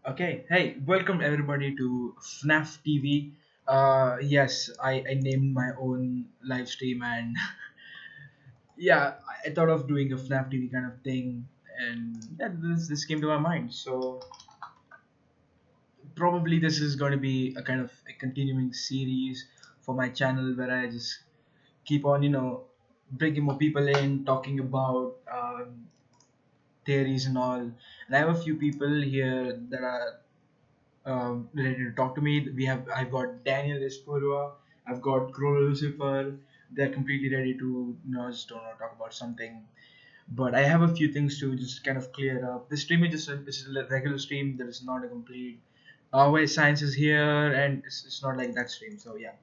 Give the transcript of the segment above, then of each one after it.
Okay, hey, welcome everybody to FNAF TV. Yes, I named my own live stream and yeah, I thought of doing a FNAF TV kind of thing, and yeah, this came to my mind. So probably this is going to be a kind of a continuing series for my channel where I just keep on, bringing more people in, talking about theories and all. And I have a few people here that are ready to talk to me. I've got Daniel Aizpurua, I've got Chrollo Lucifer. They're completely ready to just don't know talk about something. But I have a few things to just kind of clear up. This stream is just a regular stream. That is not a complete. Always science is here, and it's not like that stream. So yeah,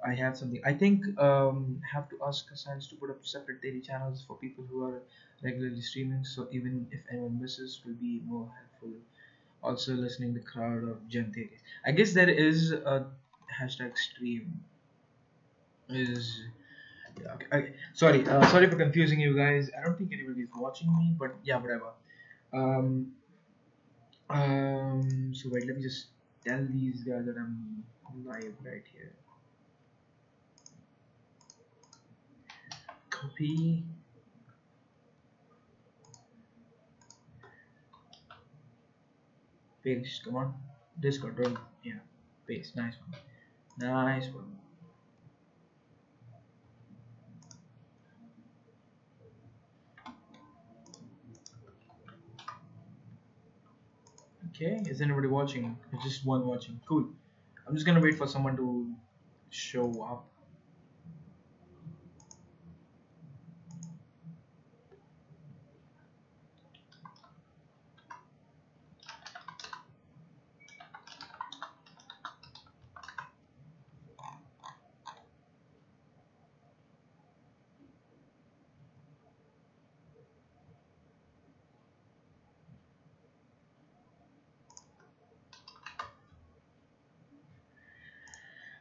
I have something. I think have to ask science to put up separate daily channels for people who are regularly streaming. So even if anyone misses, will be more helpful also listening the crowd of Gen theories. I guess there is a hashtag stream is yeah, okay, sorry for confusing you guys. I don't think anybody is watching me, but yeah, whatever. Um, so wait, let me just tell these guys that I'm live right here. Copy. Paste. Come on. Discord. Right? Yeah. Paste. Nice one. Nice one. Okay. Is anybody watching? It's just one watching. Cool. I'm just gonna wait for someone to show up.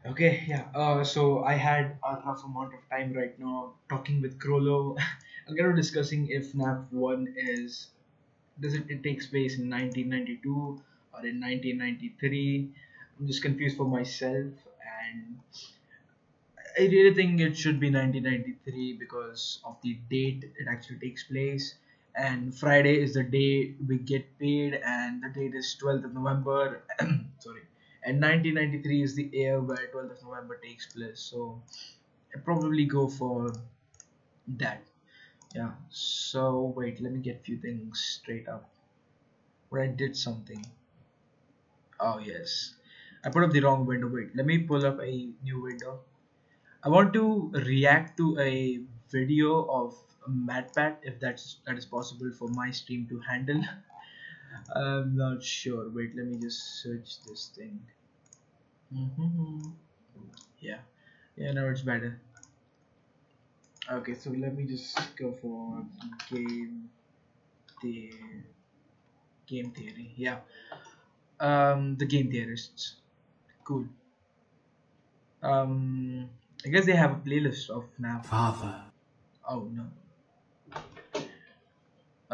Okay, yeah. So I had a rough amount of time right now talking with Chrollo. I'm kind of discussing if FNAF 1 it takes place in 1992 or in 1993. I'm just confused for myself, and I really think it should be 1993 because of the date it actually takes place. And Friday is the day we get paid, and the date is 12th of November. Sorry. And 1993 is the year where 12th of November takes place. So I probably go for that. Yeah. So wait, let me get few things straight up. Where I did something. Oh yes. I put up the wrong window. Wait, let me pull up a new window. I want to react to a video of MatPat if that is possible for my stream to handle. I'm not sure. Wait, let me just search this thing. Yeah, yeah, now it's better. Okay, so let me just go for game the game theory. Yeah, the game theorists. Cool. I guess they have a playlist of FNAF. Father. Oh no.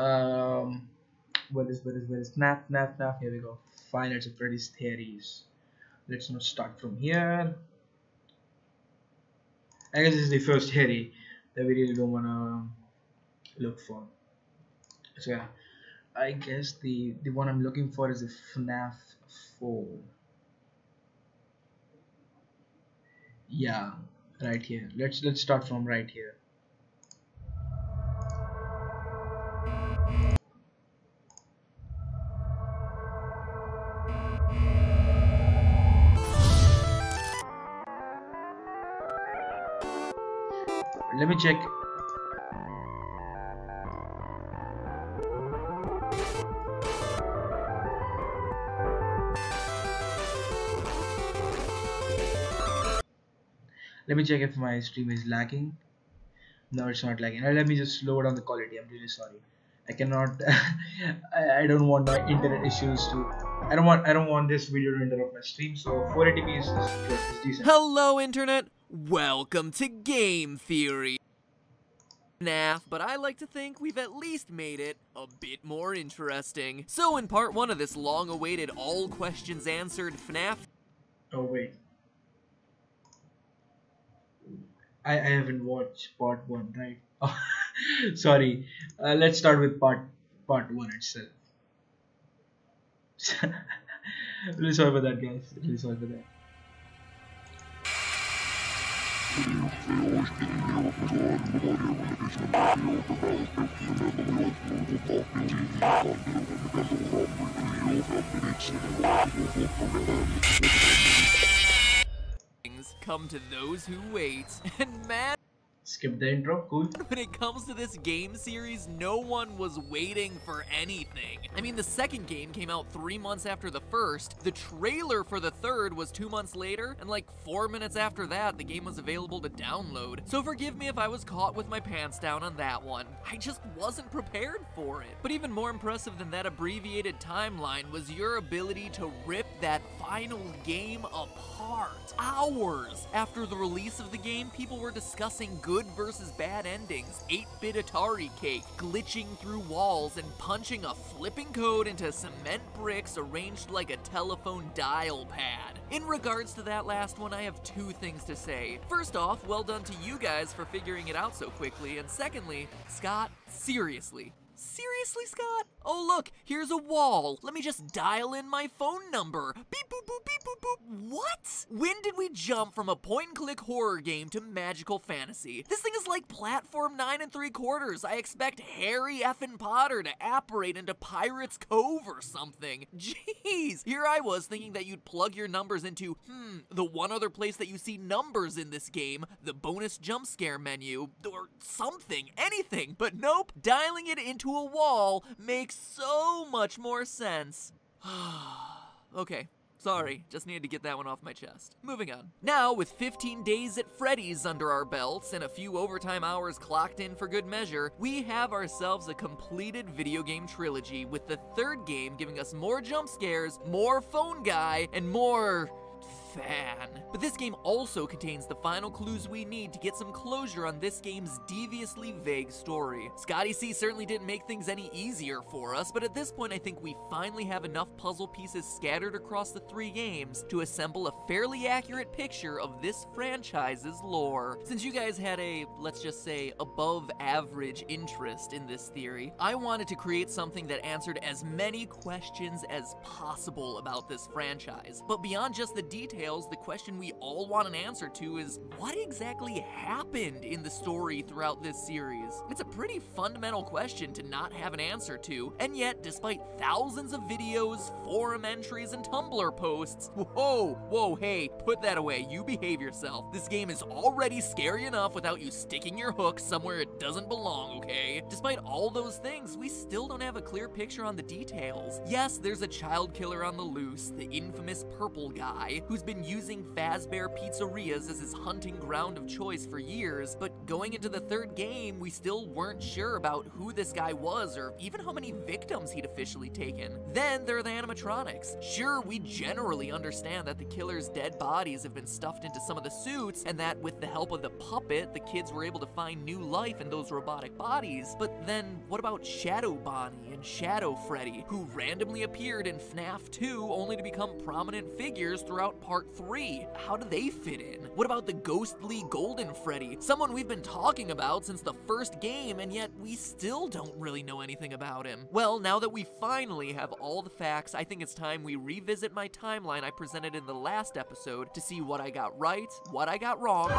Um, what is FNAF? Here we go. Fine, it's a Freddy's theories. Let's not start from here. I guess this is the first theory that we really don't wanna look for. So yeah, I guess the one I'm looking for is the FNAF 4. Yeah, right here. Let's start from right here. Let me check. Let me check if my stream is lagging. No, it's not lagging. Let me just slow down the quality. I'm really sorry. I cannot. I don't want my internet issues to. I don't want this video to interrupt my stream. So 480p is good. It's decent. Hello, Internet. Welcome to Game Theory. FNAF, but I like to think we've at least made it a bit more interesting. So in part 1 of this long-awaited all questions answered FNAF... Oh wait. I haven't watched part 1, right? Oh, sorry. Let's start with part 1 itself. Really sorry for that, guys. Really sorry for that. Come to those who wait, and man, Skip the intro, cool. when it comes to this game series, no one was waiting for anything. I mean, the second game came out 3 months after the first, the trailer for the third was 2 months later, and like 4 minutes after that, the game was available to download. So forgive me if I was caught with my pants down on that one. I just wasn't prepared for it. But even more impressive than that abbreviated timeline was your ability to rip that final game apart. Hours after the release of the game, people were discussing good versus bad endings, 8-bit Atari cake, glitching through walls, and punching a flipping code into cement bricks arranged like a telephone dial pad. In regards to that last one, I have 2 things to say. First off, well done to you guys for figuring it out so quickly, and secondly, Scott, seriously. Seriously, Scott? Oh look, here's a wall. Let me just dial in my phone number. Beep boop boop beep boop boop. What? When did we jump from a point-and-click horror game to magical fantasy? This thing is like platform 9 3/4. I expect Harry effing Potter to apparate into Pirate's Cove or something. Jeez, here I was thinking that you'd plug your numbers into, the one other place that you see numbers in this game, the bonus jump scare menu, or something, anything. But nope, dialing it into a wall makes so much more sense. Okay, sorry, just needed to get that one off my chest. Moving on. Now, with 15 days at Freddy's under our belts and a few overtime hours clocked in for good measure, we have ourselves a completed video game trilogy, with the third game giving us more jump scares, more phone guy, and more... fan. But this game also contains the final clues we need to get some closure on this game's deviously vague story. Scotty C certainly didn't make things any easier for us, but at this point I think we finally have enough puzzle pieces scattered across the 3 games to assemble a fairly accurate picture of this franchise's lore. Since you guys had a, let's just say, above average interest in this theory, I wanted to create something that answered as many questions as possible about this franchise. But beyond just the details, the question we all want an answer to is, what exactly happened in the story throughout this series? It's a pretty fundamental question to not have an answer to, and yet, despite thousands of videos, forum entries, and Tumblr posts, whoa, hey, put that away, you behave yourself. This game is already scary enough without you sticking your hook somewhere it doesn't belong, okay? Despite all those things, we still don't have a clear picture on the details. Yes, there's a child killer on the loose, the infamous purple guy, who's been using Fazbear pizzerias as his hunting ground of choice for years, but going into the third game, we still weren't sure about who this guy was or even how many victims he'd officially taken. Then there are the animatronics. Sure, we generally understand that the killer's dead bodies have been stuffed into some of the suits, and that with the help of the puppet, the kids were able to find new life in those robotic bodies. But then what about Shadow Bonnie and Shadow Freddy, who randomly appeared in FNAF 2 only to become prominent figures throughout Part 3? How do they fit in? What about the ghostly Golden Freddy, someone we've been talking about since the first game, and yet we still don't really know anything about him? Well, now that we finally have all the facts, I think it's time we revisit my timeline I presented in the last episode to see what I got right, what I got wrong.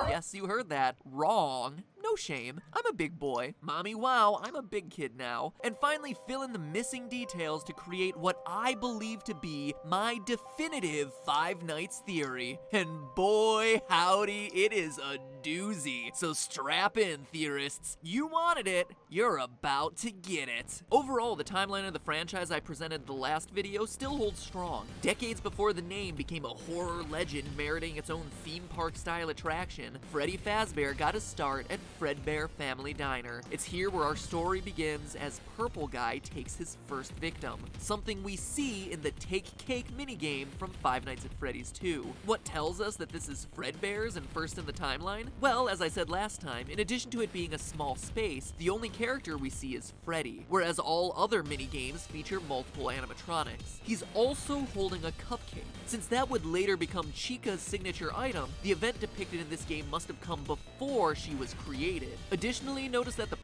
Yes, you heard that. Wrong. No shame. I'm a big boy. Mommy, wow, I'm a big kid now. And finally fill in the missing details to create what I believe to be my definitive Five Nights theory. And boy, howdy, it is a doozy. So strap in, theorists. You wanted it, you're about to get it. Overall, the timeline of the franchise I presented in the last video still holds strong. Decades before the name became a horror legend meriting its own theme park style attraction, Freddy Fazbear got his start at Fredbear Family Diner. It's here where our story begins as Purple Guy takes his first victim, something we see in the Take Cake minigame from Five Nights at Freddy's 2. What tells us that this is Fredbear's and first in the timeline? Well, as I said last time, in addition to it being a small space, the only character we see is Freddy, whereas all other minigames feature multiple animatronics. He's also holding a cupcake. Since that would later become Chica's signature item, the event depicted in this game must have come before she was created. Additionally, notice that the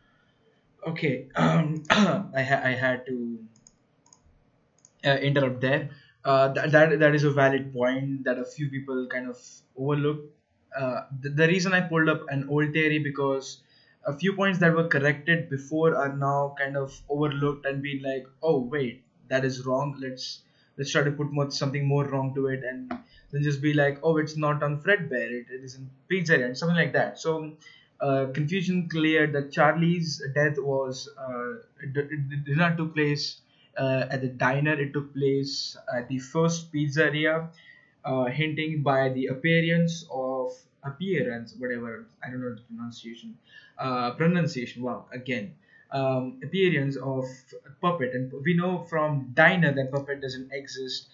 Okay, I had to interrupt there. That is a valid point that a few people kind of overlook. The reason I pulled up an old theory because a few points that were corrected before are now kind of overlooked and being like, oh wait, that is wrong. Let's try to put something more wrong to it, and then just be like, oh, it's not on Fredbear, it is in Pizzeria and something like that. So confusion cleared that Charlie's death was it did not took place at the diner. It took place at the first pizzeria, hinting by the appearance, whatever, I don't know the pronunciation. Wow, again, appearance of puppet, and we know from diner that puppet doesn't exist.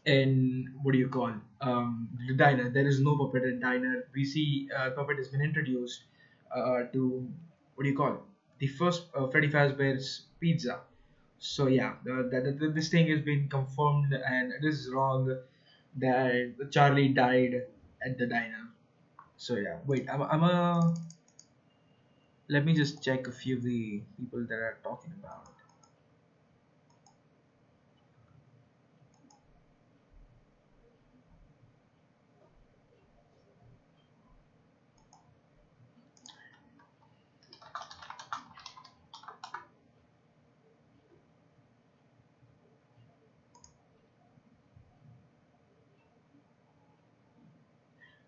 In what do you call the diner? There is no puppet in diner. We see puppet has been introduced to what do you call the first Freddy Fazbear's Pizza. So yeah, this thing has been confirmed, and it is wrong that Charlie died at the diner. So yeah, wait, I'm a let me just check a few of the people that are talking about.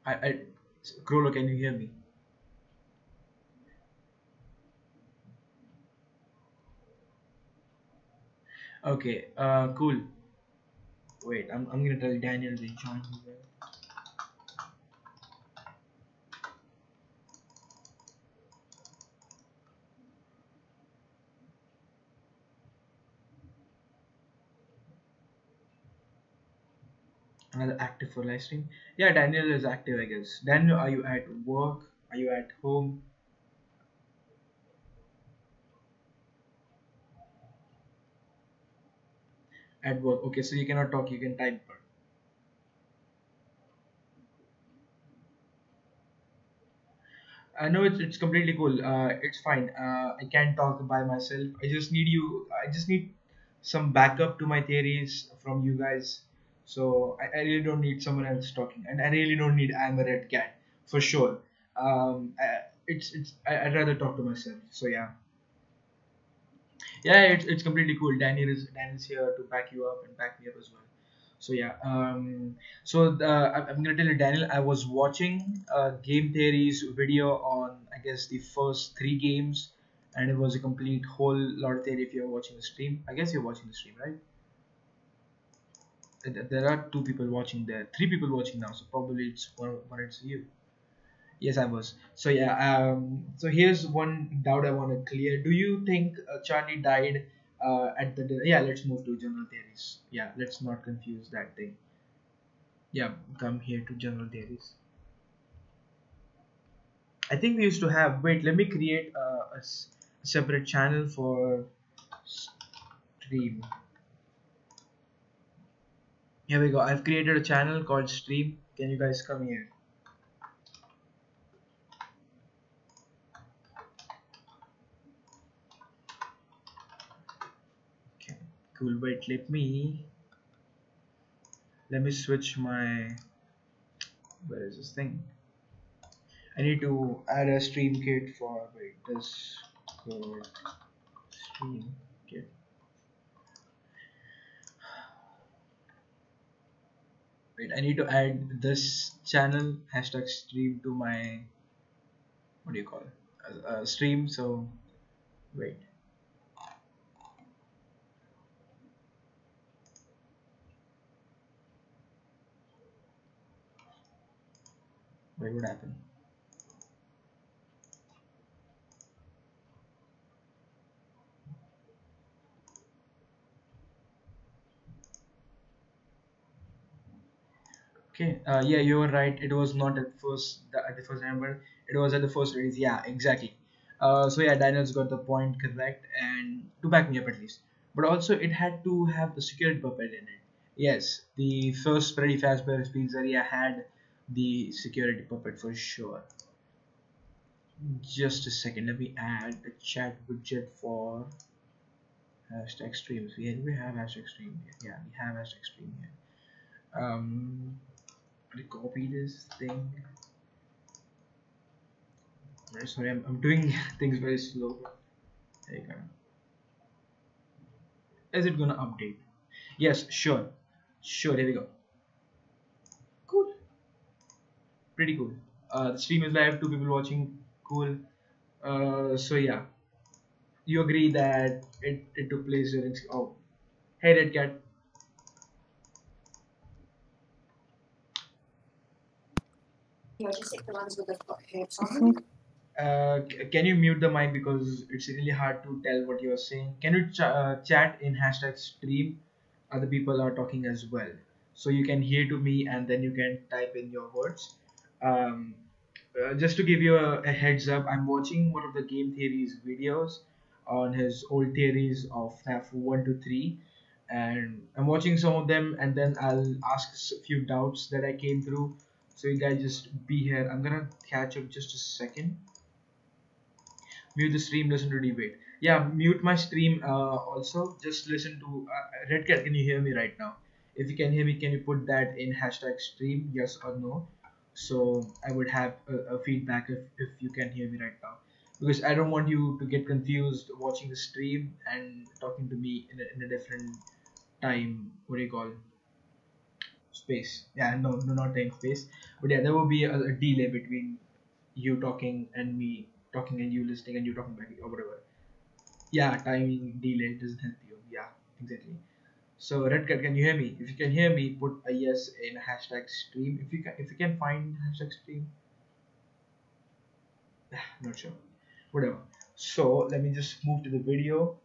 I Chrollo, can you hear me? Okay, cool. Wait, I'm gonna tell Daniel to join me there. Another active for live stream. Yeah, Daniel is active, I guess. Daniel, are you at work? Are you at home? At work. Okay, so you cannot talk. You can type. No, it's completely cool. It's fine. I can talk by myself. I just need you. I just need some backup to my theories from you guys. So I really don't need someone else talking, and I really don't need I'm a red cat for sure. I'd rather talk to myself. So yeah, yeah, it's completely cool. Daniel's here to back you up and back me up as well. So yeah, I'm gonna tell you, Daniel, I was watching game theories video on, I guess, the first three games, and it was a complete whole lot of theory. If you're watching the stream, I guess you're watching the stream, right? There are two people watching there, three people watching now, so probably it's you. Yes, I was. So yeah, so here's one doubt I want to clear. Do you think Charlie died at the dinner? Yeah, let's move to general theories. Yeah, let's not confuse that thing. Yeah, come here to general theories. I think we used to have. Wait, let me create a separate channel for stream. Here we go. I've created a channel called Stream. Can you guys come here? Okay, cool. Wait, let me switch my. Where is this thing? I need to add a stream kit for wait this code stream kit. Wait, I need to add this channel hashtag stream to my what do you call it? Stream. So wait, what happened? Okay. Yeah, you were right. It was not at the first number. It was at the first release. Yeah, exactly. So yeah, Daniel's got the point correct, and to back me up at least. But also, it had to have the security puppet in it. Yes, the first Freddy Fazbear's Pizzeria had the security puppet for sure. Just a second. Let me add a chat widget for hashtag streams. We have hashtag stream here. Yeah, we have hashtag stream here. Let me copy this thing. Sorry, I'm doing things very slow. There you go. Is it gonna update? Yes, sure. Sure, here we go. Cool. Pretty cool. The stream is live, two people watching. Cool. So yeah. You agree that it took place during oh hey Red Cat. Yeah, just take the ones with the heads on. Can you mute the mic because it's really hard to tell what you're saying? Can you chat in hashtag stream? Other people are talking as well, so you can hear to me and then you can type in your words. Um, just to give you a heads up, I'm watching one of the game theories videos on his old theories of FNAF 1 to 3, and I'm watching some of them and then I'll ask a few doubts that I came through. So you guys just be here. I'm gonna catch up just a second. Mute the stream, listen to debate. Yeah, mute my stream also. Just listen to Red Cat. Can you hear me right now? If you can hear me, can you put that in hashtag stream, yes or no? So I would have a feedback if you can hear me right now, because I don't want you to get confused watching the stream and talking to me in a different time. What do you call space? Yeah, no, not time space. But yeah, there will be a delay between you talking and me talking and you listening and you talking back or whatever. Yeah, timing delay doesn't help you. Yeah, exactly. So Red Cat, can you hear me? If you can hear me, put a yes in hashtag stream. If you can find hashtag stream, not sure. Whatever. So let me just move to the video.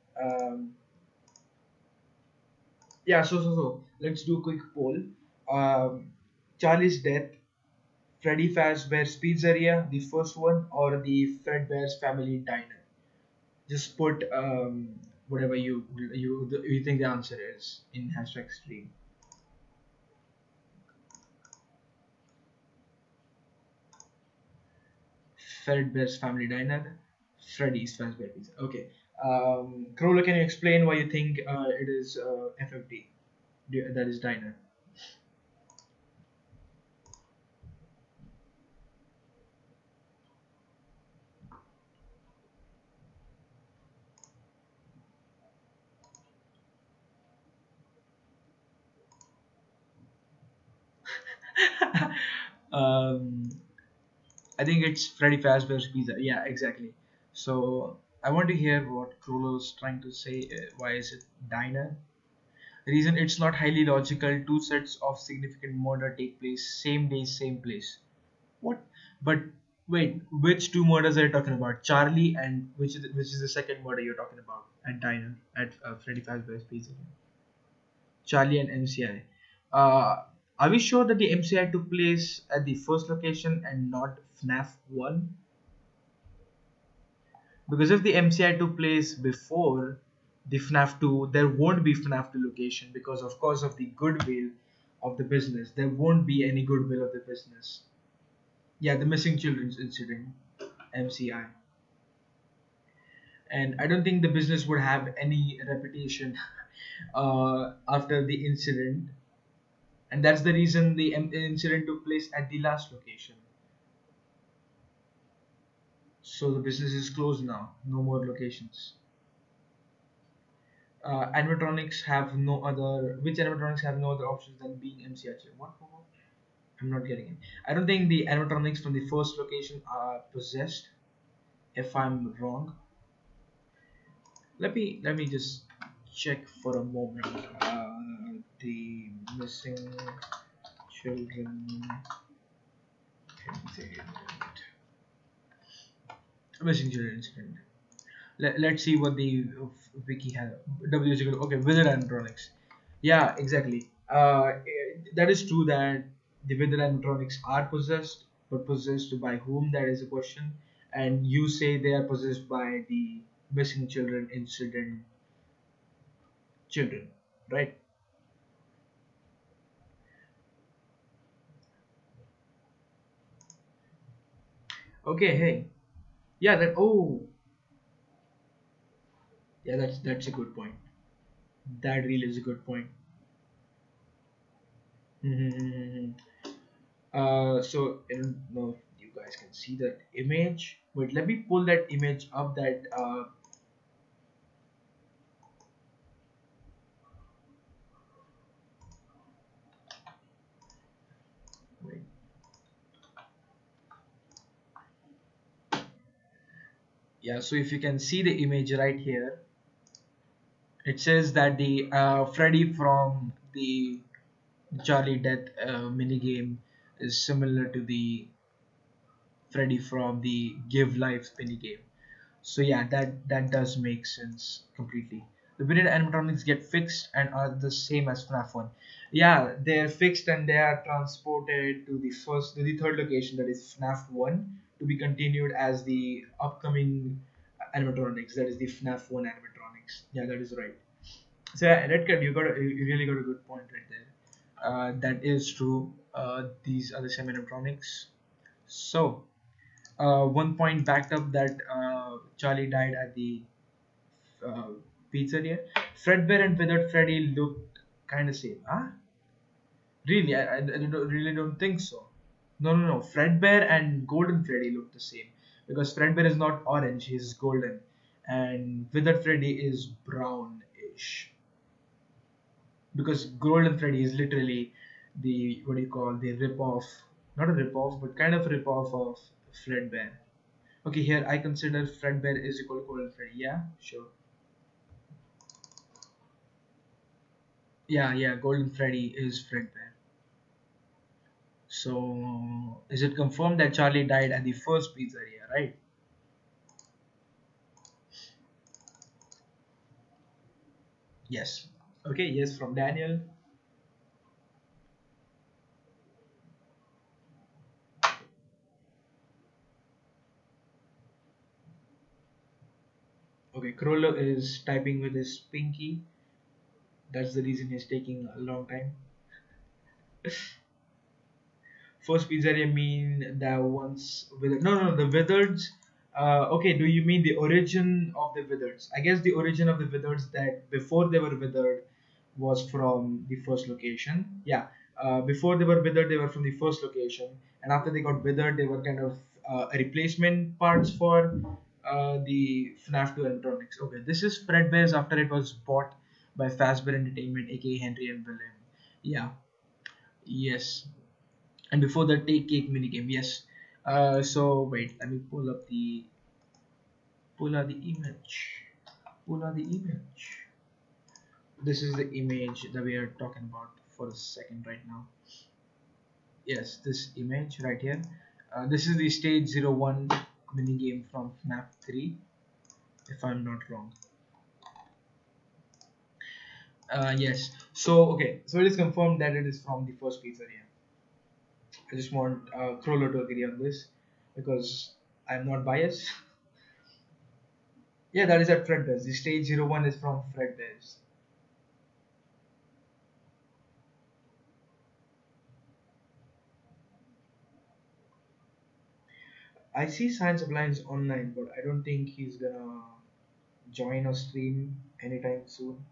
Yeah. So let's do a quick poll. Charlie's death, Freddy Fazbear's Pizzeria, the first one, or the Fredbear's Family Diner. Just put whatever you think the answer is in hashtag stream. Fredbear's Family Diner, Freddy's Fazbear Pizza. Okay. Chrollo, can you explain why you think it is FFD? That is diner. um, I think it's Freddy Fazbear's Pizza. Yeah, exactly. So I want to hear what Chrollo's trying to say. Why is it diner? Reason, it's not highly logical. Two sets of significant murder take place same day, same place. What? But wait, which two murders are you talking about? Charlie and which is the second murder you're talking about at diner at Freddy Fazbear's Pizza? Charlie and MCI. Are we sure that the MCI took place at the first location and not FNAF 1? Because if the MCI took place before the FNAF 2, there won't be FNAF 2 location because of course of the goodwill of the business. There won't be any goodwill of the business. Yeah, the missing children's incident, MCI. And I don't think the business would have any reputation after the incident, and that's the reason the incident took place at the last location. So the business is closed now, no more locations. Animatronics have no other. Which animatronics have no other options than being MCI? What? I'm not getting it. I don't think the animatronics from the first location are possessed. If I'm wrong, let me just check for a moment. The missing children incident. Missing children incident. Let's see what the wiki has. Okay, wizard animatronics. Yeah, exactly. That is true that the withered animatronics are possessed, but possessed by whom? That is a question. And you say they are possessed by the missing children incident children, right? Okay, hey, yeah, that yeah, that's a good point. That really is a good point. Mm-hmm. So I don't know if you guys can see that image. Wait, let me pull that image up. That wait, yeah. So if you can see the image right here, it says that the Freddy from the Charlie Death mini game is similar to the Freddy from the Give Life mini game. So yeah, that does make sense completely. The period animatronics get fixed and are the same as FNAF 1. Yeah, they're fixed and they are transported to the third location, that is FNAF 1, to be continued as the upcoming animatronics, that is the FNAF 1 animatronics. Yeah, that is right. So yeah, Redcat, you really got a good point right there. That is true. These are the same animatronics. So one point backed up that Charlie died at the uh, pizzeria. Fredbear and Withered Freddy looked kind of same. Huh? Really? Really don't think so. No, no, no. Fredbear and Golden Freddy look the same because Fredbear is not orange; he's golden, and Withered Freddy is brownish. Because Golden Freddy is literally the what do you call the rip off, not a rip off, but kind of a rip off of Fredbear. Okay, here I consider Fredbear is equal to Golden Freddy. Yeah, sure. Yeah, yeah, Golden Freddy is Fredbear. So, is it confirmed that Charlie died at the first pizzeria, right? Yes. Okay, yes, from Daniel. Okay, Chrollo is typing with his pinky. That's the reason he's taking a long time. First pizzeria mean the ones with no, the wizards. Okay, do you mean the origin of the wizards? I guess the origin of the wizards that before they were withered was from the first location. Yeah, before they were withered, they were from the first location, and after they got withered, they were kind of a replacement parts for the FNAF 2 electronics. Okay, this is Fredbear's after it was bought by Fazbear Entertainment, aka Henry and William. Yeah, yes, and before the take cake minigame, yes. So wait, let me pull out the image. Pull out the image. This is the image that we are talking about for a second right now. Yes, this image right here. This is the stage 01 minigame from FNAF 3, if I'm not wrong. Yes. So okay, so it is confirmed that it is from the first pizzeria. I just want Chrollo to agree on this because I'm not biased. Yeah, that is at Fredbear's. The stage 01 is from Fredbear's. I see Science of Lines online, but I don't think he's gonna join or stream anytime soon.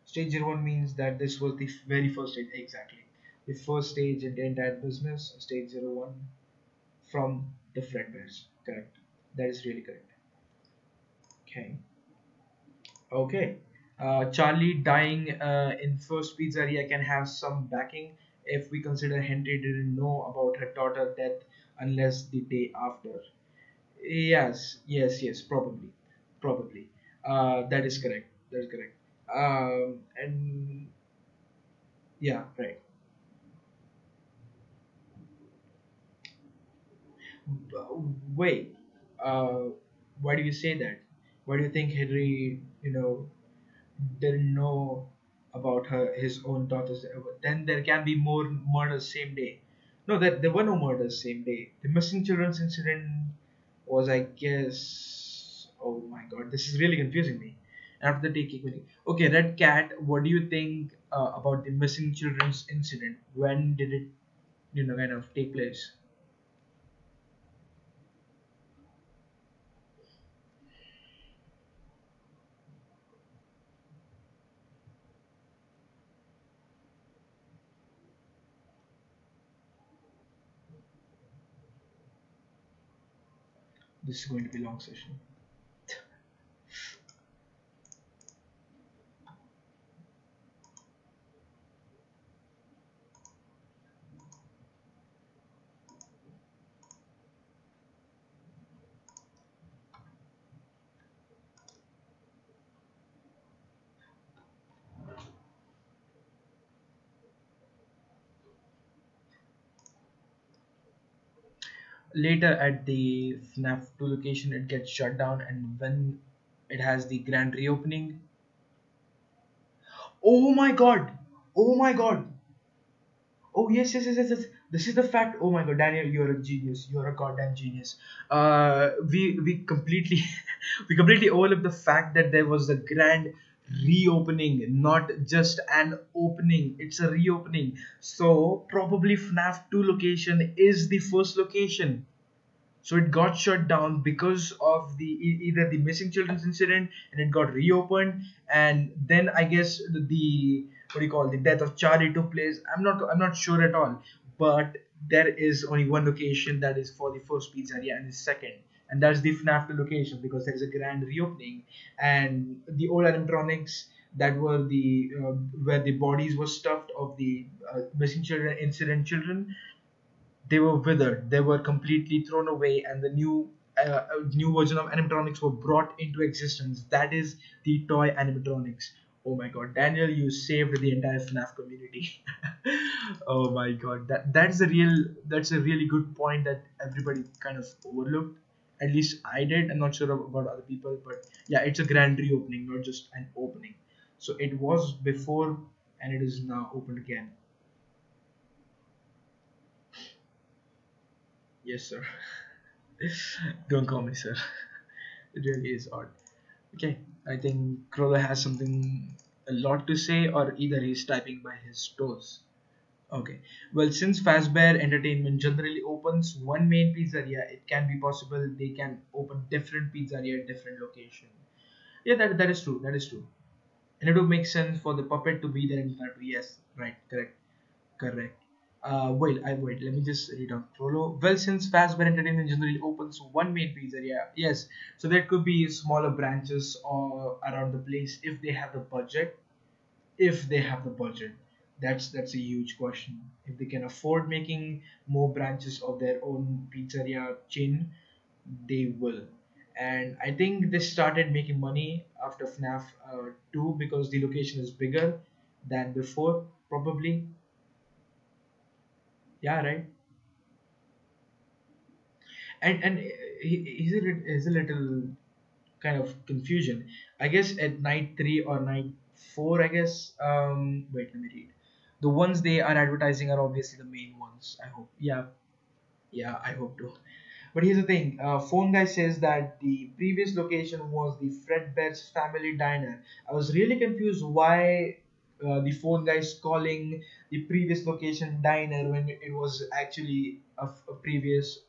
Stage 01 means that this was the very first stage, exactly. The first stage in the entire business, stage 01 from the Fredbear's. Correct. That is really correct. Okay. Okay. Charlie dying in first pizzeria can have some backing if we consider Henry didn't know about her daughter death unless the day after. Yes, yes, yes, probably, probably. That is correct. That is correct. And yeah, right. Wait. Uh, why do you say that? Why do you think Henry, didn't know about his own daughters? Then there can be more murders same day. No, there were no murders same day. The missing children's incident was, I guess. Oh my God, this is really confusing me. After the taking meeting. Okay, Red Cat. What do you think about the missing children's incident? When did it, kind of take place? This is going to be a long session. Later at the FNAF 2 location, it gets shut down, and when it has the grand reopening. Oh my God! Oh my God! Oh yes, yes, yes, yes, yes. This is the fact. Oh my God, Daniel, you're a genius. You're a goddamn genius. We completely we completely overlooked the fact that there was a grand reopening, not just an opening. It's a reopening. So probably FNAF 2 location is the first location. So it got shut down because of either the missing children's incident, and it got reopened, and then I guess the what do you call, the death of Charlie took place. I'm not sure at all, but there is only one location that is for the first pizzeria and the second, and that's the FNAF location, because there is a grand reopening, and the old animatronics that were the where the bodies were stuffed of the missing children incident children, they were withered, they were completely thrown away, and the new version of animatronics were brought into existence. That is the toy animatronics. Oh my God, Daniel, you saved the entire FNAF community. Oh my God, that's a really good point that everybody kind of overlooked. At least I did. I'm not sure about other people, but yeah, it's a grand reopening, not just an opening. So it was before, and it is now open again. Yes, sir. Don't call me sir. It really is odd. Okay, I think Chrollo has something a lot to say, or either he's typing by his toes. Okay, well, since Fazbear Entertainment generally opens one main pizzeria, it can be possible they can open different pizzeria at different location. Yeah, that is true. That is true, and it would make sense for the puppet to be there in front. Yes, right, correct. Correct. Wait. Let me just read out Chrollo. Well, since Fazbear Entertainment generally opens one main pizzeria, yes, so there could be smaller branches or around the place if they have the budget. If they have the budget, that's a huge question. If they can afford making more branches of their own pizzeria chain, they will. And I think they started making money after FNAF 2 because the location is bigger than before, probably. Yeah, right. And is a little kind of confusion. I guess at night 3 or night 4, I guess. Wait, let me read. The ones they are advertising are obviously the main ones, I hope. Yeah, yeah, I hope to. But here's the thing. Phone guy says that the previous location was the Fredbear's Family Diner. I was really confused why the phone guy is calling the previous location diner when it was actually a previous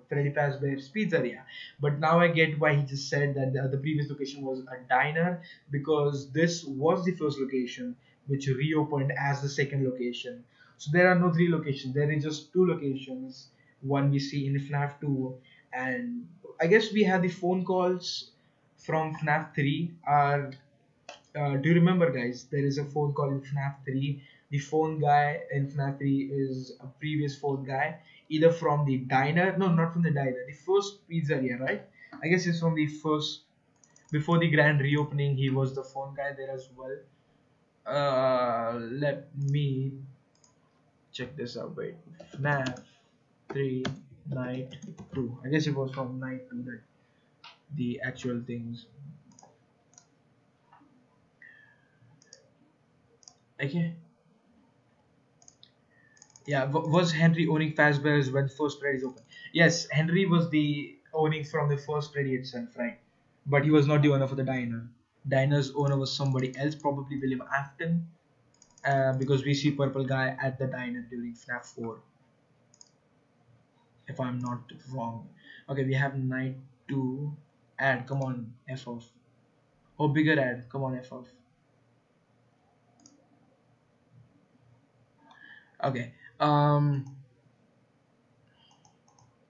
Freddy Fazbear's Pizzeria. But now I get why he just said that the previous location was a diner, because this was the first location which reopened as the second location. So there are no three locations. There is just two locations, one we see in FNAF 2, and I guess we have the phone calls from FNAF 3 are do you remember, guys? There is a phone call in FNAF 3. The phone guy in FNAF 3 is a previous phone guy, either from the diner. No, not from the diner. The first pizzeria, right? I guess it's from the first, before the grand reopening. He was the phone guy there as well. Let me check this out. Wait, FNAF 3 Night 2. I guess it was from Night 2 that the actual things. Okay. Yeah, was Henry owning Fazbear's when first Freddy's opened? Yes, Henry was the owning from the first Freddy itself, right? But he was not the owner for the diner. Diner's owner was somebody else, probably William Afton, because we see Purple Guy at the diner during FNAF 4, if I'm not wrong. Okay, we have Night 2 ad. Come on, F off. Oh, bigger ad. Come on, F off. Okay.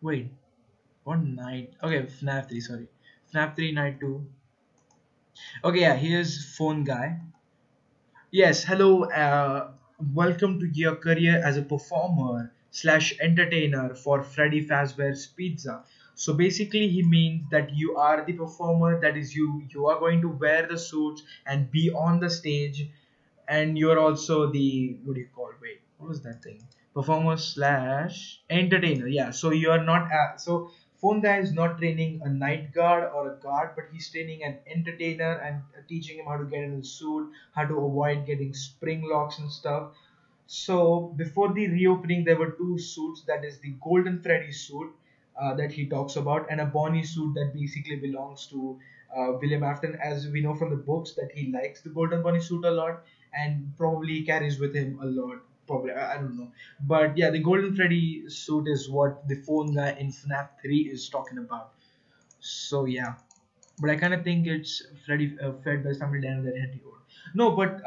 Wait. What night? Okay, FNAF 3. Sorry, FNAF 3 Night 2. Okay, yeah. Here's phone guy. Yes, hello. Welcome to your career as a performer slash entertainer for Freddy Fazbear's Pizza. So basically, he means that you are the performer. That is, you are going to wear the suits and be on the stage, and you're also the, what do you call? Wait, what was that thing? Performer slash entertainer. Yeah. So you're not so phone guy is not training a night guard or a guard, but he's training an entertainer and teaching him how to get in the suit, how to avoid getting spring locks and stuff. So before the reopening, there were two suits. That is the Golden Freddy suit that he talks about, and a Bonnie suit that basically belongs to William Afton, as we know from the books that he likes the Golden Bonnie suit a lot and probably carries with him a lot. Probably, I don't know, but yeah, the Golden Freddy suit is what the phone guy in FNAF 3 is talking about. So yeah, but I kind of think it's Fred by somebody down that Henry owned. No, but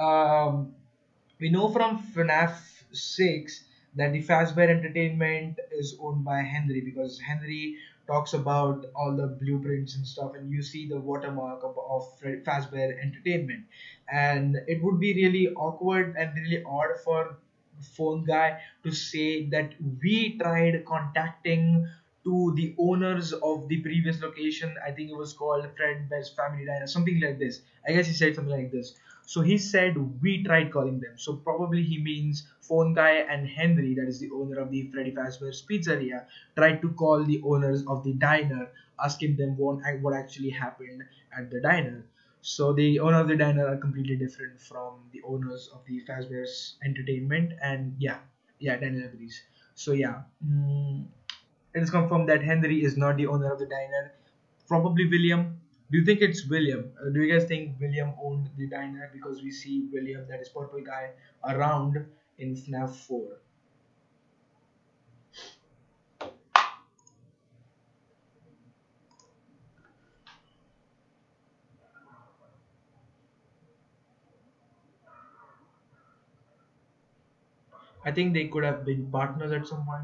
we know from FNAF 6 that the Fazbear Entertainment is owned by Henry, because Henry talks about all the blueprints and stuff, and you see the watermark of Fazbear Entertainment. And it would be really awkward and really odd for phone guy to say that we tried contacting to the owners of the previous location. I think it was called Fred Best Family Diner, something like this. I guess he said something like this. So he said we tried calling them. So probably he means phone guy and Henry, that is the owner of the Freddy Fazbear's Pizzeria, tried to call the owners of the diner, asking them what actually happened at the diner. So the owner of the diner are completely different from the owners of the Fazbear's Entertainment, and yeah, Daniel agrees. So yeah, it is confirmed that Henry is not the owner of the diner. Probably William. Do you think it's William? Do you guys think William owned the diner? Because we see William, that is purple guy, around in FNAF 4. I think they could have been partners at some point.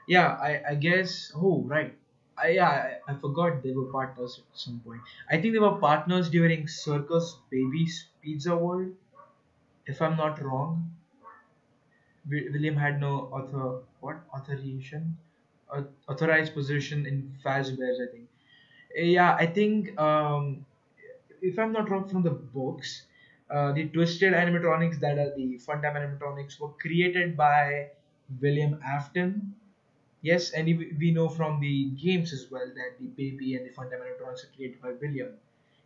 Yeah, I guess. Oh, right. I forgot they were partners at some point. I think they were partners during Circus Baby's Pizza World, if I'm not wrong. William had no authorization, authorized position in Fazbear's, I think. Yeah, I think if I'm not wrong from the books, the twisted animatronics that are the Funtime animatronics were created by William Afton. Yes, and we know from the games as well that the baby and the Funtime animatronics are created by William.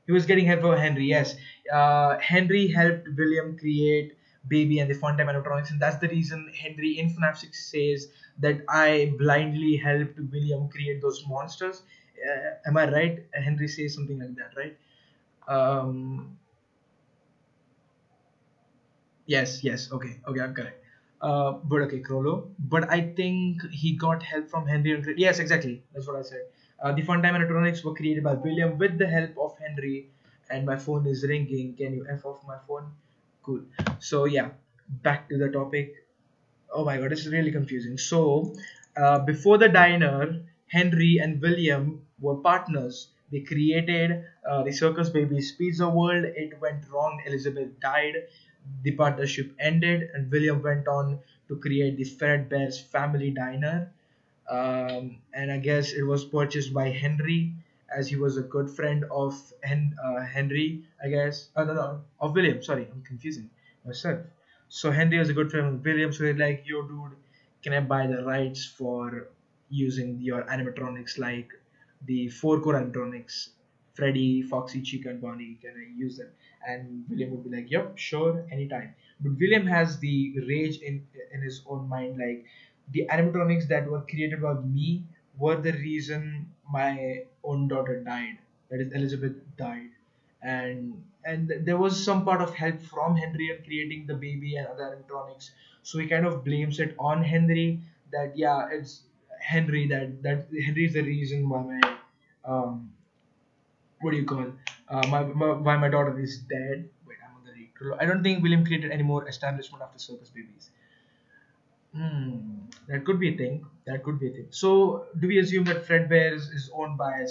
He was getting help from Henry. Yes, Henry helped William create Baby and the Funtime animatronics, and that's the reason Henry in FNAF 6 says that I blindly helped William create those monsters. Am I right? Henry says something like that, right? Um, yes. Okay, I'm correct. But okay, Chrollo. But I think he got help from Henry. Yes, exactly. That's what I said. The Funtime animatronics were created by William with the help of Henry. And my phone is ringing. Can you f off my phone? Cool. So yeah, back to the topic. Oh my god, this is really confusing. So, before the diner, Henry and William were partners. They created the Circus Babies Pizza World. It went wrong. Elizabeth died. The partnership ended, and William went on to create the Fredbear's Family Diner. And I guess it was purchased by Henry, as he was a good friend of Henry, I guess. No, of William. Sorry, I'm confusing myself. So Henry was a good friend of William. So he's like, "Yo, dude, can I buy the rights for using your animatronics, like the four core animatronics?" Freddy, Foxy, Chica, and Bonnie, can I use them? And William would be like, yep, sure, anytime. But William has the rage in his own mind, like the animatronics that were created by me were the reason my own daughter died. That is, Elizabeth died, and there was some part of help from Henry in creating the baby and other animatronics. So he kind of blames it on Henry, that yeah, it's Henry, that Henry is the reason why my um what do you call why my daughter is dead. Wait, I'm on the read. I don't think William created any more establishment after circus babies. That could be a thing. That could be a thing. So, do we assume that Fredbear is owned by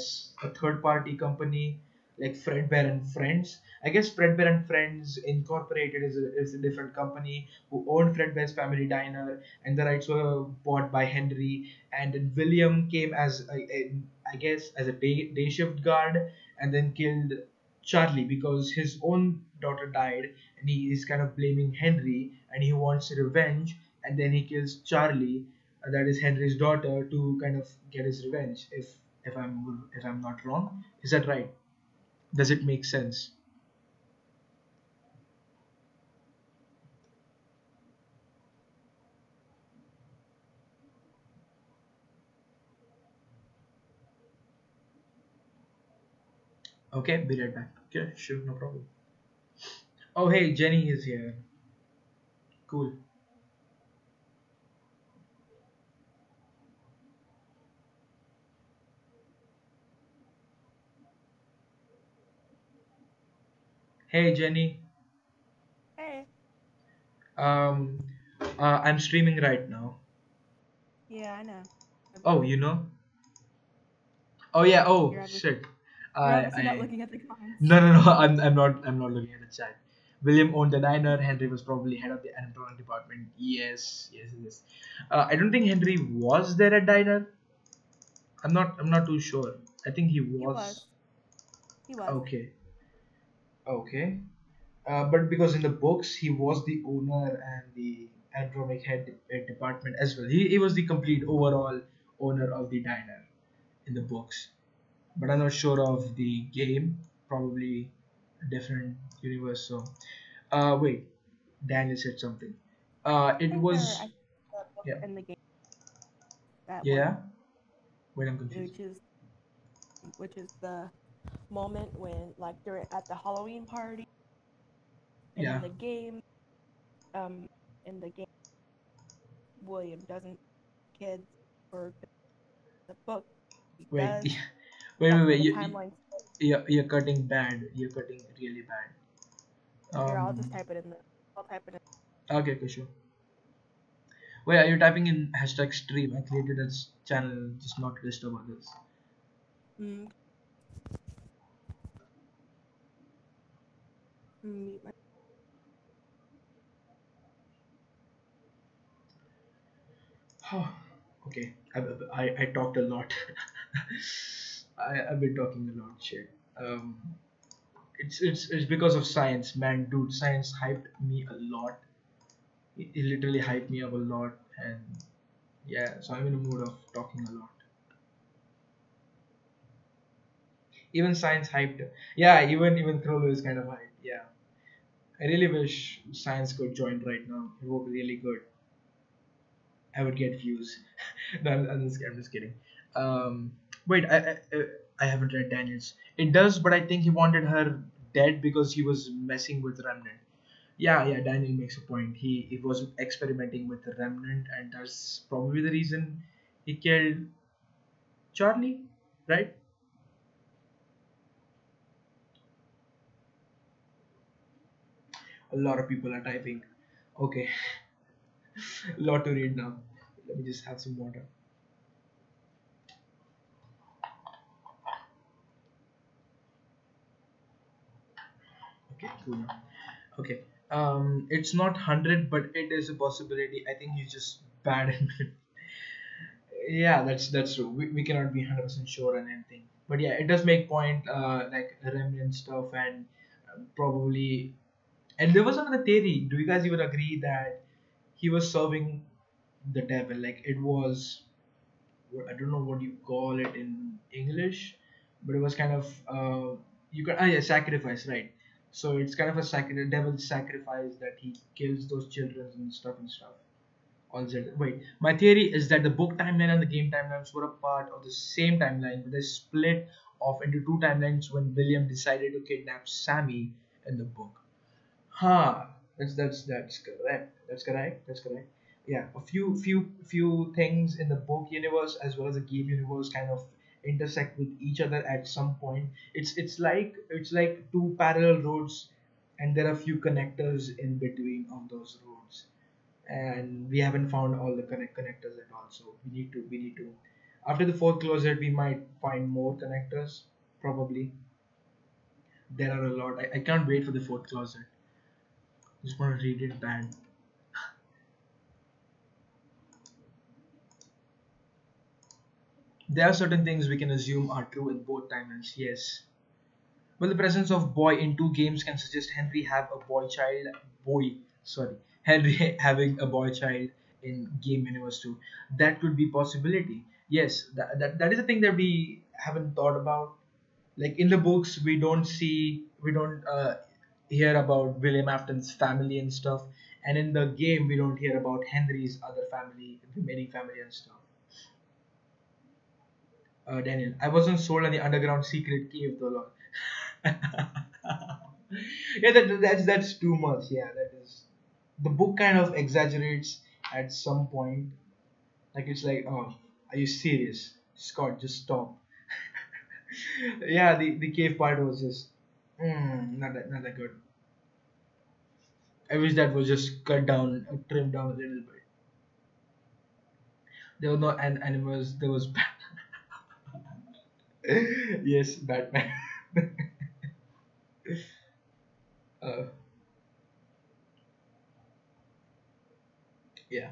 a third party company like Fredbear and Friends? I guess Fredbear and Friends Incorporated is a different company who owned Fredbear's Family Diner, and the rights were bought by Henry. And then William came as I guess as a day shift guard, and then killed Charlie because his own daughter died, and he is kind of blaming Henry, and he wants revenge, and then he kills Charlie, that is Henry's daughter, to kind of get his revenge. If I'm not wrong, is that right? Does it make sense? Okay, be right back. Okay, sure, no problem. Oh, hey, Jenny is here. Cool. Hey, Jenny. Hey. Um, I'm streaming right now. Yeah, I know. Oh, you know? Oh yeah. Oh You're obviously, shit. you're I obviously not I looking at the comments. No. I'm not looking at the chat. William owned the diner. Henry was probably head of the animatronic department. Yes. I don't think Henry was there at diner. I'm not too sure. I think he He was. was. He was. Okay. Okay. But because in the books he was the owner and the animatronic head department as well. He was the complete overall owner of the diner in the books. But I'm not sure of the game. Probably a different universe. So, wait, Daniel said something. I It think was the book yeah, and the game that one, yeah. Wait, I'm confused. which is the moment when like during at the Halloween party and Yeah. um in the game William doesn't kids or the book he Wait, does. That's wait. when the You, timeline. you're cutting bad. You're cutting really bad. Here, I'll just Um. type it in the. I'll type it in. Okay, sure. Wait, are you typing in hashtag stream? I created a channel just not to disturb others. Mm, mute my- Okay, I talked a lot. I've been talking a lot, shit. Um, it's because of science, man, dude. Science hyped me a lot. It literally hyped me up a lot, and yeah, so I'm in a mood of talking a lot. Even science hyped. Yeah, even Chrollo is kind of hyped. Yeah, I really wish science could join right now. It would be really good. I would get views. No, I'm just kidding. Um, wait, I haven't read Daniels. It does, but I think he wanted her dead because he was messing with Remnant. Yeah. Daniel makes a point. He was experimenting with the Remnant, and that's probably the reason he killed Charlie, right? A lot of people are typing. Okay, a lot to read now. Let me just have some water. Okay, cool. Okay. It's not 100, but it is a possibility. I think he's just bad at yeah, that's true. We cannot be 100% sure on anything. But yeah, it does make point like remnant stuff and probably. And there was another theory. Do you guys even agree that he was serving the devil? Like it was, I don't know what you call it in English, but it was kind of you can yeah, sacrifice, right? So it's kind of a devil's sacrifice that he kills those children and stuff. All that. Wait, my theory is that the book timeline and the game timelines were a part of the same timeline, but they split off into two timelines when William decided to kidnap Sammy in the book. Huh. That's correct. That's correct. That's correct. Yeah, a few things in the book universe as well as the game universe kind of intersect with each other at some point. It's like two parallel roads, and there are few connectors in between of those roads, and we haven't found all the connectors at all. So we need to. After the fourth closet, we might find more connectors. Probably there are a lot. I can't wait for the fourth closet. Just want to read it bad. There are certain things we can assume are true in both timelines, yes. But the presence of boy in two games can suggest Henry having a boy child in game universe too. That could be possibility. Yes, that is a thing that we haven't thought about. Like in the books, we don't hear about William Afton's family and stuff, and in the game, we don't hear about Henry's other family, remaining family and stuff. Daniel, I wasn't sold on the underground secret cave though, Lord. Yeah, that's too much. Yeah, that is. The book kind of exaggerates at some point. Like it's like, oh, are you serious, Scott? Just stop. Yeah, the cave part was just not that good. I wish that was just cut down, trimmed down a little bit. There were no animals. There was yes, Batman. uh, yeah.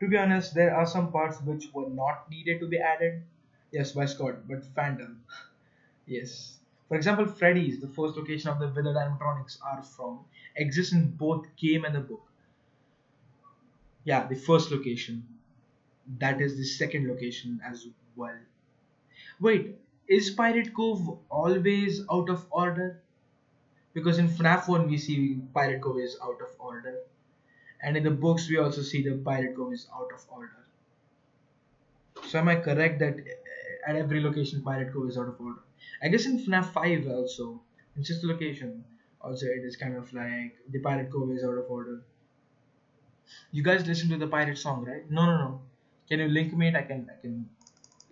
To be honest, there are some parts which were not needed to be added. Yes, by Scott, but fandom. Yes. For example, Freddy's, the first location of the withered animatronics are from, exists in both game and the book. Yeah, the first location. That is the second location as well. Wait, is Pirate Cove always out of order? Because in FNAF 1 we see Pirate Cove is out of order. And in the books we also see the Pirate Cove is out of order. So am I correct that at every location Pirate Cove is out of order? I guess in FNAF 5 also, it's just the location. Also, it is kind of like the Pirate Cove is out of order. You guys listen to the Pirate song, right? No, no, no. Can you link me it? I can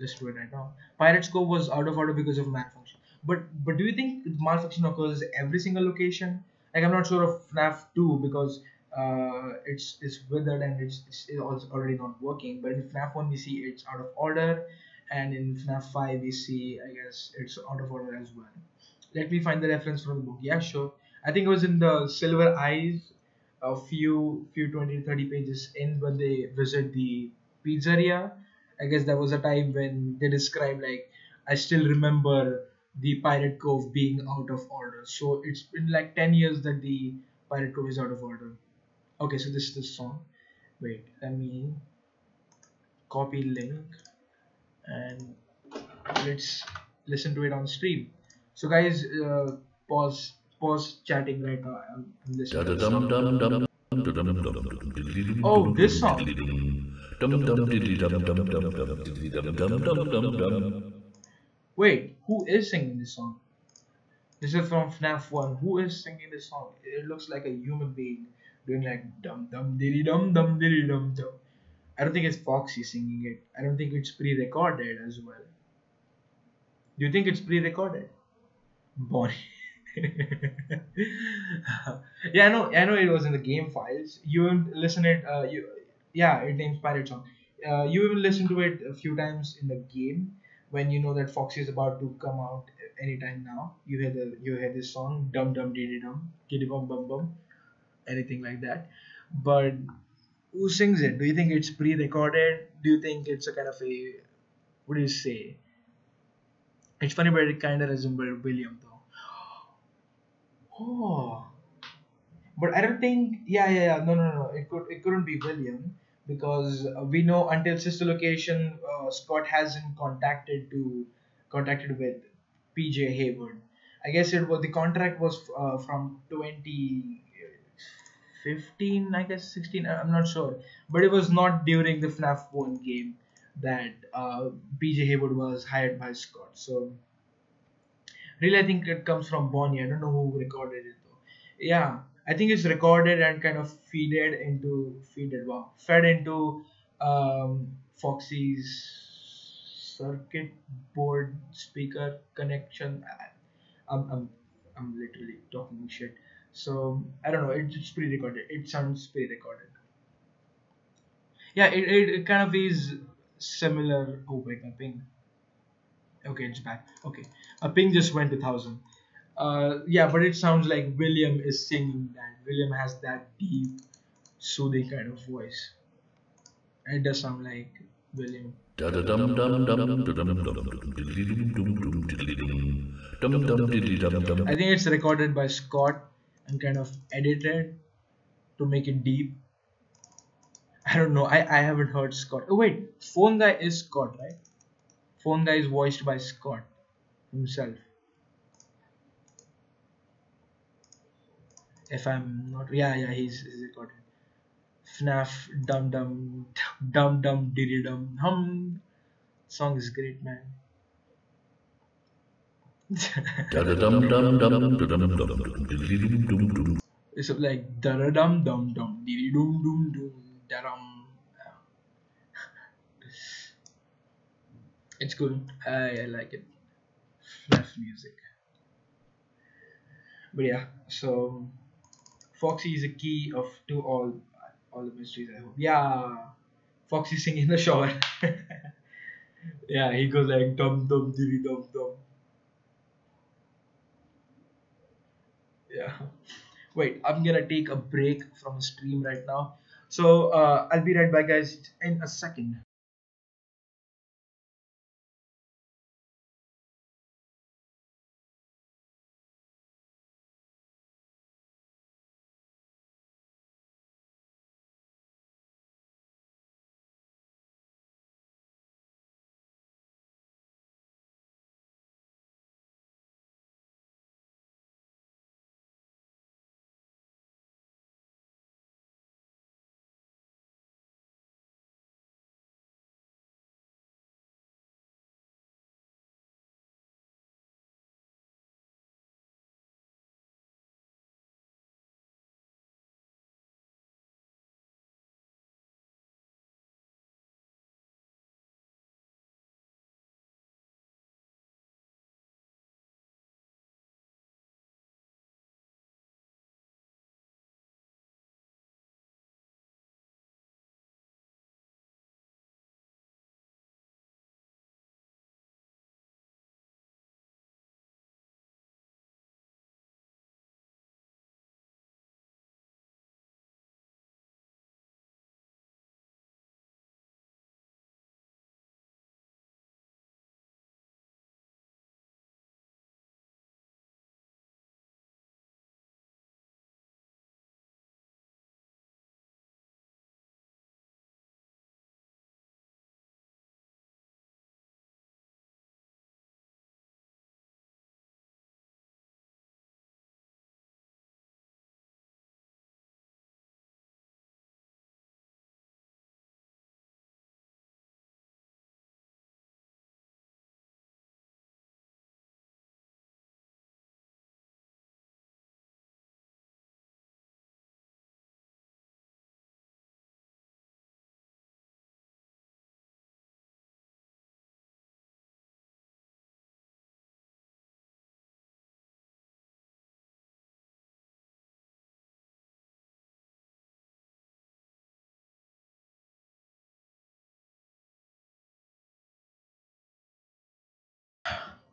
listen to it right now. Pirate's Cove was out of order because of malfunction. But do you think malfunction occurs every single location? Like I'm not sure of FNAF 2 because it's withered and it's also already not working. But in FNAF 1 we see it's out of order, and in FNAF 5 we see I guess it's out of order as well. Let me find the reference from the book. Yeah, sure. I think it was in the Silver Eyes, a few 20 to 30 pages in when they visit the pizzeria. I guess that was a time when they describe like I still remember the Pirate Cove being out of order. So it's been like 10 years that the Pirate Cove is out of order. Okay, so this is the song. Wait, let me copy link and let's listen to it on stream. So guys, pause chatting right now. I'm listening to the song. Oh, this song. Wait, who is singing this song? This is from FNAF 1. Who is singing this song? It looks like a human being doing like dum dum diddy dum diddy dum dum. I don't think it's Foxy singing it. I don't think it's pre-recorded as well. Do you think it's pre-recorded? Bonnie. Yeah, I know it was in the game files. You will listen it. Yeah, it names Pirate Song. You will listen to it a few times in the game when you know that Foxy is about to come out anytime now. You hear this song dum dum diddy dum kiddy bum bum bum, anything like that. But who sings it? Do you think it's pre-recorded? Do you think it's a kind of a, what do you say? It's funny, but it kind of resembles William though. Oh, but I don't think. Yeah, yeah, yeah. No, no, no. It couldn't be William. because we know until sister location, Scott hasn't contacted with PJ Hayward. I guess it was the contract was from 2015, I guess 16. I'm not sure, but it was not during the FNAF 1 game that PJ Hayward was hired by Scott. So really, I think it comes from Bonnie. I don't know who recorded it though. Yeah, I think it's recorded and kind of fed into Foxy's circuit board speaker connection. I'm I'm literally talking shit. So I don't know. It's pre-recorded. It sounds pre-recorded. Yeah, it kind of is similar. Oh wait, my ping. Okay, it's back. Okay, a ping just went to 1,000. Yeah, but it sounds like William is singing that. William has that deep, soothing kind of voice. And it does sound like William. I think it's recorded by Scott and kind of edited to make it deep. I don't know. I haven't heard Scott. Oh wait, Phone Guy is Scott, right? Phone Guy is voiced by Scott himself. If I'm not, yeah, he's recorded. FNAF Dum Dum Diddy Dum Hum. Song is great, man. It's like da dum dum dum diddy dum dum dum da dum. It's good. I like it. FNAF music. But yeah, so Foxy is a key of to all the mysteries. I hope. Yeah, Foxy singing in the shower. Yeah, he goes like dum dum diddy dum dum. Yeah. Wait, I'm gonna take a break from the stream right now. So I'll be right back, guys, in a second.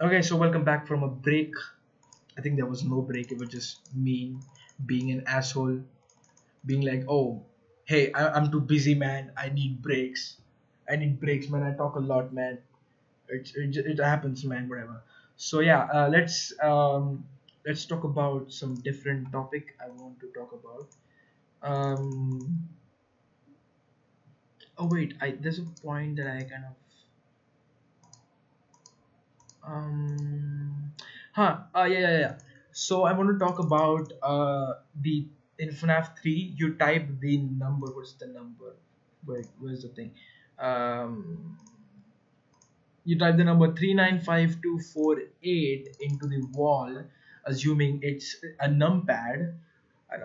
Okay, so welcome back from a break. I think there was no break. It was just me being an asshole, being like, "Oh, hey, I'm too busy, man. I need breaks. I need breaks, man. I talk a lot, man. It happens, man. Whatever." So yeah, let's talk about some different topic. I want to talk about. Um, Oh wait, I there's a point that I kind of yeah. So I want to talk about the in FNAF 3 you type the number. What's the number? Wait, where's the thing? Um, you type the number 395248 into the wall, assuming it's a numpad.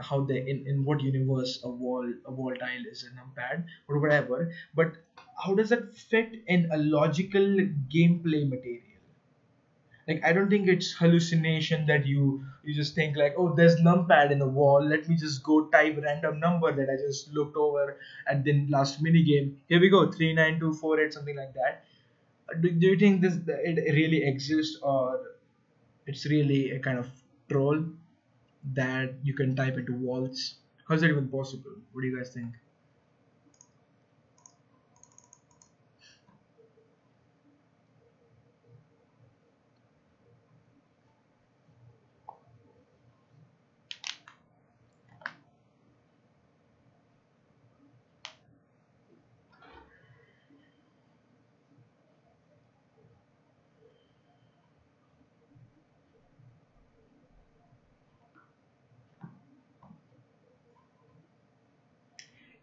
How they in what universe a wall tile is a numpad or whatever. But how does that fit in a logical gameplay material? Like I don't think it's hallucination that you just think like, oh, there's numpad in the wall, let me just go type random number that I just looked over at the last mini game. Here we go, 39248, something like that. Do you think this it really exists, or it's really a kind of troll that you can type into walls? How's that even possible? What do you guys think?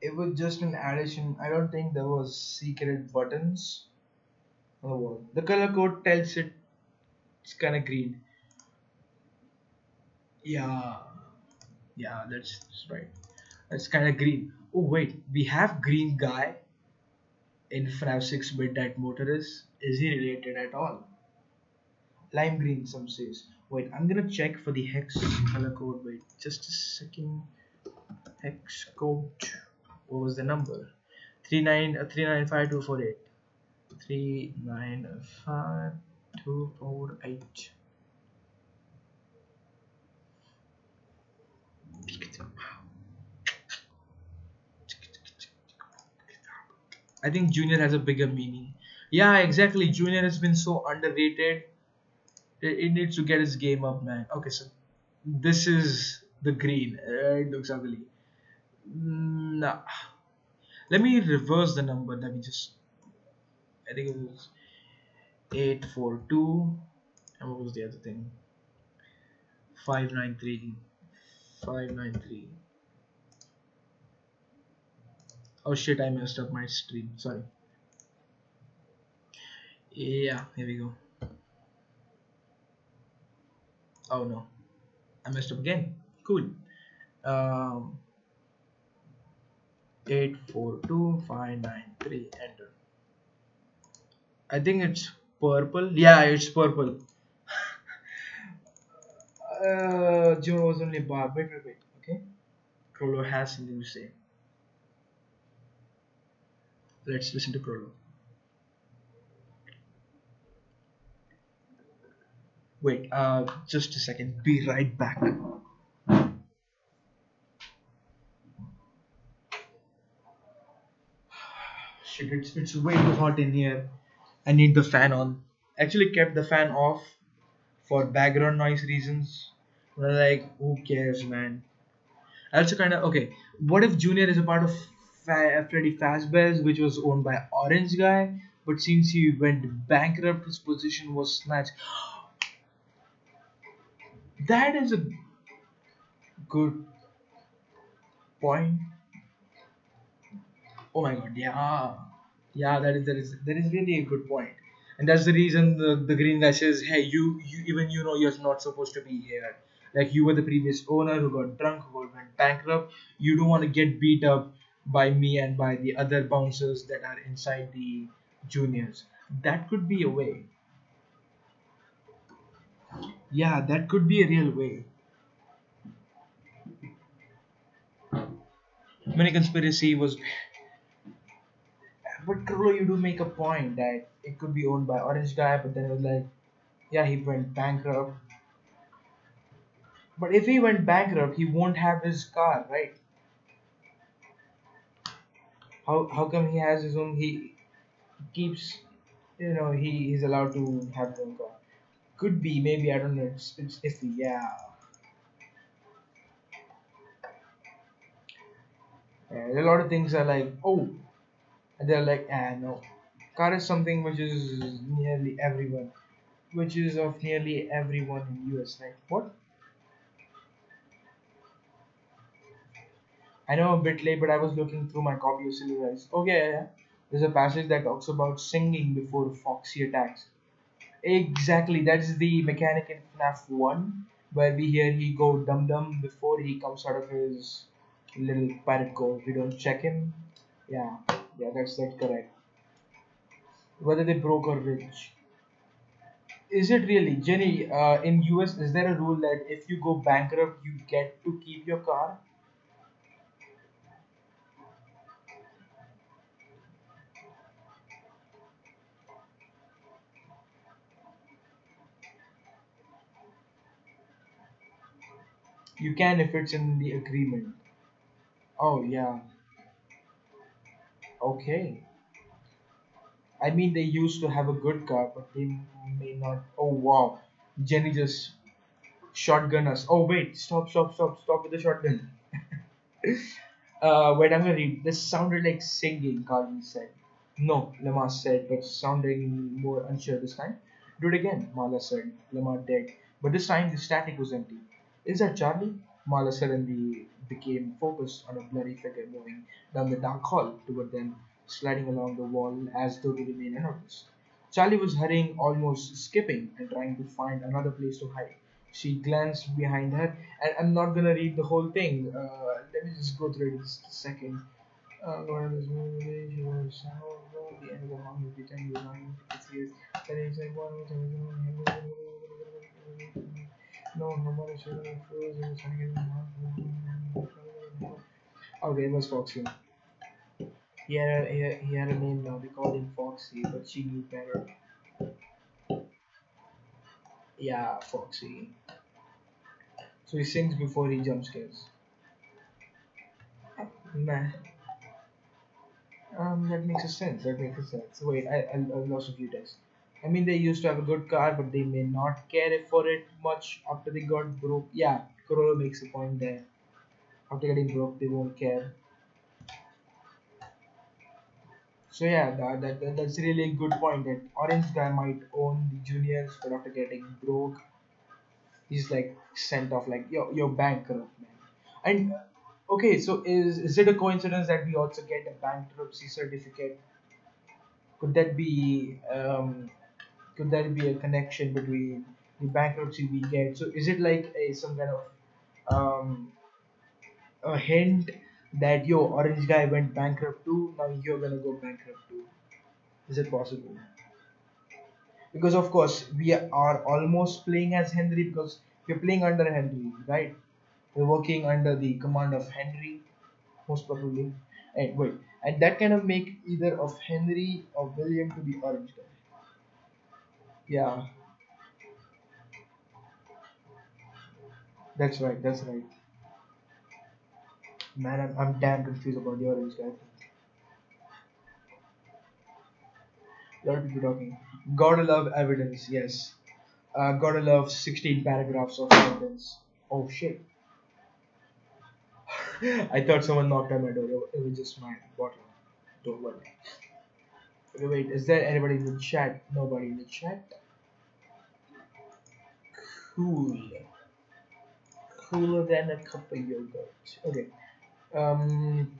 It was just an addition. I don't think there was secret buttons on the wall. The color code tells it it's kind of green. Yeah, yeah, that's right. It's kind of green. Oh wait, we have green guy in FNAF 6 bit that motor is. Is he related at all? Lime green, some says. Wait, I'm gonna check for the hex color code. Wait, just a second. Hex code. What was the number? 395 395 I think Junior has a bigger meaning. Yeah, exactly. Junior has been so underrated. It needs to get his game up, man. Okay, so this is the green. It looks ugly. Nah. Let me reverse the number that we just. I think it was 842. And what was the other thing? 593. 593. Oh shit, I messed up my stream. Sorry. Yeah, here we go. Oh no, I messed up again. Cool. Um, 842593. Enter. I think it's purple. Yeah, it's purple. June was only bar. Wait. Okay. Chrollo has something to say. Let's listen to Chrollo. Wait, just a second. Be right back. Shit, it's way too hot in here. I need the fan on. Actually, kept the fan off for background noise reasons. But like, who cares, man? I also kind of okay. What if Junior is a part of Freddy Fazbear's, which was owned by Orange Guy, but since he went bankrupt, his position was snatched. That is a good point. Oh my god, yeah, yeah. That is really a good point, and that's the reason the green guy says, "Hey, you even you know you're not supposed to be here. Like you were the previous owner who got drunk, who went bankrupt. You don't want to get beat up by me and by the other bouncers that are inside the juniors." That could be a way. Yeah, that could be a real way. Many conspiracy was, but Chrollo, you do make a point that it could be owned by Orange Guy, but then it was like, yeah, he went bankrupt. But if he went bankrupt, he won't have his car, right? How come he has his own? He keeps, he's allowed to have his own car. Could be, maybe, I don't know. It's iffy. Yeah. A lot of things are like, oh, And they're like, ah, no. Car is something which is nearly everyone, which is of nearly everyone in US, right? What? I know I'm a bit late, but I was looking through my copy of Silver Eyes. Okay, yeah, yeah. There's a passage that talks about singing before Foxy attacks. Exactly, that's the mechanic in FNAF 1, where we hear he go dum dum before he comes out of his little pirate cove. We don't check him. Yeah, yeah, that's correct. Whether they broke or rich. Is it really, Jenny? In US, is there a rule that if you go bankrupt, you get to keep your car? You can if it's in the agreement. Oh yeah, okay. I mean, they used to have a good car, but they may not. Oh wow, Jenny just shotgun us. Oh wait, stop with the shotgun. Wait, I'm gonna read. This sounded like singing, Carlin said. No, Lamar said, but sounding more unsure this time. Do it again, Mala said. Lamar did. But this time the static was empty. Is that Charlie? Mala suddenly became focused on a blurry figure moving down the dark hall toward them, sliding along the wall as though to remain unnoticed. Charlie was hurrying, almost skipping, and trying to find another place to hide. She glanced behind her, and I'm not gonna read the whole thing. Let me just go through it just a second. Going on this movie, she was so the end of the home every time you run to years. Then he's like, one more time, no, nobody should have frozen in the second okay, it was Foxy. He had a name now. We called him Foxy, but she knew better. Yeah, Foxy. So he sings before he jump scares. Nah, that makes a sense. That makes a sense. Wait, I lost a few texts. I mean, they used to have a good car, but they may not care for it much after they got broke. Yeah, Chrollo makes a point there. After getting broke, they won't care. So yeah, that's really a good point. That orange guy might own the juniors, but after getting broke, he's like sent off like you're bankrupt, man. And okay, so is it a coincidence that we also get a bankruptcy certificate? Could that be could there be a connection between the bankruptcy we get? So is it like a some kind of a hint that yo orange guy went bankrupt too? Now you're gonna go bankrupt too. Is it possible? Because of course we are almost playing as Henry because we're playing under Henry, right? We're working under the command of Henry, most probably. And wait, and that kind of make either of Henry or William to be orange guy. Yeah, that's right. That's right. Man, I'm damn confused about the orange guy. A lot of people talking. Gotta love evidence, yes. Gotta love 16 paragraphs of evidence. Oh shit. I thought someone knocked on my door. It was just my bottle. Don't worry. Okay, wait, is there anybody in the chat? Nobody in the chat? Cool. Cooler than a cup of yogurt. Okay. Um,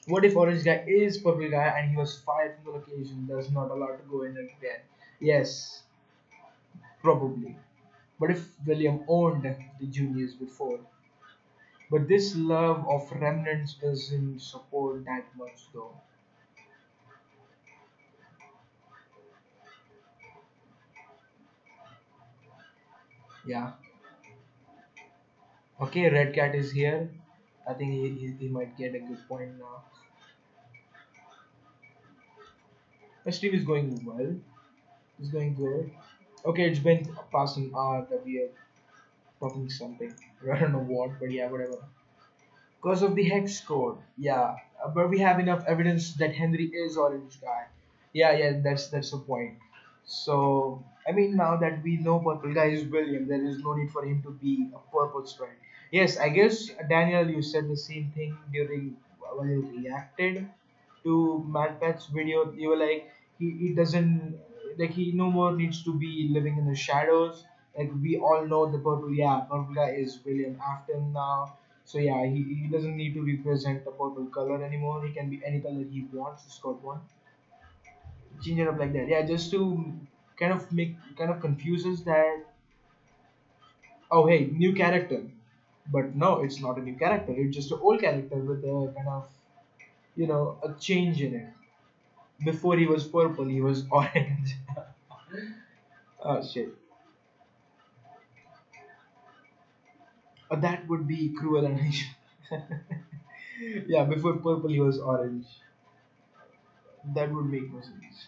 what if orange guy is purple guy and he was fired from the location? Does not allowed to go in again. Yes, probably. But if William owned the juniors before, but this love of remnants doesn't support that much though. Yeah. Okay, Red Cat is here. I think he might get a good point now. My stream is going well. It's going good. Okay, it's been past an hour that we are talking something. I don't know what, but yeah, whatever. Because of the hex code, yeah. But we have enough evidence that Henry is orange guy. Yeah, yeah, that's the point. So I mean, now that we know purple guy is William, there is no need for him to be a purple stripe. Yes, I guess Daniel, you said the same thing during when you reacted to MatPat's video, you were like, he doesn't, like, he no more needs to be living in the shadows. Like, we all know the purple, yeah, purple guy is William Afton now. So yeah, he doesn't need to represent the purple color anymore. He can be any color he wants. Scott one, change it up like that. Yeah, just to kind of confuses that. Oh hey, new character, but no, it's not a new character. It's just an old character with a kind of a change in it. Before he was purple, he was orange. Oh shit. That would be cruel and yeah, before purple he was orange. That would make no sense.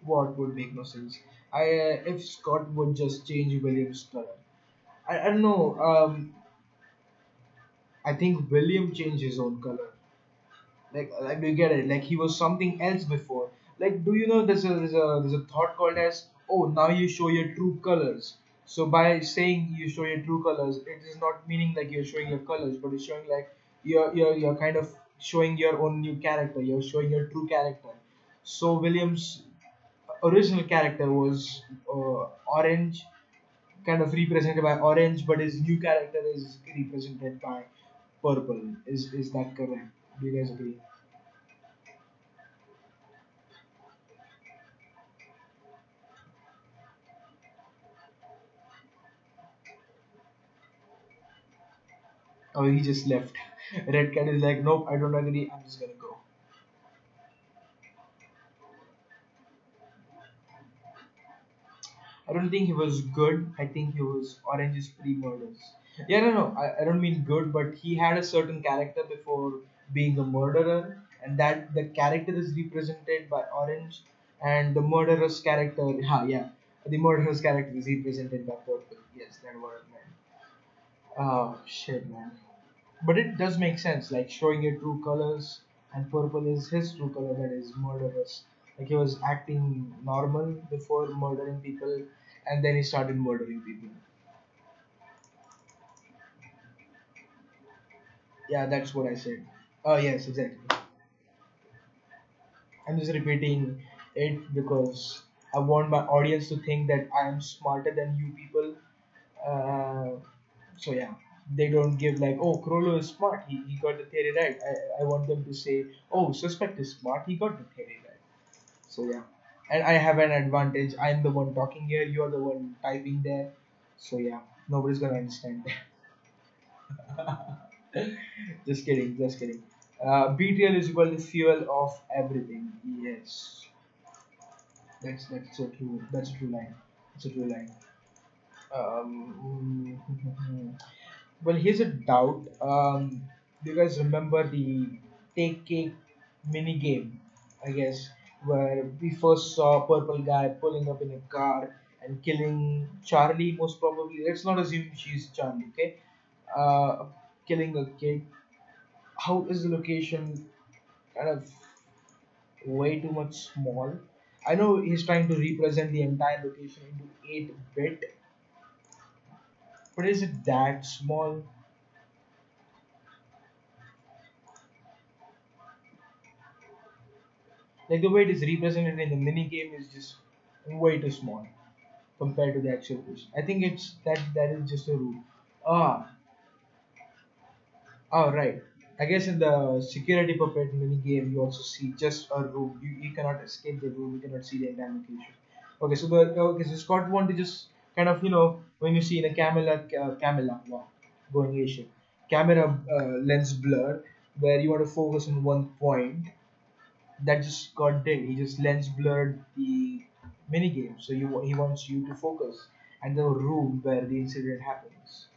What would make no sense? If Scott would just change William's color. I don't know. I think William changed his own color. Like do you get it? Like he was something else before. Like, do you know there's a thought called as, oh, now you show your true colors. So by saying you show your true colors, it is not meaning like you're showing your colors, but it's showing like you're kind of showing your own new character. You're showing your true character. So William's original character was orange, kind of represented by orange, but his new character is represented by purple. Is that correct? Do you guys agree? Oh, he just left. Red Cat is like, nope, I don't agree. I'm just gonna go. I don't think he was good. I think he was Orange's pre-murders. Yeah, no. I don't mean good, but he had a certain character before being a murderer, and that the character is represented by Orange, and the murderer's character, yeah, the murderer's character is represented by Purple. Yes, that what I meant. Oh shit, man. But it does make sense, like showing your true colors, and purple is his true color, that is murderous. Like he was acting normal before murdering people, and then he started murdering people. Yeah, that's what I said. Oh yes, exactly. I'm just repeating it because I want my audience to think that I am smarter than you people. Uh, so yeah, they don't give like, oh, Chrollo is smart. He got the theory right. I want them to say, oh, suspect is smart. He got the theory right. So yeah, and I have an advantage. I'm the one talking here. You're the one typing there. So yeah, nobody's gonna understand. Just kidding. Just kidding. BTL is equal to fuel of everything. Yes, that's so true. That's a true line. It's a true line. Well, here's a doubt. Do you guys remember the take cake mini game? I guess where we first saw purple guy pulling up in a car and killing Charlie. Most probably, let's not assume she's Charlie. Okay, uh, killing a kid. How is the location kind of way too much small? I know he's trying to represent the entire location into 8-bit, but is it that small? Like the way it is represented in the mini game is just way too small compared to the actual question. I think it's that is just a rule. Ah, oh right. I guess in the security puppet mini game you also see just a room. You cannot escape the room. You cannot see the entire location. Okay, so Scott want to just kind of when you see in a camera, wow, going Asian, camera lens blur where you want to focus on one point, that just got dead. He just lens blurred the mini game, so he wants you to focus and the room where the incident happens.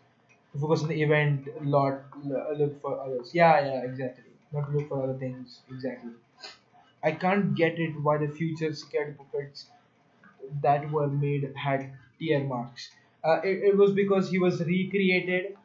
To focus on the event, look for others. Yeah, exactly. Not to look for other things. Exactly. I can't get it why the future security puppets that were made had tear marks. It was because he was recreated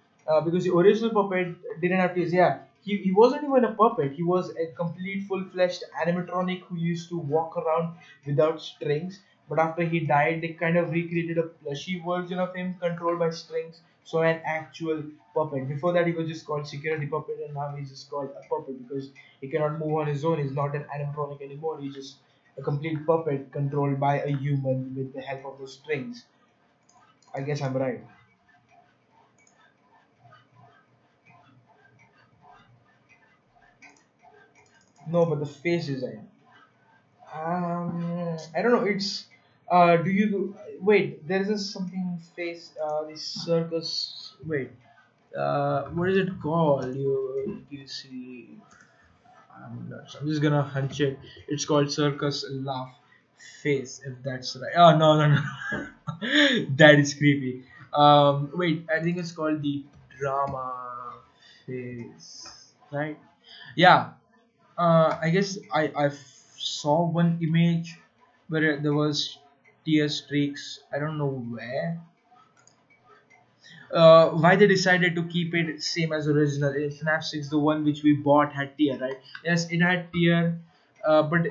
because the original puppet didn't have tears. Yeah, he wasn't even a puppet. He was a complete full-fledged animatronic who used to walk around without strings. But after he died, they kind of recreated a plushy version of him controlled by strings. So an actual puppet. Before that, he was just called security puppet, and now he's just called a puppet because he cannot move on his own. He's not an animatronic anymore. He's just a complete puppet controlled by a human with the help of the strings. I guess I'm right. No, but the face design. I don't know. It's do you wait? There is a something face. The circus. Wait. What is it called? You see. I'm just gonna hunch it. It's called circus laugh face. If that's right. Oh no no no. That is creepy. Wait. I think it's called the drama face. Right. Yeah. I guess I saw one image where there was tear streaks. I don't know where. Why they decided to keep it same as original. In FNAF 6, the one which we bought had tier, right? Yes, it had tier, but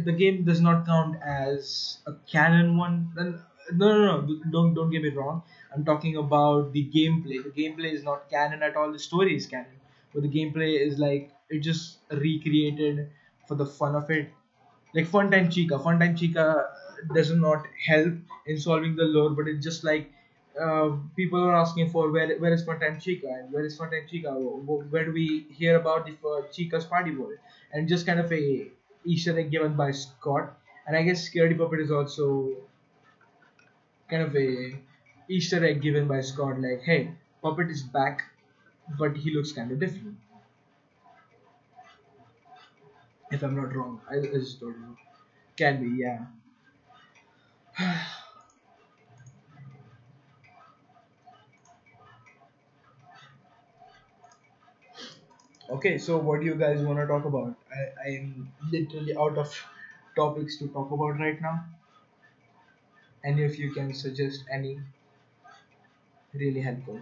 the game does not count as a canon one. Then no, don't get me wrong. I'm talking about the gameplay. The gameplay is not canon at all. The story is canon, but the gameplay is like it just recreated for the fun of it, like Funtime Chica. Funtime Chica does not help in solving the lore, but it's just like people are asking for where is Funtime Chica and where is Funtime Chica? Where do we hear about the Chica's party world? And just kind of a Easter egg given by Scott. And I guess Scaredy Puppet is also kind of a Easter egg given by Scott, like, hey, Puppet is back, but he looks kind of different. If I'm not wrong, I just don't know. Can be, yeah. Okay, so what do you guys want to talk about? I'm literally out of topics to talk about right now. Any of you can suggest any, really helpful.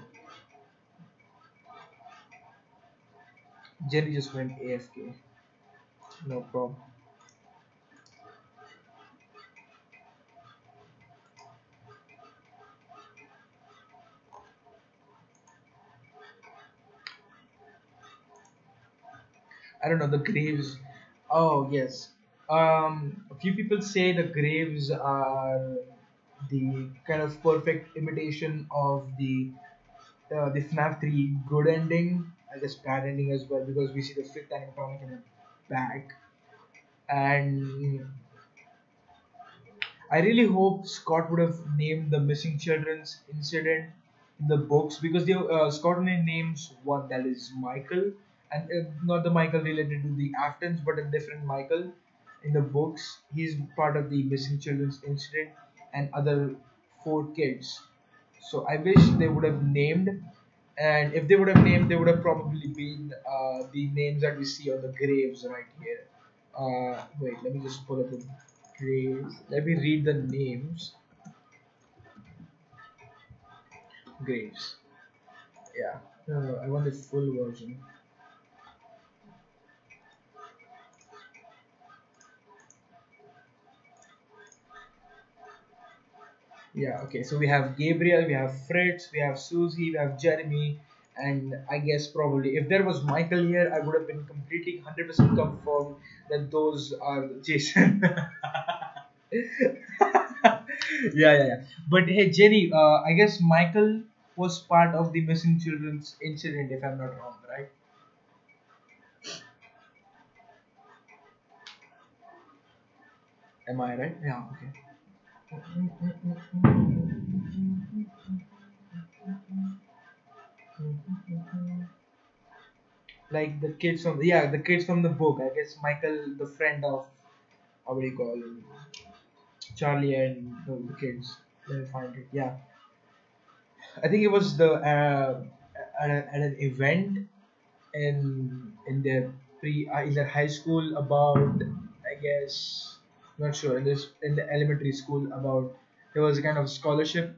Jenny just went AFK. No problem. I don't know, the graves. Oh, yes. A few people say the graves are the kind of perfect imitation of the FNAF 3 good ending. I guess bad ending as well because we see the fifth animatronic in the back. And I really hope Scott would have named the missing children's incident in the books because Scott only names one, that is Michael, and not the Michael related to the Aftons, but a different Michael. In the books, he's part of the missing children's incident and other four kids. So I wish they would have named, and if they would have named, they would have probably been the names that we see on the graves right here. Wait, let me just pull up the graves. Let me read the names. Graves. Yeah. I want the full version. Yeah, okay. So we have Gabriel, we have Fritz, we have Susie, we have Jeremy, and I guess probably if there was Michael here, I would have been completely 100% confirmed that those are Jason. Yeah. But hey, Jenny, I guess Michael was part of the missing children's incident, if I'm not wrong, right? Am I right? Yeah, okay. Like the kids from the kids from the book. I guess Michael, the friend of what do you call him? Charlie and the kids. Let me find it. Yeah, I think it was the at an event in their in their high school about, I guess, not sure, in the elementary school about, there was a kind of scholarship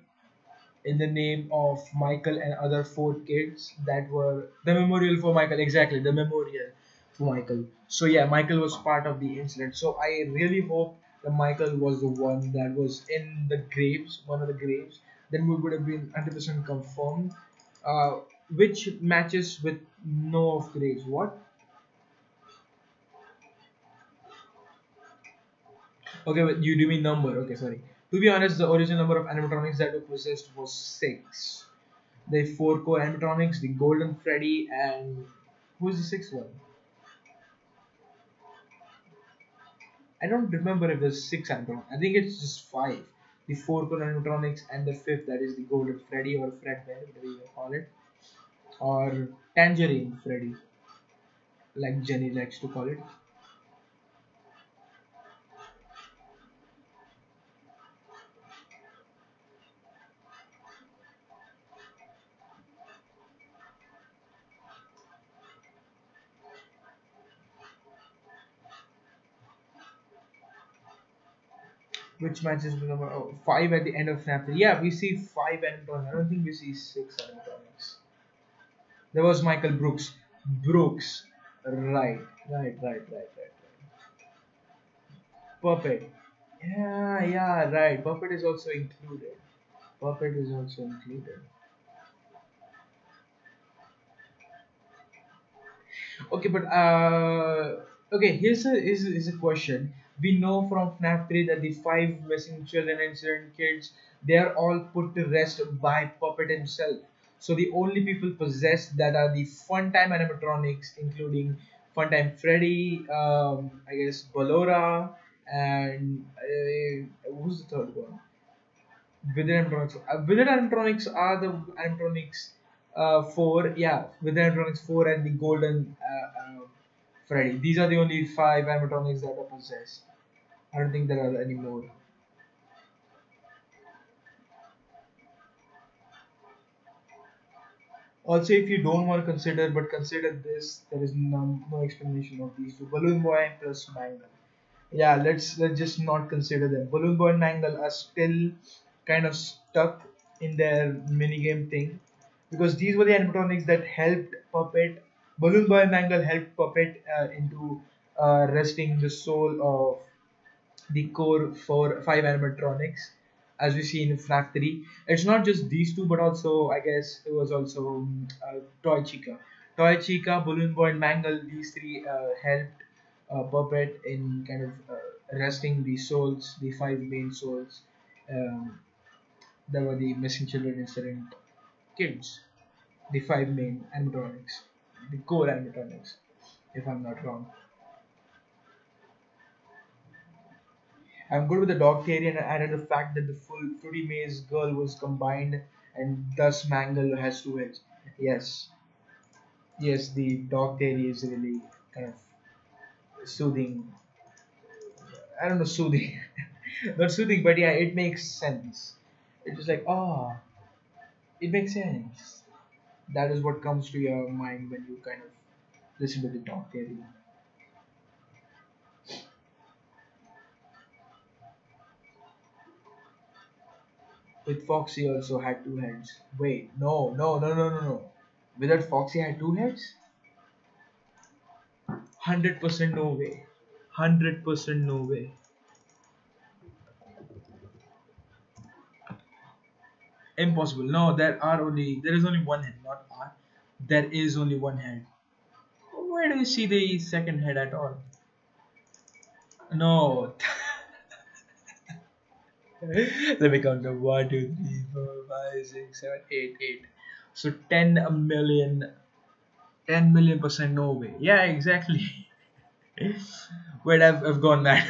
in the name of Michael and other four kids that were the memorial for Michael. Exactly, the memorial for Michael. So yeah, Michael was part of the incident. So I really hope that Michael was the one that was in the graves, one of the graves. Then we would have been 100% confirmed. Uh, which matches with no of grades? What? Okay, but you do mean number. Okay, sorry. To be honest, the original number of animatronics that were possessed was 6. The 4 core animatronics, the Golden Freddy, and who's the sixth one? I don't remember if there's 6 animatronics. I think it's just 5. The 4 core animatronics and the fifth, that is the Golden Freddy or Fredbear, whatever you call it, or Tangerine Freddy, like Jenny likes to call it. Which matches with number 5 at the end of FNAF 3. Yeah, we see 5 animatronics. I don't think we see 6 animatronics. There was Michael Brooks. Brooks. Right. Puppet. Yeah, right. Puppet is also included. Puppet is also included. Okay, but okay. Here's a question. We know from FNAF 3 that the 5 missing children and children kids, they are all put to rest by Puppet himself. So the only people possessed that are the Funtime animatronics, including Funtime Freddy, I guess Ballora, and who's the third one? Within animatronics. Within animatronics are the animatronics 4. Yeah, within animatronics 4 and the golden Freddy. These are the only 5 animatronics that are possessed. I don't think there are any more. Also, if you don't want to consider, but consider this, there is no explanation of these two. Balloon Boy plus Mangle. Yeah, let's just not consider them. Balloon Boy and Mangle are still kind of stuck in their minigame thing, because these were the animatronics that helped Puppet. Balloon Boy and Mangle helped Puppet into resting the soul of the core for 5 animatronics, as we see in FNAF 3. It's not just these two, but also I guess it was also Toy Chica. Toy Chica, Balloon Boy, and Mangle. These three helped Puppet in kind of resting the souls, the 5 main souls. Um, that were the missing children incident kids, the 5 main animatronics, the core animatronics, if I'm not wrong. I'm good with the dog theory, and I added the fact that the full Fruity Maze girl was combined and thus Mangle has 2 heads. Yes, yes, the dog theory is really kind of soothing. I don't know, soothing. Not soothing, but yeah, it makes sense. It's just like, oh, it makes sense. That is what comes to your mind when you kind of listen to the dog theory. With Foxy also had 2 heads. Wait, no. Without Foxy had 2 heads? 100% no way. 100% no way. Impossible. No, there is only one head, not R. There is only one head. Where do you see the second head at all? No. Let me count them. 1, 2, 3, 4, 5, 6, 7, 8, 8. So 10 million% no way. Yeah, exactly. Wait, I've gone mad.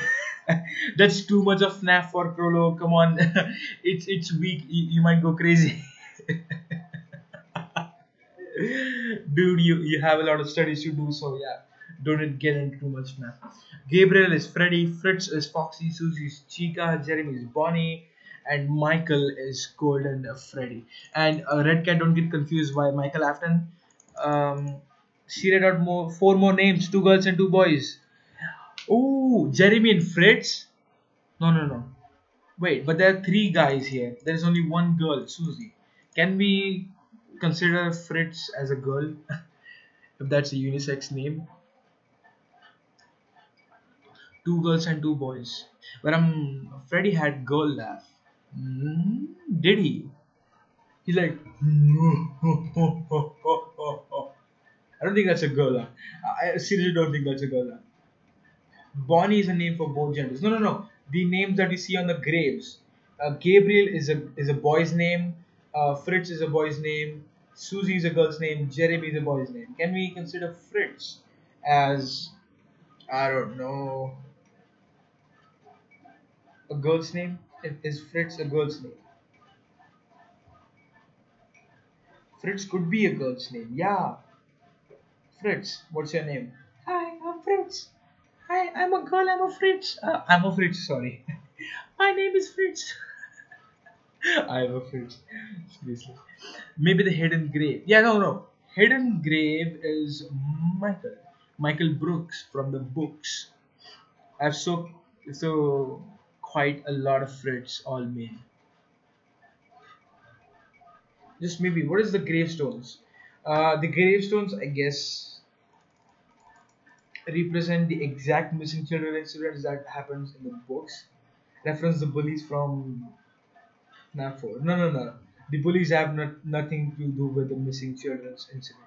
That's too much of FNAF for Chrollo. Come on, it's weak. You might go crazy. Dude, you have a lot of studies to do, so yeah, don't get into too much FNAF. Gabriel is Freddy, Fritz is Foxy, Susie is Chica, Jeremy is Bonnie, and Michael is Golden Freddy. And Red Cat, don't get confused by Michael Afton. Um, she read out 4 more names: 2 girls and 2 boys. Oh, Jeremy and Fritz? No. Wait, but there are 3 guys here. There is only 1 girl, Susie. Can we consider Fritz as a girl? If that's a unisex name? 2 girls and 2 boys. But Freddy had girl laugh. Did he? He's like, I don't think that's a girl. I seriously don't think that's a girl. Bonnie is a name for both genders. No, no, no. The names that you see on the graves. Gabriel is a boy's name. Fritz is a boy's name. Susie is a girl's name. Jeremy is a boy's name. Can we consider Fritz as, I don't know, a girl's name? Is Fritz a girl's name? Fritz could be a girl's name. Yeah. Fritz, what's your name? Hi, I'm Fritz. Hi, I'm a girl. I'm a Fritz. I'm a Fritz. Sorry. My name is Fritz. I'm a Fritz. Seriously. Maybe the hidden grave. Yeah, no, no. Hidden grave is Michael. Michael Brooks from the books. I've so quite a lot of Fritz all made. Just maybe. What is the gravestones? The gravestones, I guess, represent the exact missing children incidents that happens in the books. Reference the bullies from FNAF 4. No, no, no. The bullies have nothing to do with the missing children's incident.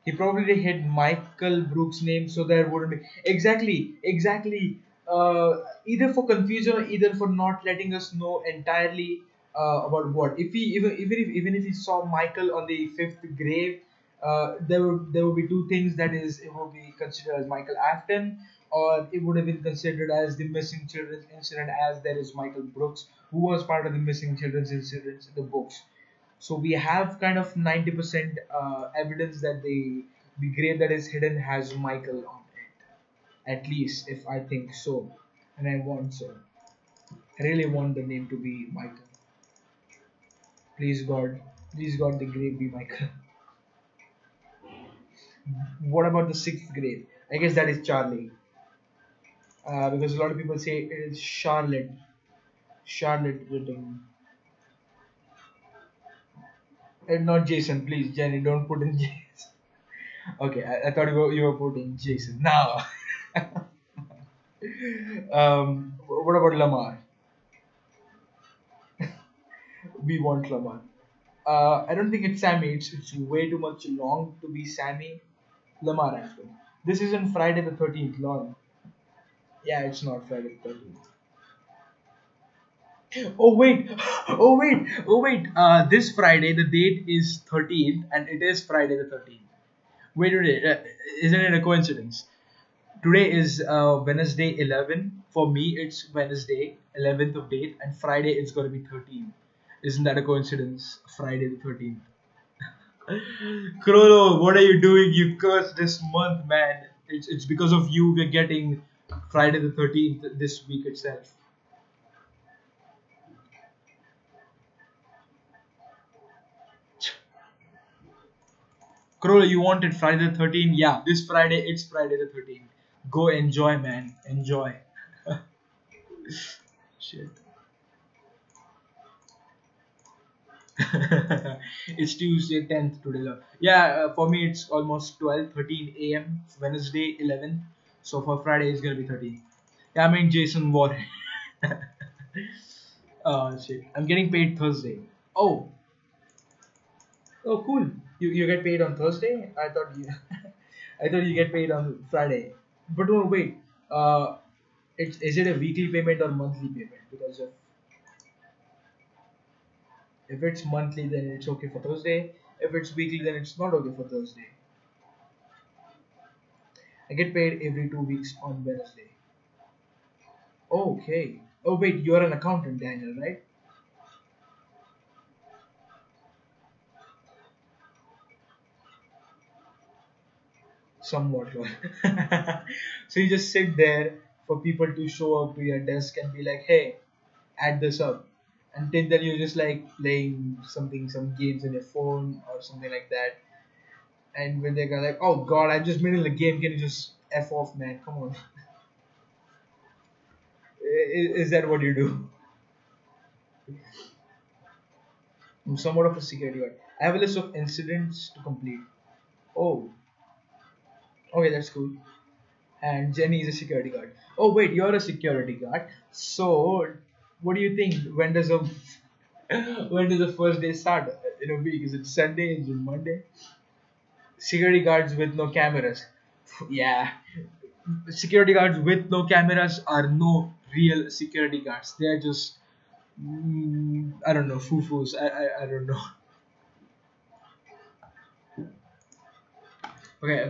He probably hid Michael Brooks' name so there wouldn't be exactly. Either for confusion or either for not letting us know entirely about what. If he even if he saw Michael on the fifth grave, there would be two things. That is, it would be considered as Michael Afton, or it would have been considered as the missing children's incident, as there is Michael Brooks, who was part of the missing children's incidents in the books. So we have kind of 90% evidence that the grave that is hidden has Michael on it. At least if I think so, and I want so. I really want the name to be Michael. Please God, the grave be Michael. What about the sixth grave? I guess that is Charlie, because a lot of people say it is Charlotte. Charlotte written, and not Jason. Please, Jenny, don't put in Jason. Okay, I thought you were putting Jason. Now, what about Lamar? We want Lamar. I don't think it's Sammy. It's way too much long to be Sammy. Lamar actually. This isn't Friday the 13th, Lord. Yeah, it's not Friday the 13th. Oh wait, oh wait, oh wait. This Friday the date is 13th, and it is Friday the 13th. Wait. Isn't it a coincidence? Today is Wednesday 11. For me, it's Wednesday 11th of date, and Friday it's gonna be 13th. Isn't that a coincidence? Friday the 13th. Chrollo, what are you doing? You cursed this month, man. It's because of you we're getting Friday the 13th this week itself. Chrollo, you wanted Friday the 13th? Yeah, this Friday it's Friday the 13th. Go enjoy, man. Enjoy. Shit. It's Tuesday 10th today. Yeah, for me it's almost 12:13 a.m. Wednesday 11th. So for Friday it's gonna be 13. Yeah, I mean Jason Warren. Oh shit. I'm getting paid Thursday. Oh, oh cool. You get paid on Thursday? I thought you I thought you get paid on Friday. But no, wait. Is it a weekly payment or monthly payment? Because if it's monthly, then it's okay for Thursday. If it's weekly, then it's not okay for Thursday. I get paid every 2 weeks on Wednesday. Okay. Oh wait, you're an accountant, Daniel, right? Somewhat. Well. So you just sit there for people to show up to your desk and be like, "Hey, add this up." Until then, you're just like playing some games on your phone or something like that. And when they're like, "Oh God, I'm just middle of the game. Can you just f off, man? Come on." Is that what you do? I'm somewhat of a security guard. I have a list of incidents to complete. Oh, okay, that's cool. And Jenny is a security guard. Oh wait, you're a security guard. So, what do you think? When does a When does the first day start in a week? Is it Sunday? Is it Monday? Security guards with no cameras. Yeah, security guards with no cameras are no real security guards. They are just I don't know, foo-foos. I don't know. Okay.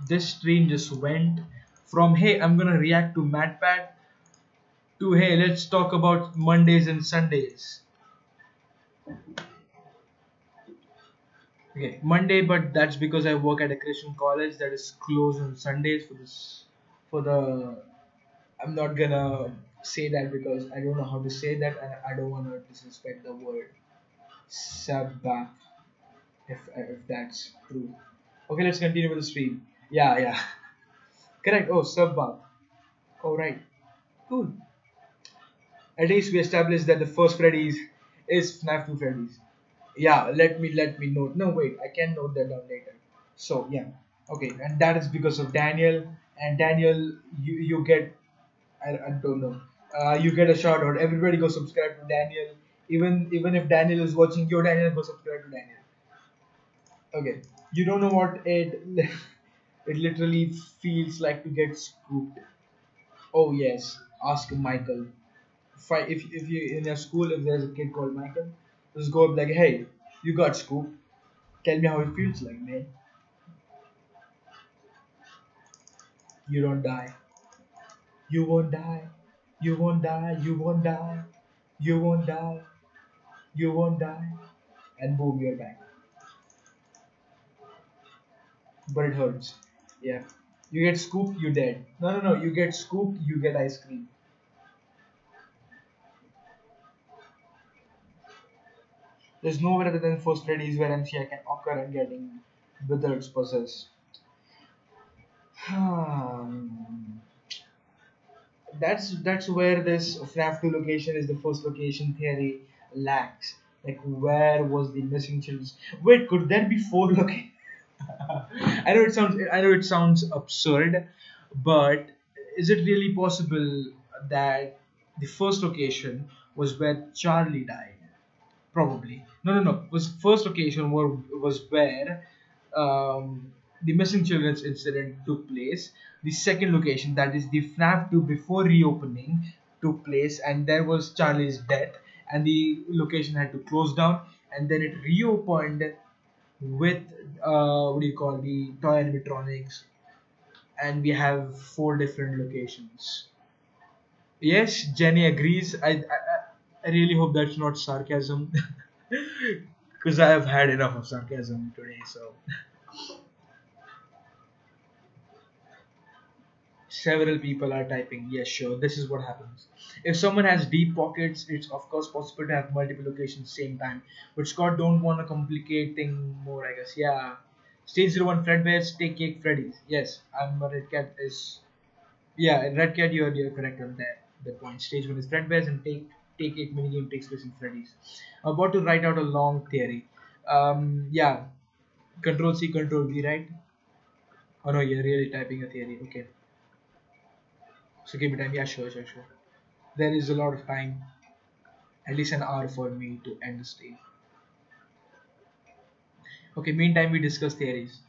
This stream just went from hey, I'm gonna react to MatPat to hey, let's talk about Mondays and Sundays. Okay, Monday, but that's because I work at a Christian college that is closed on Sundays for this for the I'm not gonna say that because I don't know how to say that and I don't wanna disrespect the word Sabbath if that's true. Okay, let's continue with the stream. Yeah. Correct. Oh, Sabbath. Oh right. Cool. At least we established that the first Freddy's is FNAF 2 Freddy's. Yeah, let me note. No, wait, I can note that down later. So yeah, okay, and that is because of Daniel. And Daniel, you get I don't know. You get a shout out. Everybody go subscribe to Daniel. Even if Daniel is watching your Daniel, go subscribe to Daniel. Okay, you don't know what it it literally feels like to get scooped. Oh yes, ask Michael. If you in your school if there's a kid called Michael, just go up like, hey, you got scooped. Tell me how it feels like, man. You don't die. You won't die. You won't die. You won't die. You won't die. You won't die. And boom, you're back. But it hurts. Yeah. You get scooped, you dead. No. You get scooped, you get ice cream. There's nowhere other than first Freddy's where MCI can occur and getting wizards possessed. That's where this FNAF 2 location is the first location theory lacks. Like, where was the missing children? Wait, could there be four locations? I know it sounds absurd, but is it really possible that the first location was where Charlie died? Probably. No. Was first location was where the missing children's incident took place. The second location, that is the FNAF 2 before reopening, took place, and there was Charlie's death, and the location had to close down, and then it reopened with what do you call the toy animatronics, and we have four different locations. Yes, Jenny agrees. I really hope that's not sarcasm. Because I have had enough of sarcasm today. So several people are typing. Yes, sure. This is what happens. If someone has deep pockets, it's of course possible to have multiple locations same time. But Scott don't want to complicate thing more. I guess. Yeah. Stage 01 Fredbear's take cake Freddy's. Yes, I'm a red cat is. Yeah, in Red Cat, you're correct on that point. Stage 1 is Fredbear's and take cake minigame takes place in Freddy's. I'm about to write out a long theory. Yeah, Control C, Control V, right? Oh no, you're really typing a theory. Okay. So give me time. Yeah, sure. There is a lot of time, at least an hour for me to end the stream. Okay, meantime we discuss theories.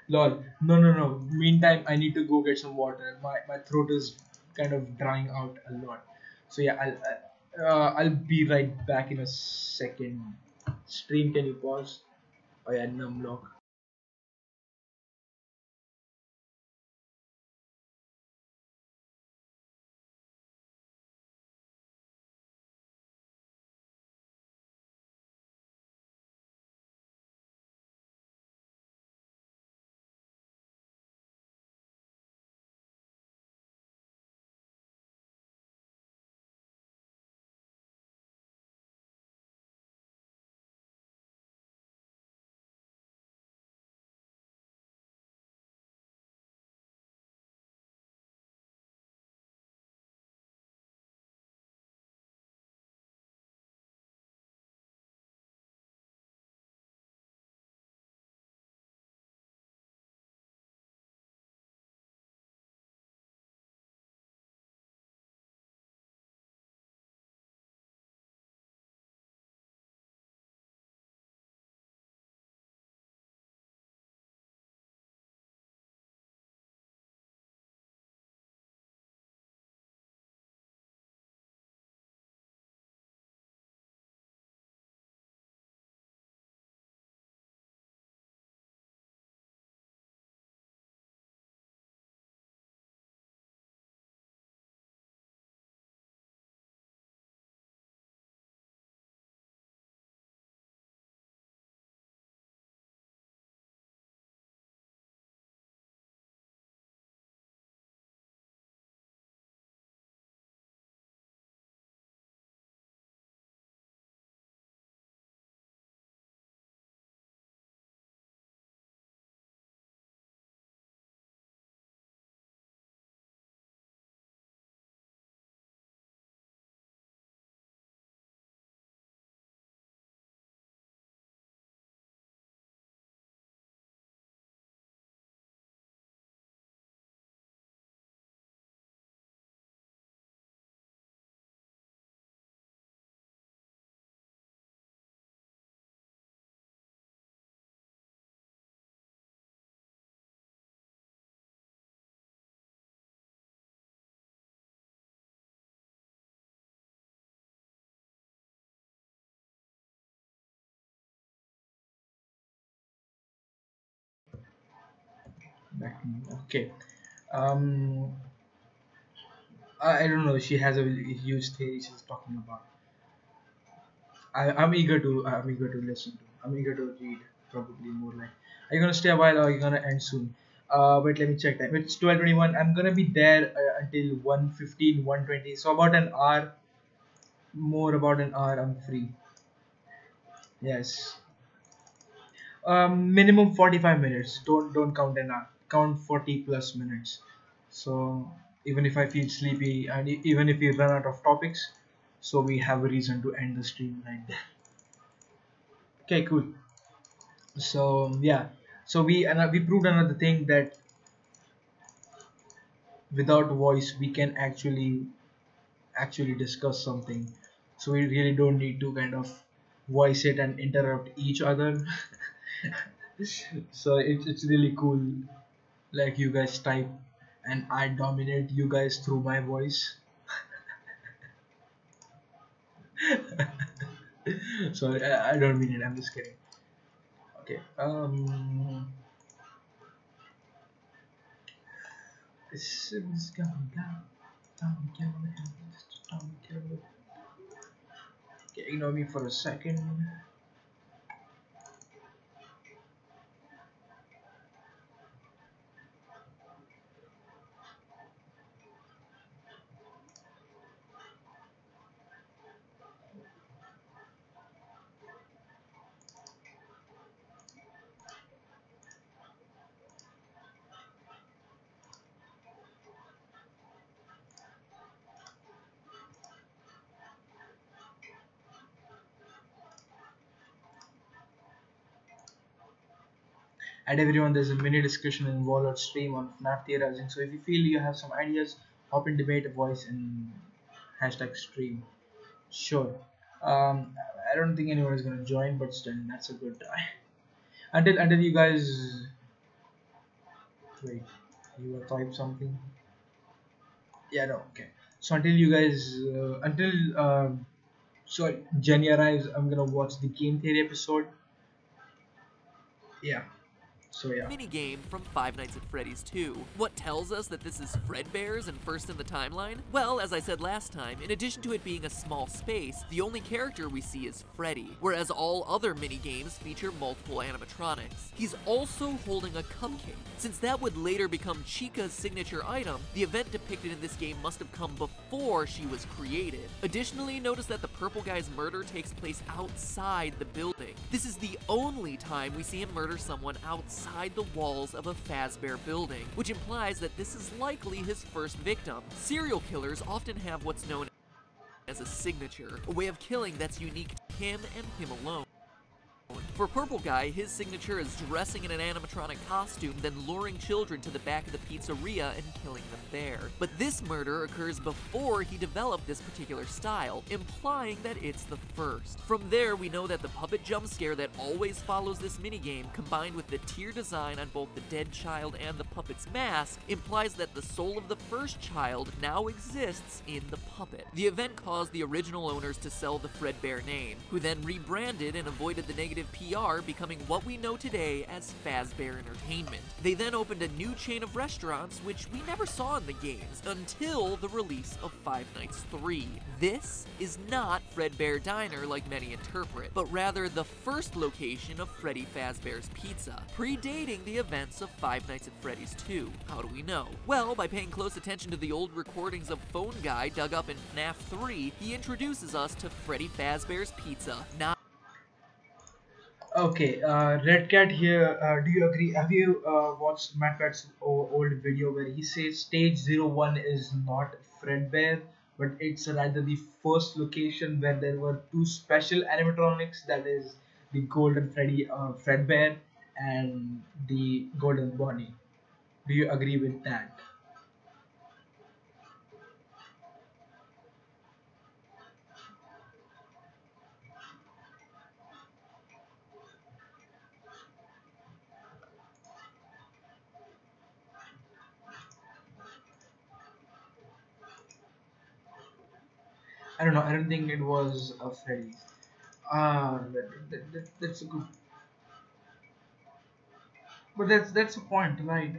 Lol. No. Meantime, I need to go get some water. My throat is kind of drying out a lot. So yeah, I'll be right back in a second. Stream, can you pause? Oh yeah, numlock. back to me. Okay. Um, I don't know. She has a huge theory she's talking about. I'm eager to listen to. I'm eager to read. Probably more like. Are you gonna stay a while or are you gonna end soon? Wait, let me check time. It's 12:21. I'm gonna be there until 1:15, 1:20. So about an hour. More about an hour. I'm free. Yes. Minimum 45 minutes. Don't count an hour. Count 40 plus minutes. So even if I feel sleepy and even if we run out of topics, so we have a reason to end the stream like that. Okay, cool. So yeah, so we proved another thing that without voice we can actually discuss something. So we really don't need to kind of voice it and interrupt each other. So it's really cool. Like you guys type and I dominate you guys through my voice. Sorry, I don't mean it. I'm just kidding. Okay. This is going down. Down, down, down, down. Okay, ignore me for a second. And everyone, there's a mini discussion in Wallet stream on FNAF theorizing. So if you feel you have some ideas, hop in debate a voice in hashtag stream. Sure. I don't think anyone is gonna join, but still, that's a good try. Until you guys wait, you will type something. Yeah, no, okay. So until you guys, until sorry, Jenny arrives, I'm gonna watch the game theory episode. Yeah. So yeah. Minigame from Five Nights at Freddy's 2. What tells us that this is Fredbear's and first in the timeline? Well, as I said last time, in addition to it being a small space, the only character we see is Freddy, whereas all other minigames feature multiple animatronics. He's also holding a cupcake. Since that would later become Chica's signature item, the event depicted in this game must have come before she was created. Additionally, notice that the purple guy's murder takes place outside the building. This is the only time we see him murder someone outside the walls of a Fazbear building, which implies that this is likely his first victim. Serial killers often have what's known as a signature, a way of killing that's unique to him and him alone. For Purple Guy, his signature is dressing in an animatronic costume, then luring children to the back of the pizzeria and killing them there. But this murder occurs before he developed this particular style, implying that it's the first. From there, we know that the puppet jump scare that always follows this minigame, combined with the tier design on both the dead child and the puppet's mask, implies that the soul of the first child now exists in the puppet. The event caused the original owners to sell the Fredbear name, who then rebranded and avoided the negative PR, becoming what we know today as Fazbear Entertainment. They then opened a new chain of restaurants, which we never saw in the games until the release of Five Nights 3. This is not Fredbear Diner like many interpret, but rather the first location of Freddy Fazbear's Pizza, predating the events of Five Nights at Freddy's 2. How do we know? Well, by paying close attention to the old recordings of Phone Guy dug up in FNAF 3, he introduces us to Freddy Fazbear's Pizza, not Okay, Red Cat here. Do you agree? Have you watched Matt Pat's old video where he says Stage 01 is not Fredbear, but it's rather the first location where there were two special animatronics, that is the Golden Freddy, Fredbear, and the Golden Bonnie. Do you agree with that? I don't know. I don't think it was a Freddy. That's a good. But that's the point, right?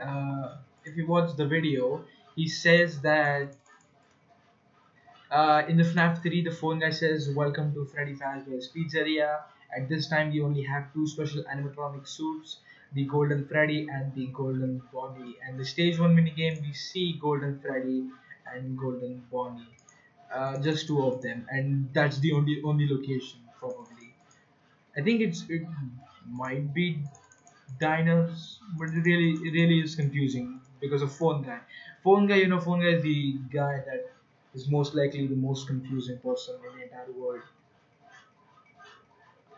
If you watch the video, he says that in the FNAF 3, the phone guy says, "Welcome to Freddy Fazbear's Pizzeria. At this time, we only have two special animatronic suits, the Golden Freddy and the Golden Bonnie. And the stage 1 minigame, we see Golden Freddy and Golden Bonnie. Just two of them. And that's the only location, probably. I think it might be diners, but it really is confusing because of phone guy. Phone guy is the guy that is most likely the most confusing person in the entire world.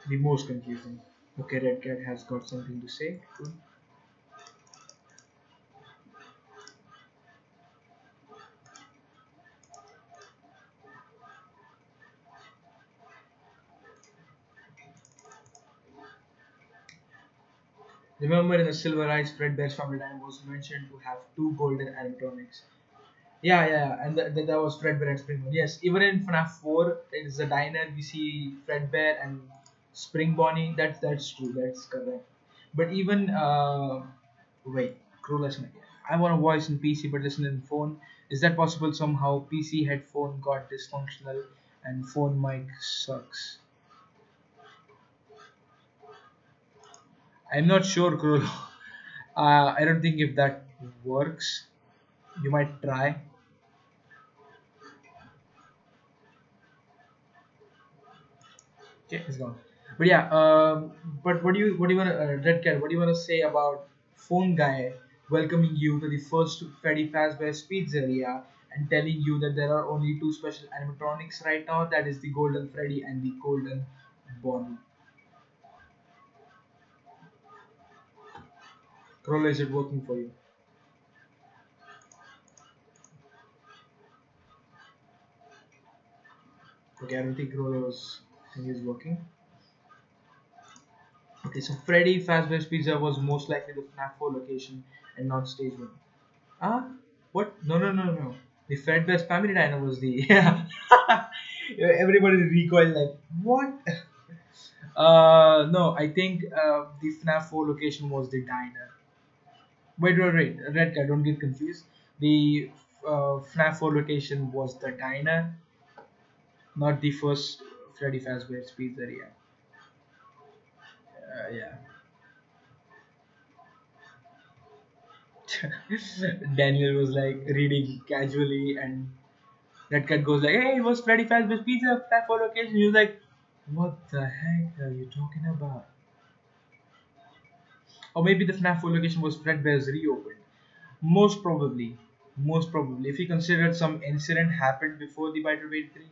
The most confusing. Okay, Red Cat has got something to say. Good. Remember in the Silver Eyes, Fredbear's Family Dime was mentioned to have two golden animatronics. Yeah, and that was Fredbear and Springborn. Yes, even in FNAF 4, it is a diner. We see Fredbear and Spring Bonnie. That's true. That's correct. But even wait, Chrollo. I want a voice in PC, but listen in phone. Is that possible? Somehow PC headphone got dysfunctional, and phone mic sucks. I'm not sure, Chrollo. I don't think if that works. You might try. Okay, it's gone. But yeah, but what do you wanna Red Cat? What do you wanna say about phone guy welcoming you to the first Freddy Fazbear's Pizzeria and telling you that there are only two special animatronics right now? That is the Golden Freddy and the Golden Bonnie. Chrollo, is it working for you? Okay, I don't think Chrollo's thing is working. Okay, so Freddy Fazbear's Pizza was most likely the FNAF 4 location and not stage 1. Ah, what? No. The Fredbear's Family Diner was the yeah. Everybody recoiled like what? No, I think the FNAF 4 location was the diner. Wait, Red Cat, don't get confused. The FNAF 4 location was the diner, not the first Freddy Fazbear's Pizzeria. Yeah. Daniel was like reading casually, and that cat goes like, "Hey, it was Freddy Fazbear's Pizza that for occasion." He was like, "What the heck are you talking about?" Or maybe the FNAF 4 location was Fredbear's reopened. Most probably, most probably. If you considered some incident happened before the Biter Wave 3,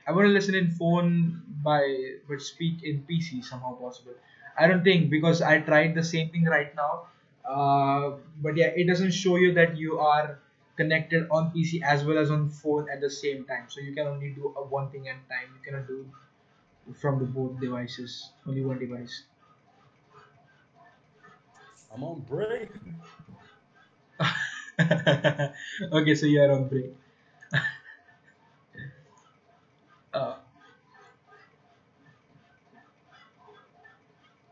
I want to listen in phone but speak in PC somehow possible. I don't think because I tried the same thing right now. But yeah, it doesn't show you that you are connected on PC as well as on phone at the same time. So you can only do one thing at a time. You cannot do from the both devices. Only one device. I'm on break. Okay, so you are on break. Uh,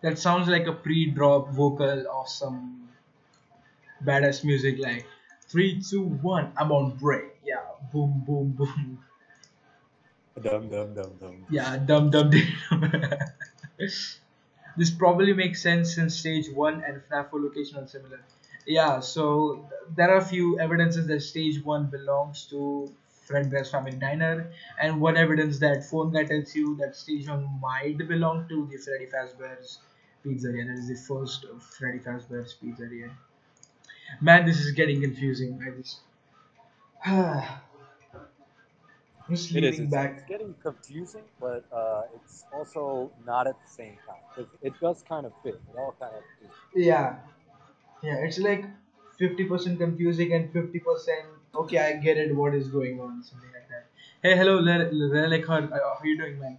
that sounds like a pre-drop vocal of some badass music like 3, 2, 1. I'm on break. Yeah, boom, boom, boom. Dum dum dum dum. Yeah, dum dum dum. This probably makes sense since stage 1 and FNAF 4 location are similar. Yeah, so there are a few evidences that stage 1 belongs to Fredbear's Family Diner, and one evidence that phone guy tells you that stage 1 might belong to the Freddy Fazbear's Pizzeria. That is the first Freddy Fazbear's Pizzeria. Man, this is getting confusing. I just. Just It is. leaning It's back. getting confusing, but it's also not at the same time. It does kind of fit. It all kind of is. Yeah, yeah, it's like 50% confusing and 50% okay, I get it, what is going on, something like that. Hey, hello, Relic, how you doing, man?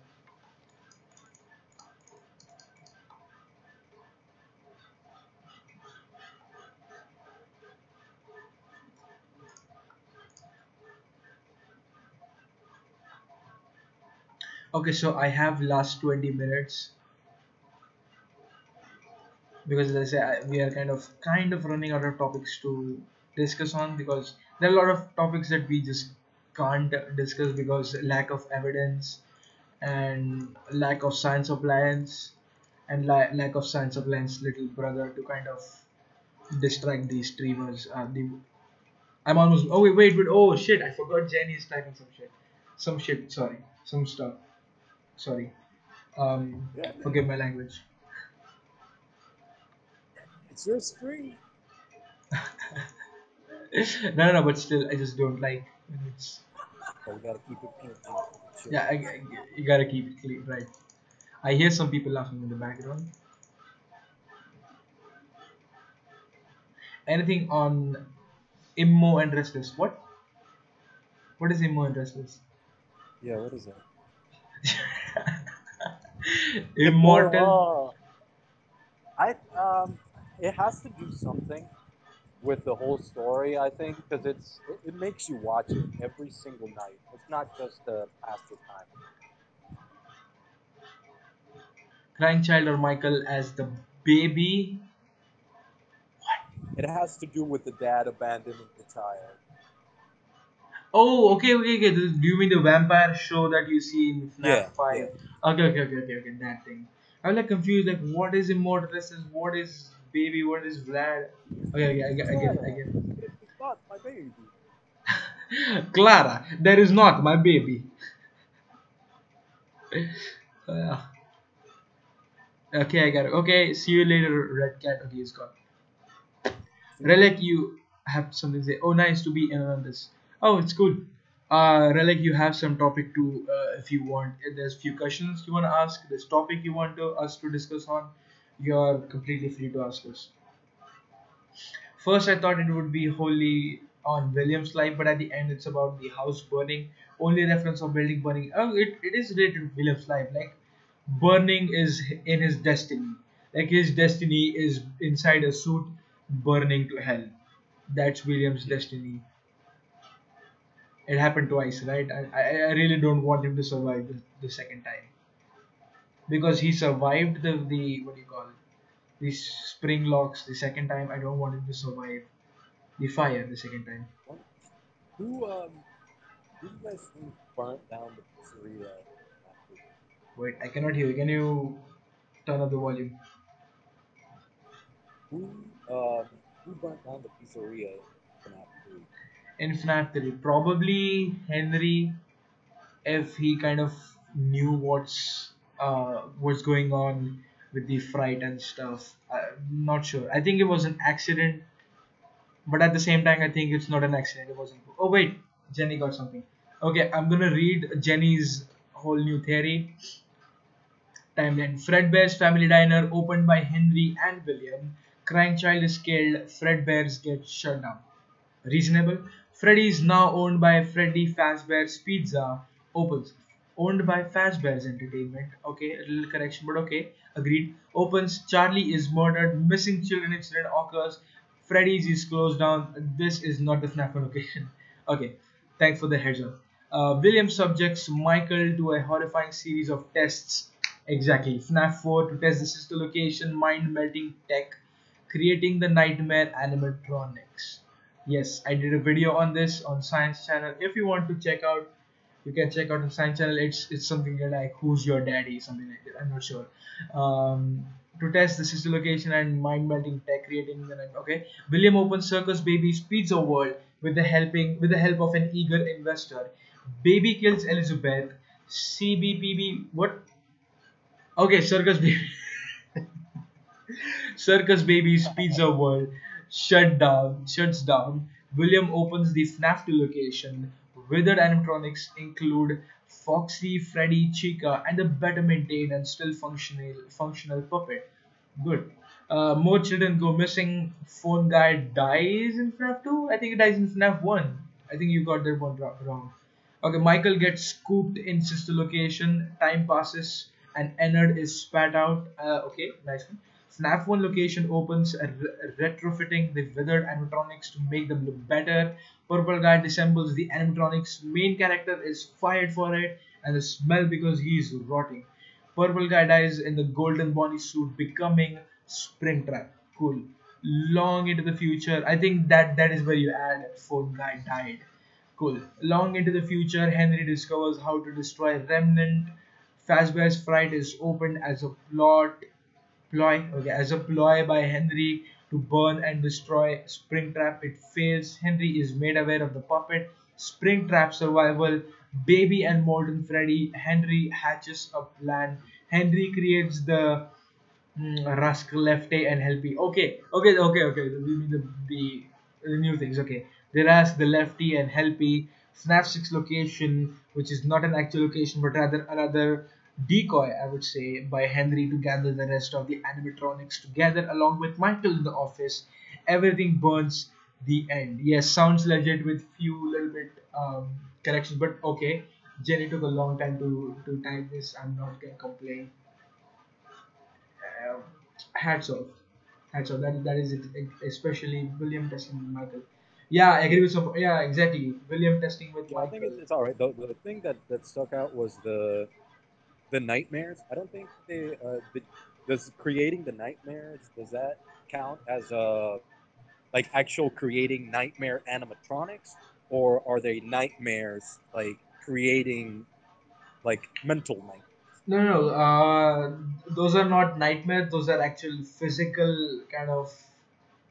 Okay, so I have last 20 minutes because as I say, we are kind of running out of topics to discuss on, because there are a lot of topics that we just can't discuss because lack of evidence and lack of science appliance and lack of science appliance little brother to kind of distract these streamers. I'm almost. Oh wait. Oh shit! I forgot Jenny is typing some shit. Some shit. Sorry. Some stuff. Sorry. Yeah, man. Forgive my language. It's your screen. No. But still, I just don't like when it's. So we gotta keep it clean. Keep it chill. Yeah, you gotta keep it clean, right? I hear some people laughing in the background. Anything on Immo and Restless? What? What is Immo and Restless? Yeah, what is that? Immortal. It has to do something with the whole story, I think, because it makes you watch it every single night. It's not just to pass the time. Crying Child or Michael as the baby? It has to do with the dad abandoning the child. Oh, okay. Do you mean the vampire show that you see in FNAF Yeah, 5? yeah. Okay, that thing. I'm like confused, like what is Immortal Restless, what is Baby, what is Vlad? Okay, I get It's not my baby. it. Clara, there is not my baby. Uh, okay, I got it. Okay, see you later, Red Cat. Okay, he's gone. Relic, you have something to say. Oh, nice to be in on this. Oh, it's cool. Relic, you have some topic to, if you want. If there's few questions you want to ask. This topic you want us to discuss on. You're completely free to ask us. First, I thought it would be wholly on William's life, but at the end, it's about the house burning. Only reference of building burning. Oh, it is related to William's life. Like, burning is in his destiny. Like, his destiny is inside a suit burning to hell. That's William's destiny. It happened twice, right? I really don't want him to survive the second time. Because he survived the what do you call it? The spring locks the second time. I don't want him to survive the fire the second time. Who who do you guys think burnt down the pizzeria? Wait, I cannot hear you. Can you turn up the volume? Who um who burnt down the pizzeria in FNAF 3? In FNAF 3, probably Henry, if he kind of knew what's going on with the fright and stuff. I'm not sure. I think it was an accident, but at the same time, I think it's not an accident. It wasn't. Oh wait, Jenny got something. Okay, I'm gonna read Jenny's whole new theory. Timeline. Fredbear's Family Diner opened by Henry and William. Crying Child is killed. Fredbear's get shut down. Reasonable. Freddy is now owned by Freddy Fazbear's Pizza. Opens. Owned by Fazbear's Entertainment. Okay, a little correction, but okay. Agreed. Opens. Charlie is murdered. Missing children incident occurs. Freddy's is closed down. This is not the FNAF location. Okay, thanks for the heads up. William subjects Michael to a horrifying series of tests. Exactly. FNAF 4 to test the sister location, mind melting tech, creating the nightmare animatronics. Yes, I did a video on this on Science Channel. If you want to check out, you can check out the Science Channel. It's something like Who's Your Daddy, something like that. I'm not sure. To test the sister location and mind melting tech, creating the night. Okay. William opens Circus Baby's Pizza World with the help of an eager investor. Baby kills Elizabeth. CBPB. What? Okay, Circus Baby. Circus Baby's Pizza World shuts down. William opens the FNAF 2 location. Withered animatronics include Foxy, Freddy, Chica, and the better maintained and still functional puppet. Good. More children go missing. Phone guy dies in FNAF 2. I think it dies in FNAF 1. I think you got that one wrong. Okay, Michael gets scooped in sister location. Time passes and Ennard is spat out. Okay, nice one. FNAF 1 location opens, retrofitting the withered animatronics to make them look better. Purple guy disassembles the animatronics. Main character is fired for it and the smell because he is rotting. Purple guy dies in the golden Bonnie suit, becoming Springtrap. Cool. Long into the future, I think that is where you add fourth guy died. Cool. Long into the future, Henry discovers how to destroy Remnant. Fazbear's Fright is opened as a ploy by Henry to burn and destroy Springtrap. It fails. Henry is made aware of the puppet. Springtrap survival. Baby and Molten Freddy. Henry hatches a plan. Henry creates the Rusk, Lefty, and Helpy. Okay. The new things. Okay, the Rusk, the Lefty, and Helpy. FNAF 6 location, which is not an actual location but rather another decoy, I would say, by Henry to gather the rest of the animatronics together along with Michael in the office. Everything burns. The end. Yes, sounds legit with few little bit corrections, but okay. Jenny took a long time to type this. I'm not gonna complain. um, Hats off, hats off. That is it, especially William testing with Michael. Yeah, I agree with some. Yeah, exactly. William testing with Yeah, I think Michael. it's all right. The thing that stuck out was the nightmares. I don't think does creating the nightmares, does that count as a like actual creating nightmare animatronics, or are they nightmares like creating like mental nightmares? No. Those are not nightmares. Those are actual physical kind of.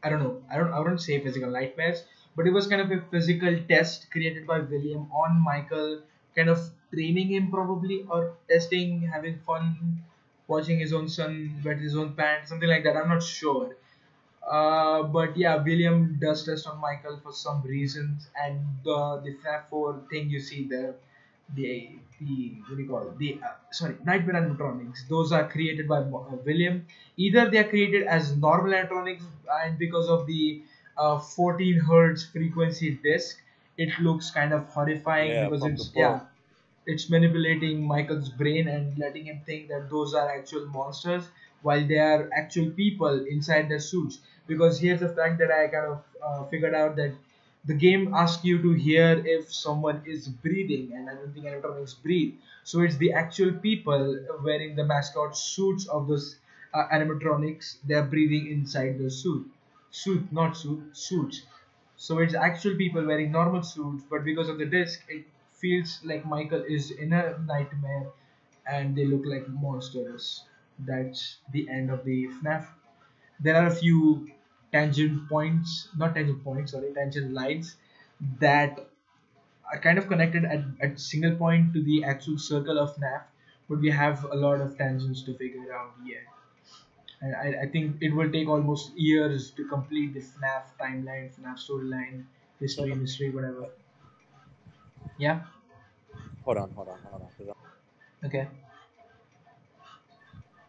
I don't know. I wouldn't say physical nightmares, but it was kind of a physical test created by William on Michael, kind of training him probably or testing, having fun, watching his own son wet his own pants, something like that. I'm not sure. But yeah, William does test on Michael for some reasons, and the FNAF 4 thing you see there, the what do you call it? The sorry, Nightmare animatronics. Those are created by William. Either they are created as normal animatronics, and because of the 14 hertz frequency disc, it looks kind of horrifying Yeah, because from the it's book. it's manipulating Michael's brain and letting him think that those are actual monsters while they are actual people inside their suits. Because here's the fact that I kind of figured out that the game asks you to hear if someone is breathing, and I don't think animatronics breathe. So it's the actual people wearing the mascot suits of those animatronics. They're breathing inside the suits. So it's actual people wearing normal suits, but because of the disc, it feels like Michael is in a nightmare and they look like monsters. That's the end of the FNAF. There are a few tangent lines that are kind of connected at single point to the actual circle of FNAF, but we have a lot of tangents to figure out yet. And I think it will take almost years to complete the FNAF timeline, FNAF storyline, So history, mystery, whatever. Yeah. hold on, because Okay.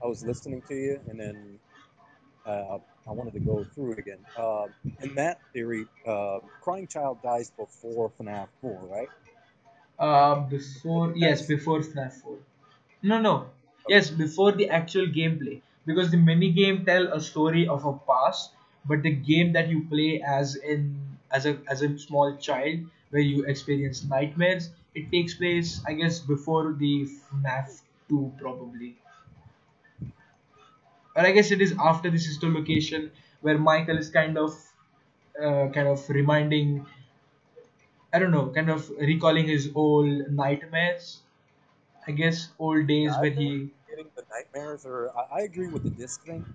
I was listening to you, and then I wanted to go through it again. In that theory, crying child dies before FNAF 4, right? Before, yes, That's before FNAF 4. No. okay. Yes, before the actual gameplay. Because the mini game tell a story of a past, but the game that you play as a small child where you experience nightmares, it takes place, I guess, before the FNAF 2 probably. Or I guess it is after the sister location where Michael is kind of reminding, I don't know, kind of recalling his old nightmares. I guess old Yeah, days I where think he, getting the nightmares, or I agree with the disc thing,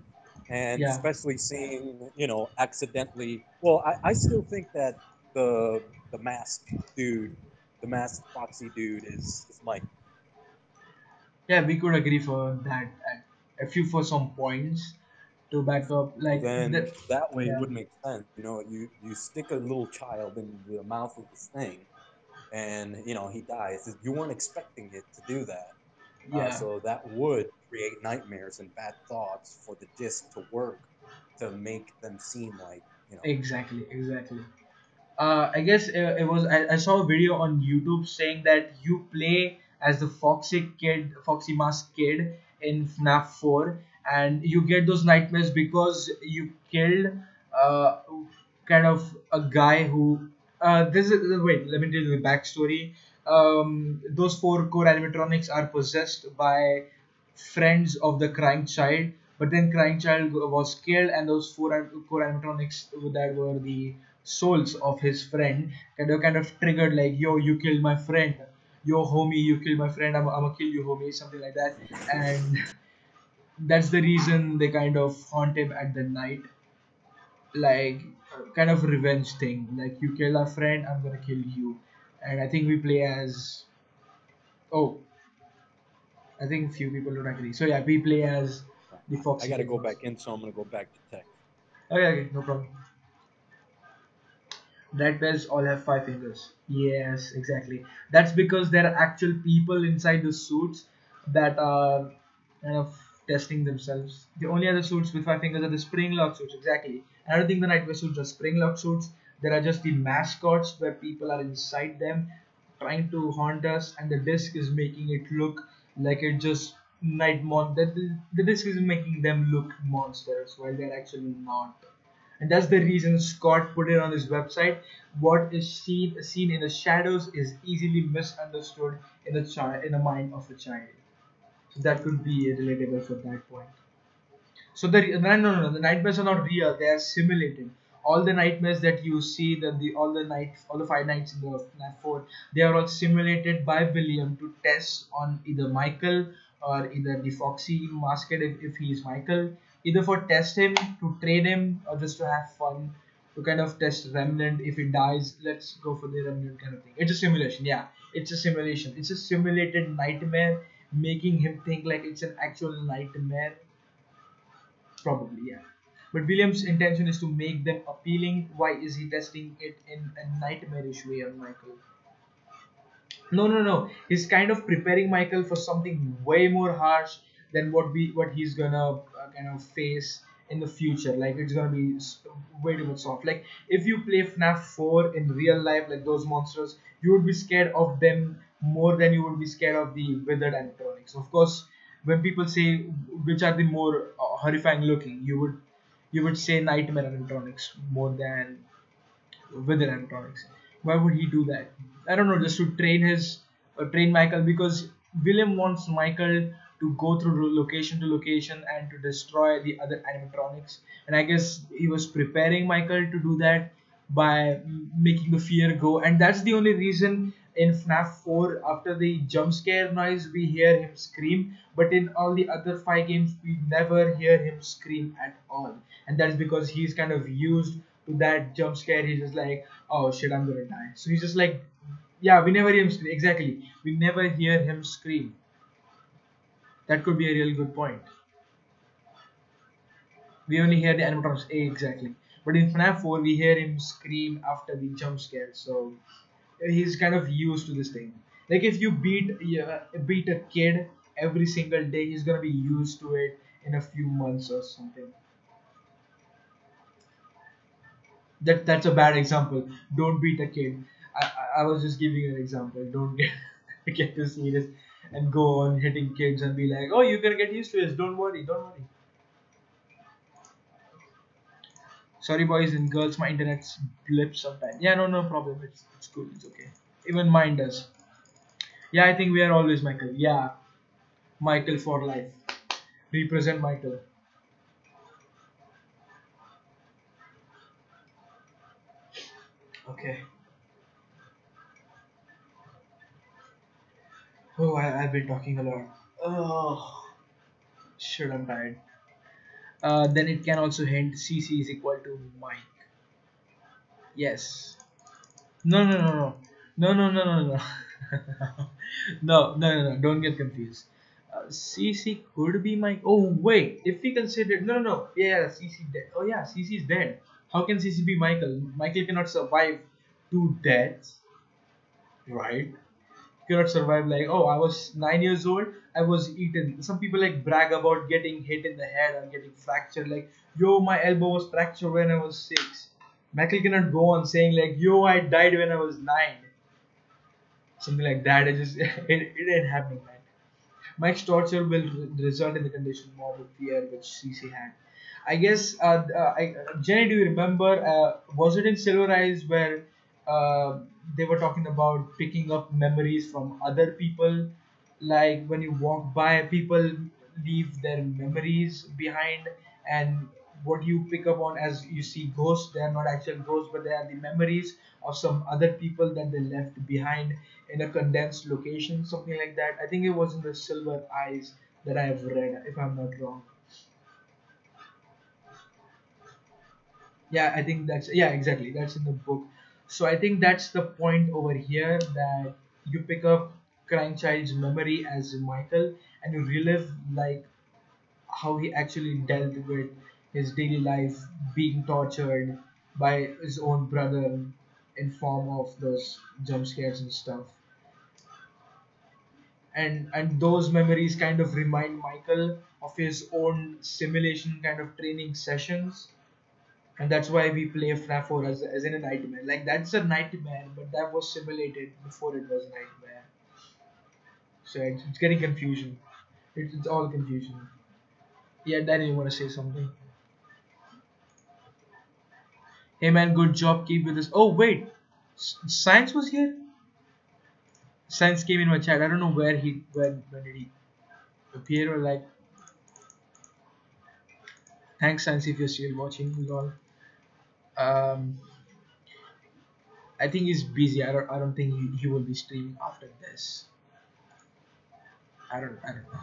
and yeah, especially seeing, accidentally. Well, I still think that the the masked dude, the masked foxy dude, is Mike. yeah, we could agree for that. And a few for some points to back up, So like then that. that way it Yeah, would make sense. You stick a little child in the mouth of this thing, and he dies. You weren't expecting it to do that. yeah, So that would create nightmares and bad thoughts for the disc to work to make them seem like, exactly. I guess it was. I saw a video on YouTube saying that you play as the foxy mask kid in FNAF 4, and you get those nightmares because you killed uh, kind of a guy who. This is wait. Let me tell you the backstory. Those four core animatronics are possessed by friends of the crying child But then Crying Child was killed, and those four core animatronics that were the souls of his friend kind of triggered like, yo, you killed my friend, yo homie, you killed my friend, I'm gonna kill you homie, something like that. And that's the reason they kind of haunt him at the night, like kind of revenge thing, like you kill our friend, I'm gonna kill you. And I think we play as, oh, I think few people don't agree, so yeah, we play as the I Foxy got to go Fingers. back in, so I'm gonna go back to text. Okay, okay, no problem. Red bells all have five fingers. Yes, exactly. That's because there are actual people inside the suits that are kind of testing themselves. The only other suits with five fingers are the spring lock suits. Exactly. I don't think the nightmare suits are spring lock suits. There are just the mascots where people are inside them trying to haunt us, and the disc is making it look like it just that the disc is making them look monsters while they're actually not. And that's the reason Scott put it on his website. What is seen in the shadows is easily misunderstood in the mind of a child. So that could be relatable for that point. So the nightmares are not real. They are simulated. All the nightmares that you see, all the 5 nights in the FNAF 4, they are all simulated by William to test on either Michael or either the Foxy masked if he is Michael, either for test him to train him or just to have fun to kind of test Remnant. If he dies, let's go for the Remnant kind of thing. It's a simulation, yeah. It's a simulation. It's a simulated nightmare, making him think like it's an actual nightmare. Probably, yeah. But William's intention is to make them appealing. Why is he testing it in a nightmarish way on Michael? No, no, no. He's kind of preparing Michael for something way more harsh than what he's gonna kind of face in the future. Like it's gonna be way too much soft. Like if you play FNAF 4 in real life, like those monsters, you would be scared of them more than you would be scared of the withered animatronics. Of course, when people say which are the more horrifying looking, you would say nightmare animatronics more than with the electronics. Why would he do that? I don't know, just to train Michael, because William wants Michael to go through location to location and to destroy the other animatronics. And I guess he was preparing Michael to do that by making the fear go. And that's the only reason in FNAF 4, after the jump scare noise, we hear him scream. But in all the other 5 games, we never hear him scream at all. And that's because he's kind of used to that jump scare. He's just like, oh shit, I'm gonna die. So he's just like, yeah, we never hear him scream. Exactly, we never hear him scream. That could be a real good point. We only hear the animatronics. Exactly. But in FNAF 4, we hear him scream after the jump scare. So he's kind of used to this thing. Like if you beat a kid every single day, he's gonna be used to it in a few months or something. That's a bad example. Don't beat a kid. I was just giving you an example. Don't get get too serious and go on hitting kids and be like, oh, you're gonna get used to this. Don't worry, don't worry. Sorry, boys and girls, my internet's blips sometimes. Yeah, no, no problem. It's cool. It's okay. Even mine does. Yeah, I think we are always Michael. Yeah, Michael for life. Represent Michael. Okay. Oh, I've been talking a lot. Oh, shit, I'm tired. Then it can also hint CC is equal to Mike. Yes. No, no, no, no. No, no, no, no, no. No, no, no, no. Don't get confused. CC could be Mike. Oh, wait. If we consider. No, no, no. Yeah, CC dead. Oh, yeah, CC is dead. How can CC be Michael? Michael cannot survive 2 deaths, right? Cannot survive like, oh, I was 9 years old, I was eaten. Some people like brag about getting hit in the head or getting fractured, like, yo, my elbow was fractured when I was 6. Michael cannot go on saying like, yo, I died when I was 9, something like that. It just it ain't happening, man. Mike's torture will result in the condition mob of fear which CC had. I guess, Jenny, do you remember? Was it in Silver Eyes where they were talking about picking up memories from other people? Like when you walk by people, leave their memories behind, and what you pick up on as you see ghosts, they are not actual ghosts, but they are the memories of some other people that they left behind in a condensed location, something like that. I think it was in the Silver Eyes that I have read, if I'm not wrong. Yeah, I think that's, yeah, exactly, that's in the book. So I think that's the point over here, that you pick up crying child's memory as Michael, and you relive like how he actually dealt with his daily life, being tortured by his own brother in form of those jump scares and stuff. And those memories kind of remind Michael of his own simulation kind of training sessions, and that's why we play FNAF 4 as in a nightmare. Like, that's a nightmare, but that was simulated before it was a nightmare. So it's getting confusion. It's all confusion. Yeah, Danny, you want to say something? Hey man, good job. Keep with this. Oh wait, Science was here. Science came in my chat. I don't know where he when did he appear, or like. Thanks, Science, if you're still watching. Lol. Um, I think he's busy. I don't think he will be streaming after this. I don't know.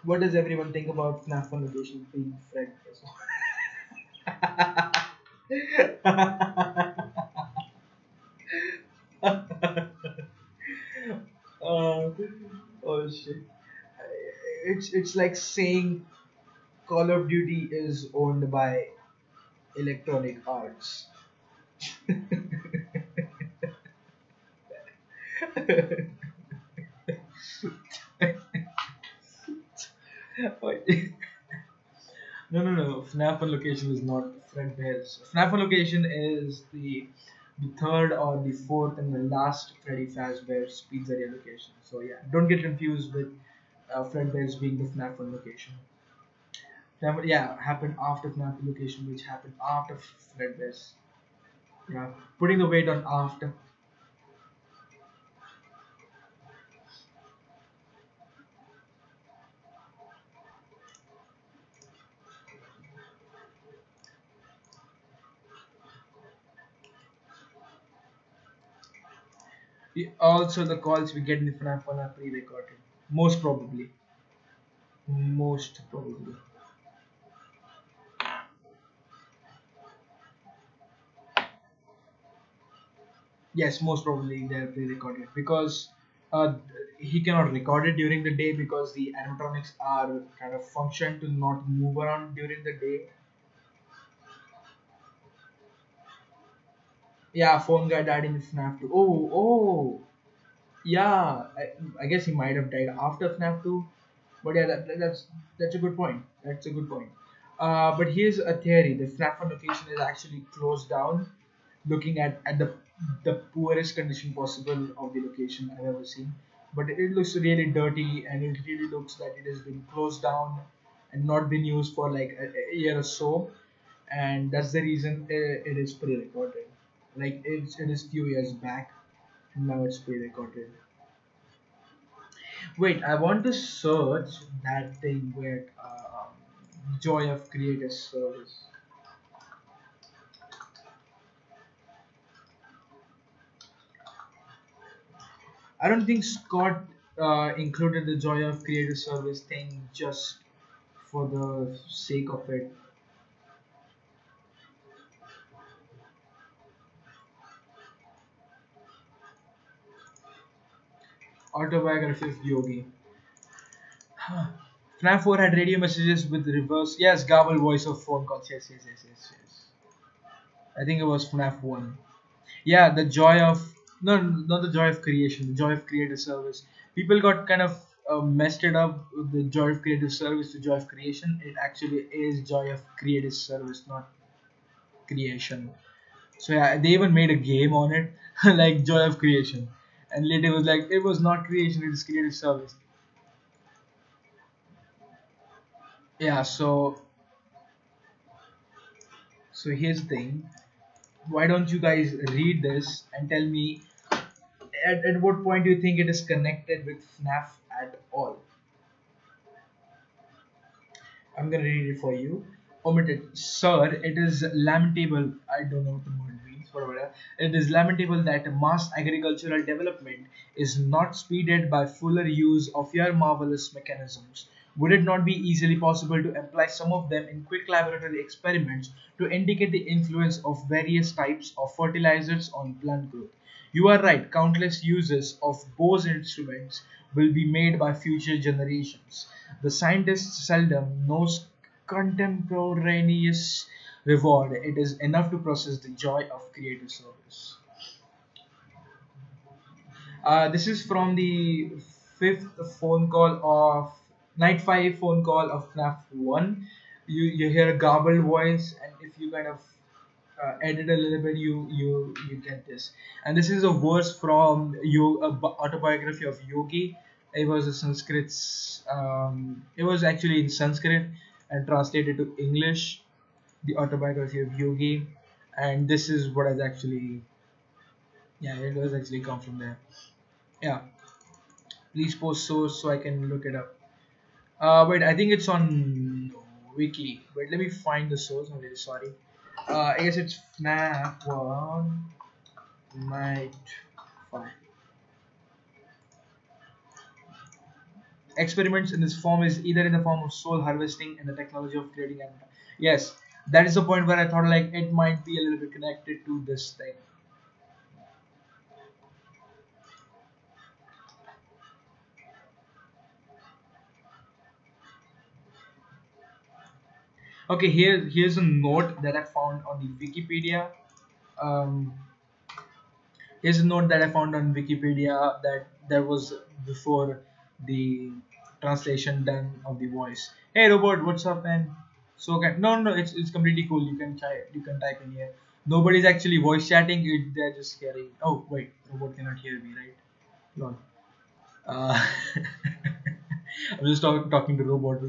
What does everyone think about FNAF on location being Fred? uh, oh shit! It's like saying Call of Duty is owned by Electronic Arts. Wait. No. FNAF on location is not Fredbear's. FNAF on location is the third or the fourth and the last Freddy Fazbear's Pizzeria location. So yeah, don't get confused with Fredbear's being the FNAF on location. Yeah, happened after FNAF on location, which happened after Fredbear's. Yeah, putting the weight on after. Also, the calls we get in the FNAF one are pre-recorded. Most probably. Most probably. Yes, most probably they're pre-recorded because uh, he cannot record it during the day because the animatronics are kind of function to not move around during the day. Yeah, phone guy died in FNAF 2. Oh, yeah. I guess he might have died after FNAF 2. But yeah, that's a good point. That's a good point. But here's a theory: the FNAF one location is actually closed down, looking at the poorest condition possible of the location I've ever seen. But it looks really dirty, and it really looks like it has been closed down and not been used for like a year or so. And that's the reason it is pre-recorded. Like it is few years back, and now it's pre-recorded. Wait, I want to search that thing where Joy of Creator Service. I don't think Scott included the Joy of Creator Service thing just for the sake of it. Autobiography of Yogi. FNAF 4 had radio messages with reverse. Yes, garble voice of phone calls. Yes. I think it was FNAF 1. Yeah, the joy of. No, not the joy of creation, the joy of creative service. People got kind of messed it up with the joy of creative service to joy of creation. It actually is joy of creative service, not creation. So yeah, they even made a game on it, like joy of creation, and later it was like it was not creation, it is creative service. Yeah, so So here's the thing. Why don't you guys read this and tell me at what point do you think it is connected with FNAF at all? I'm gonna read it for you. Omitted. Sir, it is lamentable. I don't know what the word means, but whatever. It is lamentable that mass agricultural development is not speeded by fuller use of your marvelous mechanisms. Would it not be easily possible to apply some of them in quick laboratory experiments to indicate the influence of various types of fertilizers on plant growth? You are right, countless uses of Bose instruments will be made by future generations. The scientist seldom knows contemporaneous reward. It is enough to process the joy of creative service. This is from the fifth phone call of night five phone call of FNAF 1. You hear a garbled voice, and if you kind of edit a little bit, you get this. And this is a verse from autobiography of Yogi. It was a Sanskrit. It was actually in Sanskrit and translated to English. The autobiography of Yogi, and this is what has actually, yeah, it was actually come from there. Yeah, please post source so I can look it up. Wait, I think it's on wiki. Wait, let me find the source. I'm really sorry. I guess it's FNAF 1 Night 5. Experiments in this form is either in the form of soul harvesting and the technology of creating an. Yes, that is the point where I thought like it might be a little bit connected to this thing. Okay, here's a note that I found on the Wikipedia. Um, Here's a note that I found on Wikipedia that there was before the translation done of the voice. Hey robot, what's up, man? So no, it's completely cool. You can type in here. Nobody's actually voice chatting. They're just hearing. Oh wait, robot cannot hear me, right? Lol. Uh, I'm just talking to robot.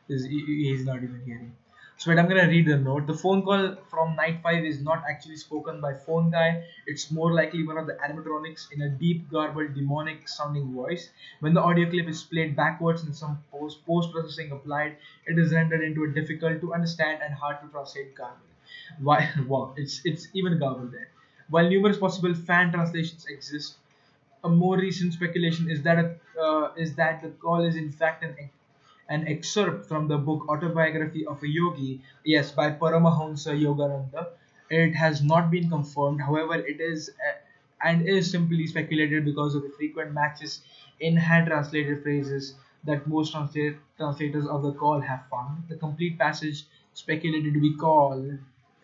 He's not even hearing. So wait, I'm gonna read the note. The phone call from Night 5 is not actually spoken by phone guy. It's more likely one of the animatronics in a deep, garbled, demonic sounding voice. When the audio clip is played backwards and some post processing applied, it is rendered into a difficult to understand and hard to translate garble. Why? Wow, it's even garbled there. While numerous possible fan translations exist, a more recent speculation is that the call is in fact an excerpt from the book Autobiography of a Yogi, yes, by Paramahansa Yogananda. It has not been confirmed, however, it is and is simply speculated because of the frequent matches in hand translated phrases that most translators of the call have found. The complete passage speculated to be called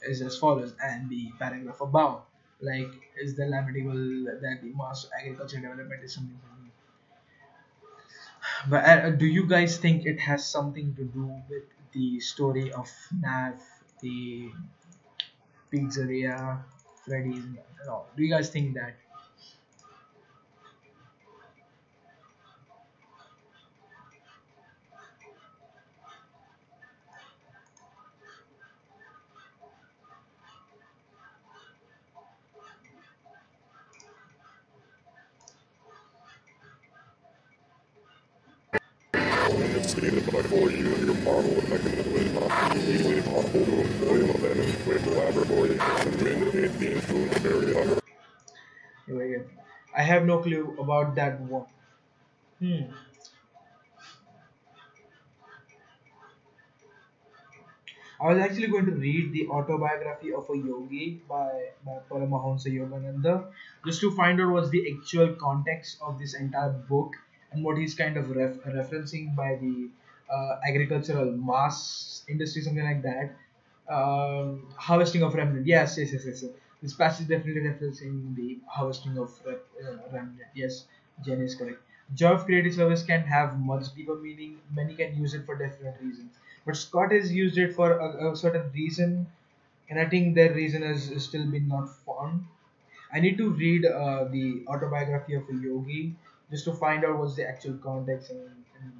is as follows, and the paragraph above, like, is the lamentable that the mass agriculture development is something. But do you guys think it has something to do with the story of Nav, the pizzeria, Freddy's? No. Do you guys think that? It's stated by fully using your model mechanism is not easily possible to employ them in a quick laboratory to indicate the influence of various other. Very good. I have no clue about that one. Hmm. I was actually going to read the autobiography of a yogi by Paramahansa Yogananda just to find out what's the actual context of this entire book and what he's kind of referencing by the agricultural mass industry, something like that. Harvesting of remnant. Yes. This passage definitely referencing the harvesting of remnant. Yes, Jen is correct. Joy of creative service can have much deeper meaning. Many can use it for different reasons, but Scott has used it for a certain reason, and I think their reason has still been not found. I need to read the autobiography of a yogi just to find out what's the actual context and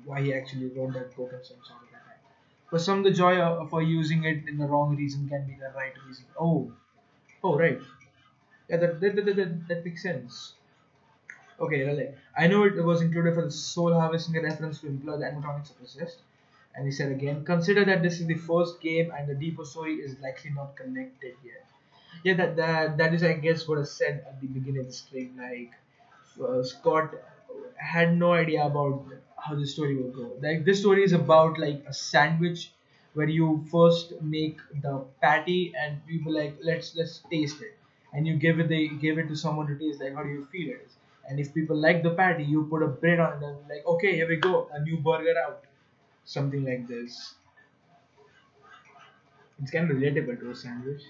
why he actually wrote that book and some sort of that. For some, the joy for using it in the wrong reason can be the right reason. Oh, right. Yeah, that makes sense. Okay, really. I know it was included for the soul harvesting, a reference to employ the animatronics are possessed. And he said again, consider that this is the first game and the deeper story is likely not connected yet. Yeah, that is, I guess, what I said at the beginning of the stream. Like, Scott had no idea about how the story will go. Like, this story is about like a sandwich where you first make the patty and people like let's taste it, and you give it to someone to taste. Like, how do you feel it? And if people like the patty, you put a bread on it and like, okay, here we go, a new burger out, something like this. It's kind of relatable to a sandwich.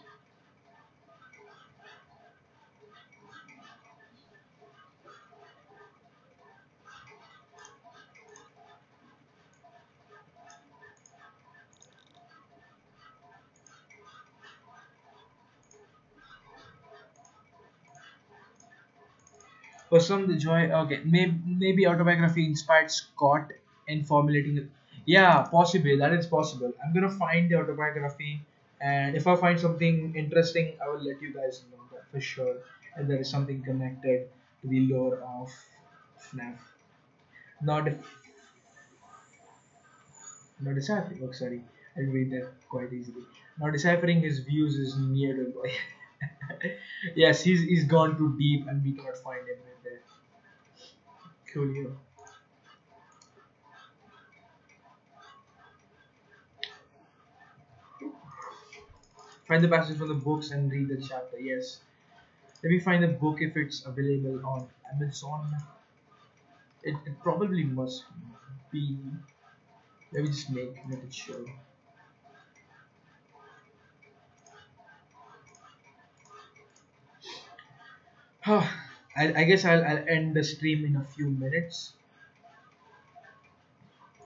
For some, the joy. Okay, maybe autobiography inspired Scott in formulating it. Yeah, possibly that is possible. I'm gonna find the autobiography, and if I find something interesting, I will let you guys know that for sure. And there is something connected to the lore of FNAF. Not if not deciphering. Oh, sorry, I read that quite easily. Now deciphering his views is near to boy. Yes, he's gone too deep, and we cannot find him right there. Chrollo. Find the passage from the books and read the chapter. Yes. Let me find the book if it's available on Amazon. It probably must be. Let me just make it show. I guess I'll end the stream in a few minutes.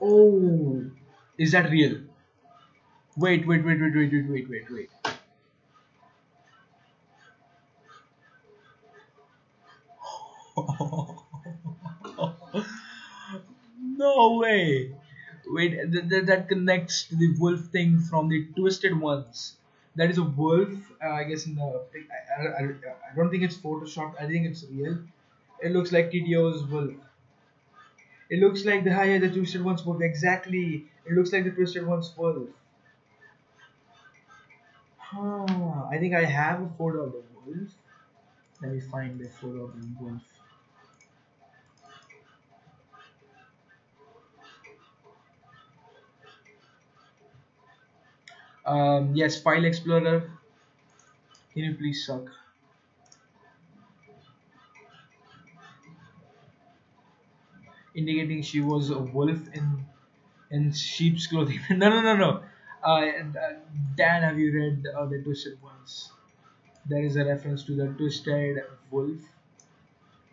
Oh, is that real? Wait. No way. Wait, that connects to the wolf thing from the Twisted Ones. That is a wolf, I guess. In the I don't think it's photoshopped. I think it's real. It looks like TDO's wolf. It looks like the Twisted Ones wolf. Exactly. It looks like the Twisted Ones wolf. I think I have a photo of the wolf. Let me find the photo of the wolf. Yes, File Explorer. Can you please suck? Indicating she was a wolf in sheep's clothing. No. Dan, have you read the Twisted Ones? There is a reference to the Twisted Wolf.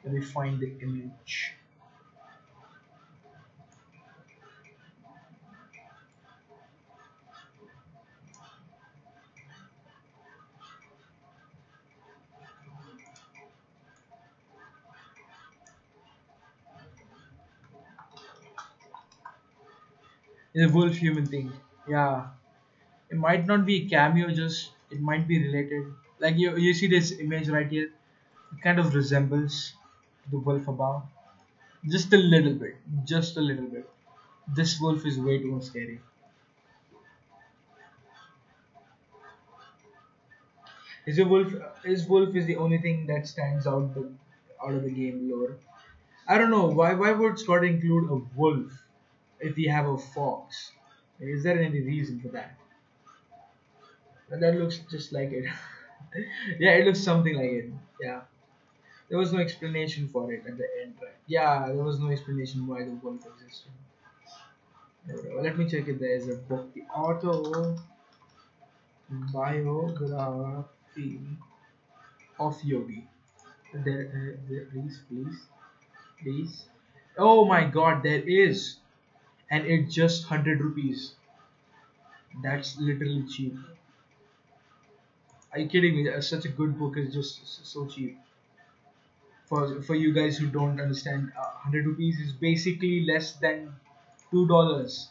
Let me find the image. It's a wolf human thing. Yeah. It might not be a cameo, just it might be related. Like you see this image right here. It kind of resembles the wolf above. Just a little bit. Just a little bit. This wolf is way too scary. Is a wolf is wolf is the only thing that stands out of the game lore. I don't know why would Scott include a wolf if we have a fox? Is there any reason for that? And that looks just like it. Yeah, it looks something like it. Yeah. There was no explanation for it at the end, right? Yeah, there was no explanation why the wolf existed. Let me check if there is a book. The autobiography of Yogi. Please. Oh my God, there is, and it's just 100 rupees. That's literally cheap. Are you kidding me? Such a good book is just so cheap. For you guys who don't understand, 100 rupees is basically less than $2.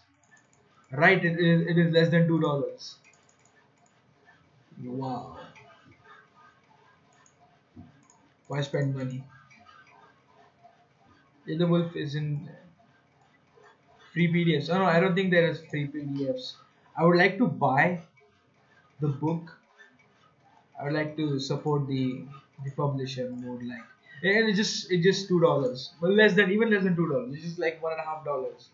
Right, it is less than $2. Wow. Why spend money? Yeah, the wolf is in free PDFs. Oh no, I don't think there is free PDFs. I would like to buy the book. I would like to support the publisher more like. And it just $2. Well, less than $2. It's just like $1.50.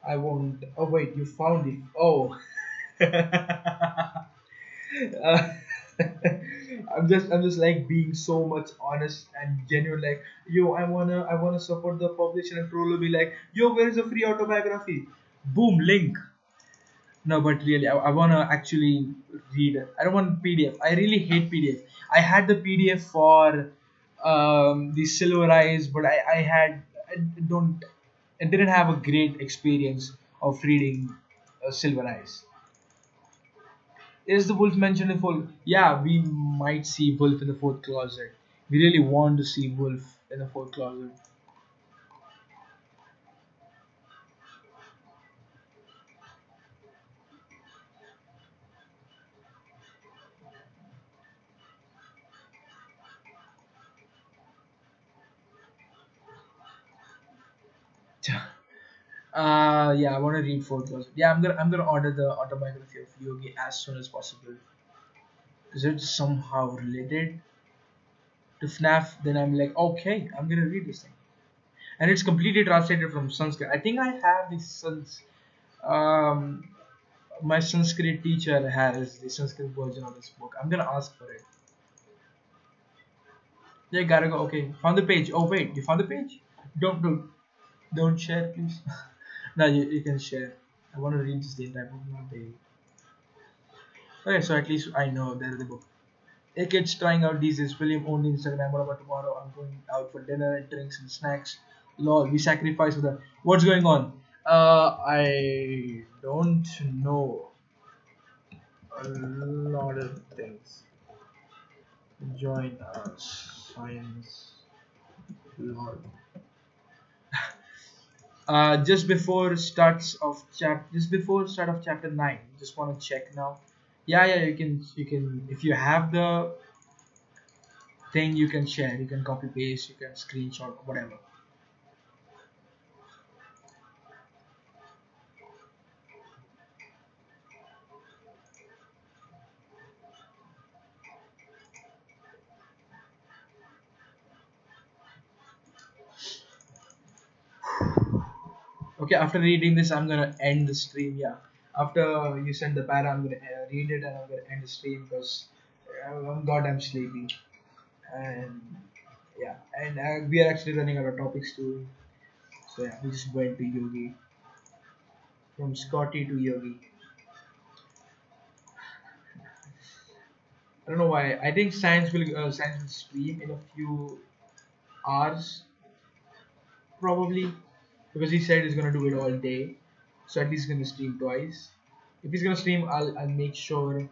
I won't. Oh wait, you found it. Oh. uh, I'm just like being so much honest and genuine. Like, yo, I wanna support the publisher, and Chrollo be like, yo, where is the free autobiography? Boom, link. No, but really, I wanna actually read it. I don't want PDF. I really hate PDF. I had the PDF for the Silver Eyes, but I don't I didn't have a great experience of reading Silver Eyes. Is the wolf mentioned in full? Yeah, we might see wolf in the fourth closet. We really want to see wolf in the fourth closet. Yeah, I want to read fourth closet. Yeah, I'm gonna order the autobiography of Yogi as soon as possible. Is it somehow related to FNAF? Then I'm like, okay, I'm gonna read this thing. And it's completely translated from Sanskrit. I think I have the um my Sanskrit teacher has the Sanskrit version of this book. I'm gonna ask for it. Yeah, gotta go. Okay, found the page. Oh wait, you found the page? Don't share, please. No, you can share. I want to read this the entire book, not the. Okay, so at least I know there's the book. Hey kids, trying out these is William only Instagram. What about tomorrow? I'm going out for dinner and drinks and snacks. Lol, we sacrifice for that. What's going on? I don't know a lot of things. Join us, science. Lol. Just before start of chapter 9. Just want to check now. Yeah, you can if you have the thing, you can share, you can copy paste, you can screenshot, whatever. Okay, after reading this, I'm gonna end the stream. Yeah, after you send the para, I'm gonna read it and I'm gonna end the stream because I'm goddamn sleepy. And yeah, and we are actually running out of topics too. So yeah, we just went to Yogi, from Scotty to Yogi. I don't know why. I think science will stream in a few hours probably, because he said he's gonna do it all day. So at least he's gonna stream twice. If he's gonna stream, I'll make sure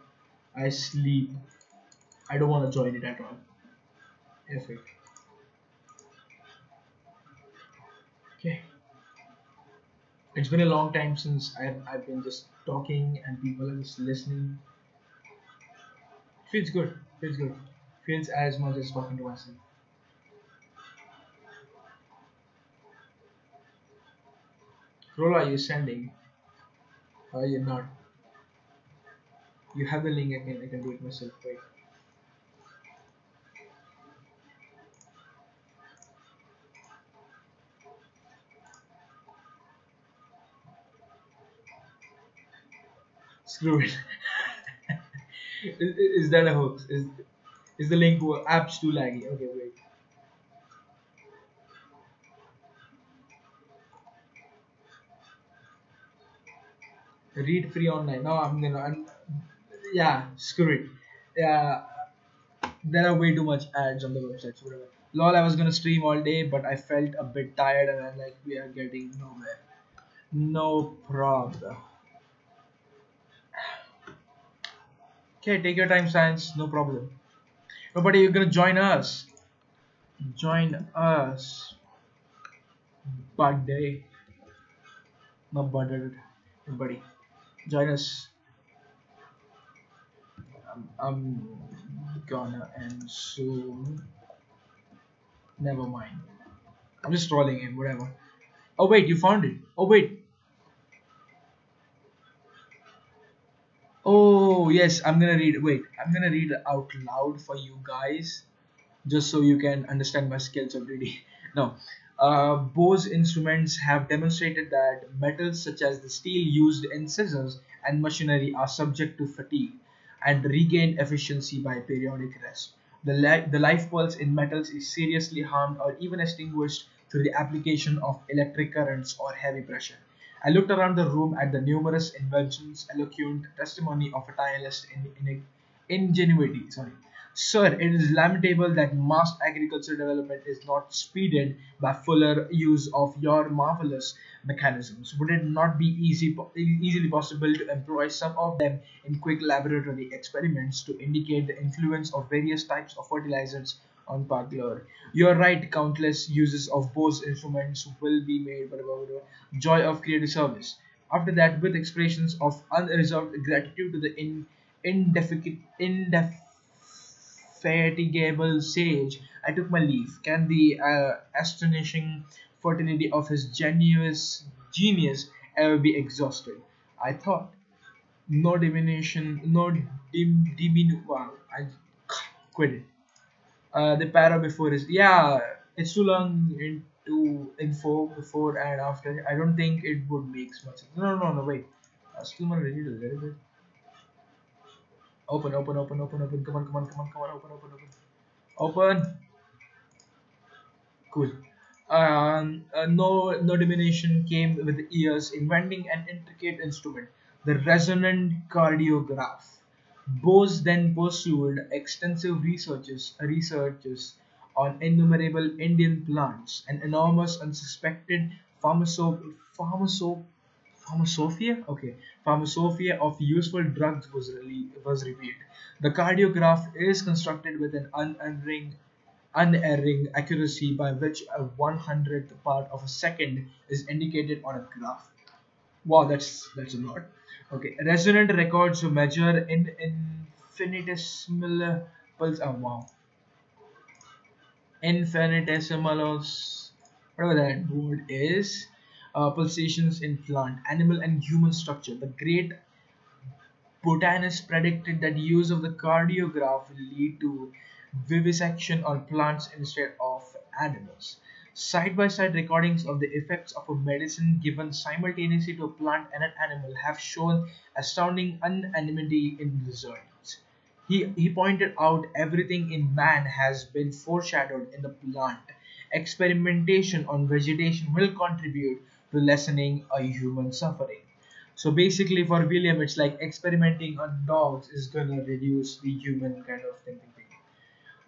I sleep. I don't want to join it at all. Perfect. Okay. It's been a long time since I've been just talking and people are just listening. Feels good. Feels good. Feels as much as talking to myself. Chrollo, are you sending? Or are you not? You have the link. I can do it myself. Wait. Screw it. Is that a hoax? Is the link apps too laggy? Okay, wait. Read free online. No, yeah, screw it. Yeah, there are way too much ads on the websites. Whatever. Lol, I was gonna stream all day, but I felt a bit tired, and I'm like, we are getting nowhere. No problem. Okay, take your time, science. No problem. Nobody, you're gonna join us. Join us, buddy. Not buddy. Nobody. Join us. I'm gonna end soon. Never mind. I'm just trolling him, whatever. Oh wait, you found it. Oh wait. Oh yes, I'm gonna read. Wait, I'm gonna read out loud for you guys, just so you can understand my skills of reading. No, Bose instruments have demonstrated that metals such as the steel used in scissors and machinery are subject to fatigue and regain efficiency by periodic rest. The life pulse in metals is seriously harmed or even extinguished through the application of electric currents or heavy pressure. I looked around the room at the numerous inventions, eloquent testimony of a tireless ingenuity. Sorry. Sir, it is lamentable that mass agricultural development is not speeded by fuller use of your marvelous mechanisms. Would it not be easily possible to employ some of them in quick laboratory experiments to indicate the influence of various types of fertilizers on particular? You are right, countless uses of Bose instruments will be made, blah, blah, blah, blah. Joy of creative service. After that, with expressions of unreserved gratitude to the indefatigable sage, I took my leave. Can the astonishing fertility of his genius ever be exhausted? I thought. No diminution, no wow, I quit it. The para before is, yeah, it's too long into info before and after. I don't think it would make much sense. No, no, no, wait. I still want to read it a little bit. Open, open, open, open, open. Come on, come on, come on, come on. Open, open, open. Open. Cool. No diminution came with the years, inventing an intricate instrument, the resonant cardiograph. Bose then pursued extensive researches on innumerable Indian plants, an enormous unsuspected pharmaco pharmacopoeia. Okay, pharmacopoeia of useful drugs was revealed. The cardiograph is constructed with an unerring accuracy by which a 100th part of a second is indicated on a graph. Wow, that's a lot. Okay, resonant records measure in infinitesimal pulse. Oh wow, infinitesimals. Whatever that word is. Pulsations in plant, animal, and human structure. The great botanists predicted that use of the cardiograph will lead to vivisection on plants instead of animals. Side by side recordings of the effects of a medicine given simultaneously to a plant and an animal have shown astounding unanimity in results. He pointed out everything in man has been foreshadowed in the plant. Experimentation on vegetation will contribute to lessening a human suffering. So basically, for William, it's like experimenting on dogs is gonna reduce the human kind of thinking.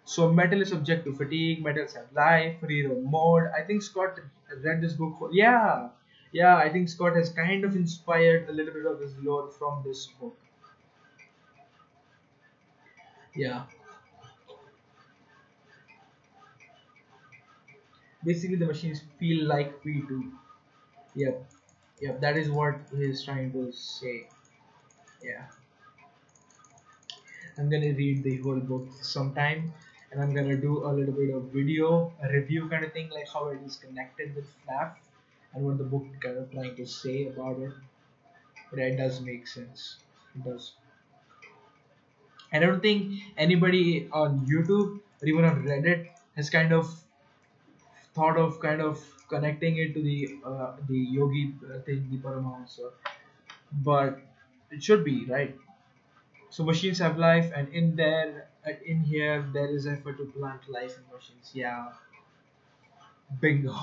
So metal is subject to fatigue. Metals have life, reroll mode. I think Scott read this book. Yeah, yeah. I think Scott has kind of inspired a little bit of his lore from this book. Yeah. Basically, the machines feel like we do. Yep. Yep. That is what he's trying to say. Yeah. I'm gonna read the whole book sometime, and I'm gonna do a little bit of video, a review kind of thing, like how it is connected with FNAF and what the book kind of trying to say about it. But it does make sense. It does. I don't think anybody on YouTube or even on Reddit has kind of thought of kind of connecting it to the yogi thing, the Paramahansa, but it should be right. So machines have life, and in here, there is effort to plant life in machines. Yeah, bingo.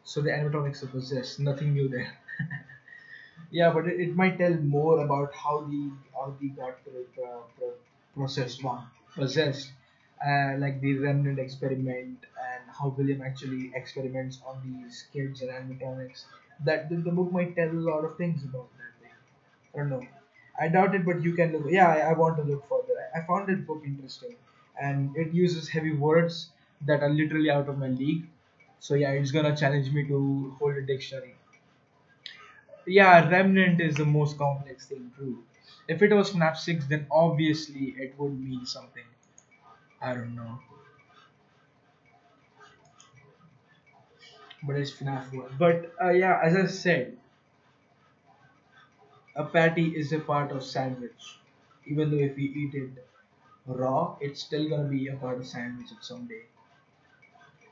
So the animatronics are possessed. Nothing new there. Yeah, but it might tell more about how the got processed one possessed, like the remnant experiment and how William actually experiments on these kids and animatronics. That the book might tell a lot of things about that thing. I don't know. I doubt it, but you can look. Yeah, I want to look further. I found that book interesting, and it uses heavy words, that are literally out of my league. So yeah, it's gonna challenge me to hold a dictionary. Yeah, Remnant is the most complex thing, true. If it was FNAF 6, then obviously it would mean something. I don't know. But it's FNAF 1. But yeah, as I said, a patty is a part of sandwich. Even though if we eat it raw, it's still gonna be a part of sandwich at some day.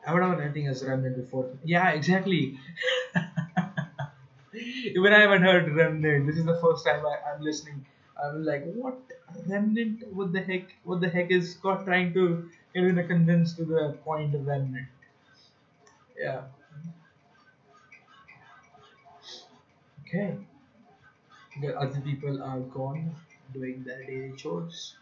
I would have anything as Remnant before. Yeah, exactly. Even I haven't heard Remnant. This is the first time I'm listening. I'm like, what Remnant? What the heck? What the heck is Scott trying to convince to the point of Remnant? Yeah. Okay. The other people are gone doing their daily chores.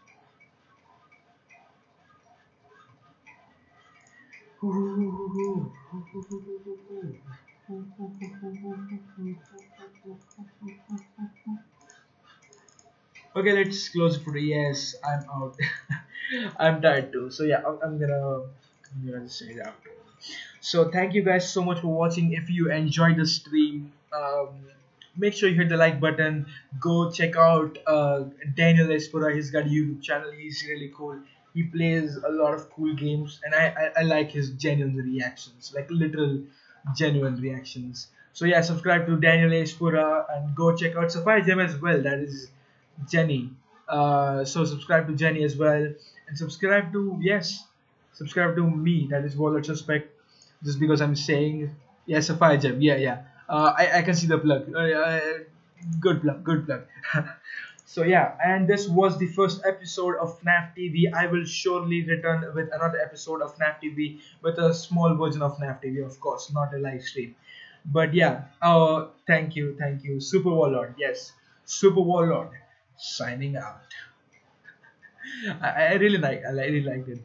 Okay, let's close it for yes. I'm out. I'm tired too. So yeah, I'm gonna say it after. So thank you guys so much for watching. If you enjoyed the stream, make sure you hit the like button. Go check out Daniel Aizpurua. He's got a YouTube channel. He's really cool. He plays a lot of cool games, and I like his genuine reactions, like literal genuine reactions. So yeah, subscribe to Daniel Aizpurua and go check out Sapphire Gem as well. That is Jenny. So subscribe to Jenny as well, and subscribe to me. That is Wallet Suspect. Just because I'm saying yes, a fire gem. Yeah, yeah. I can see the plug. Good plug. Good plug. So yeah, and this was the first episode of FNAF TV. I will surely return with another episode of FNAF TV with a small version of FNAF TV, of course, not a live stream. But yeah, thank you, Super Warlord. Yes, Super Warlord, signing out. I really like it.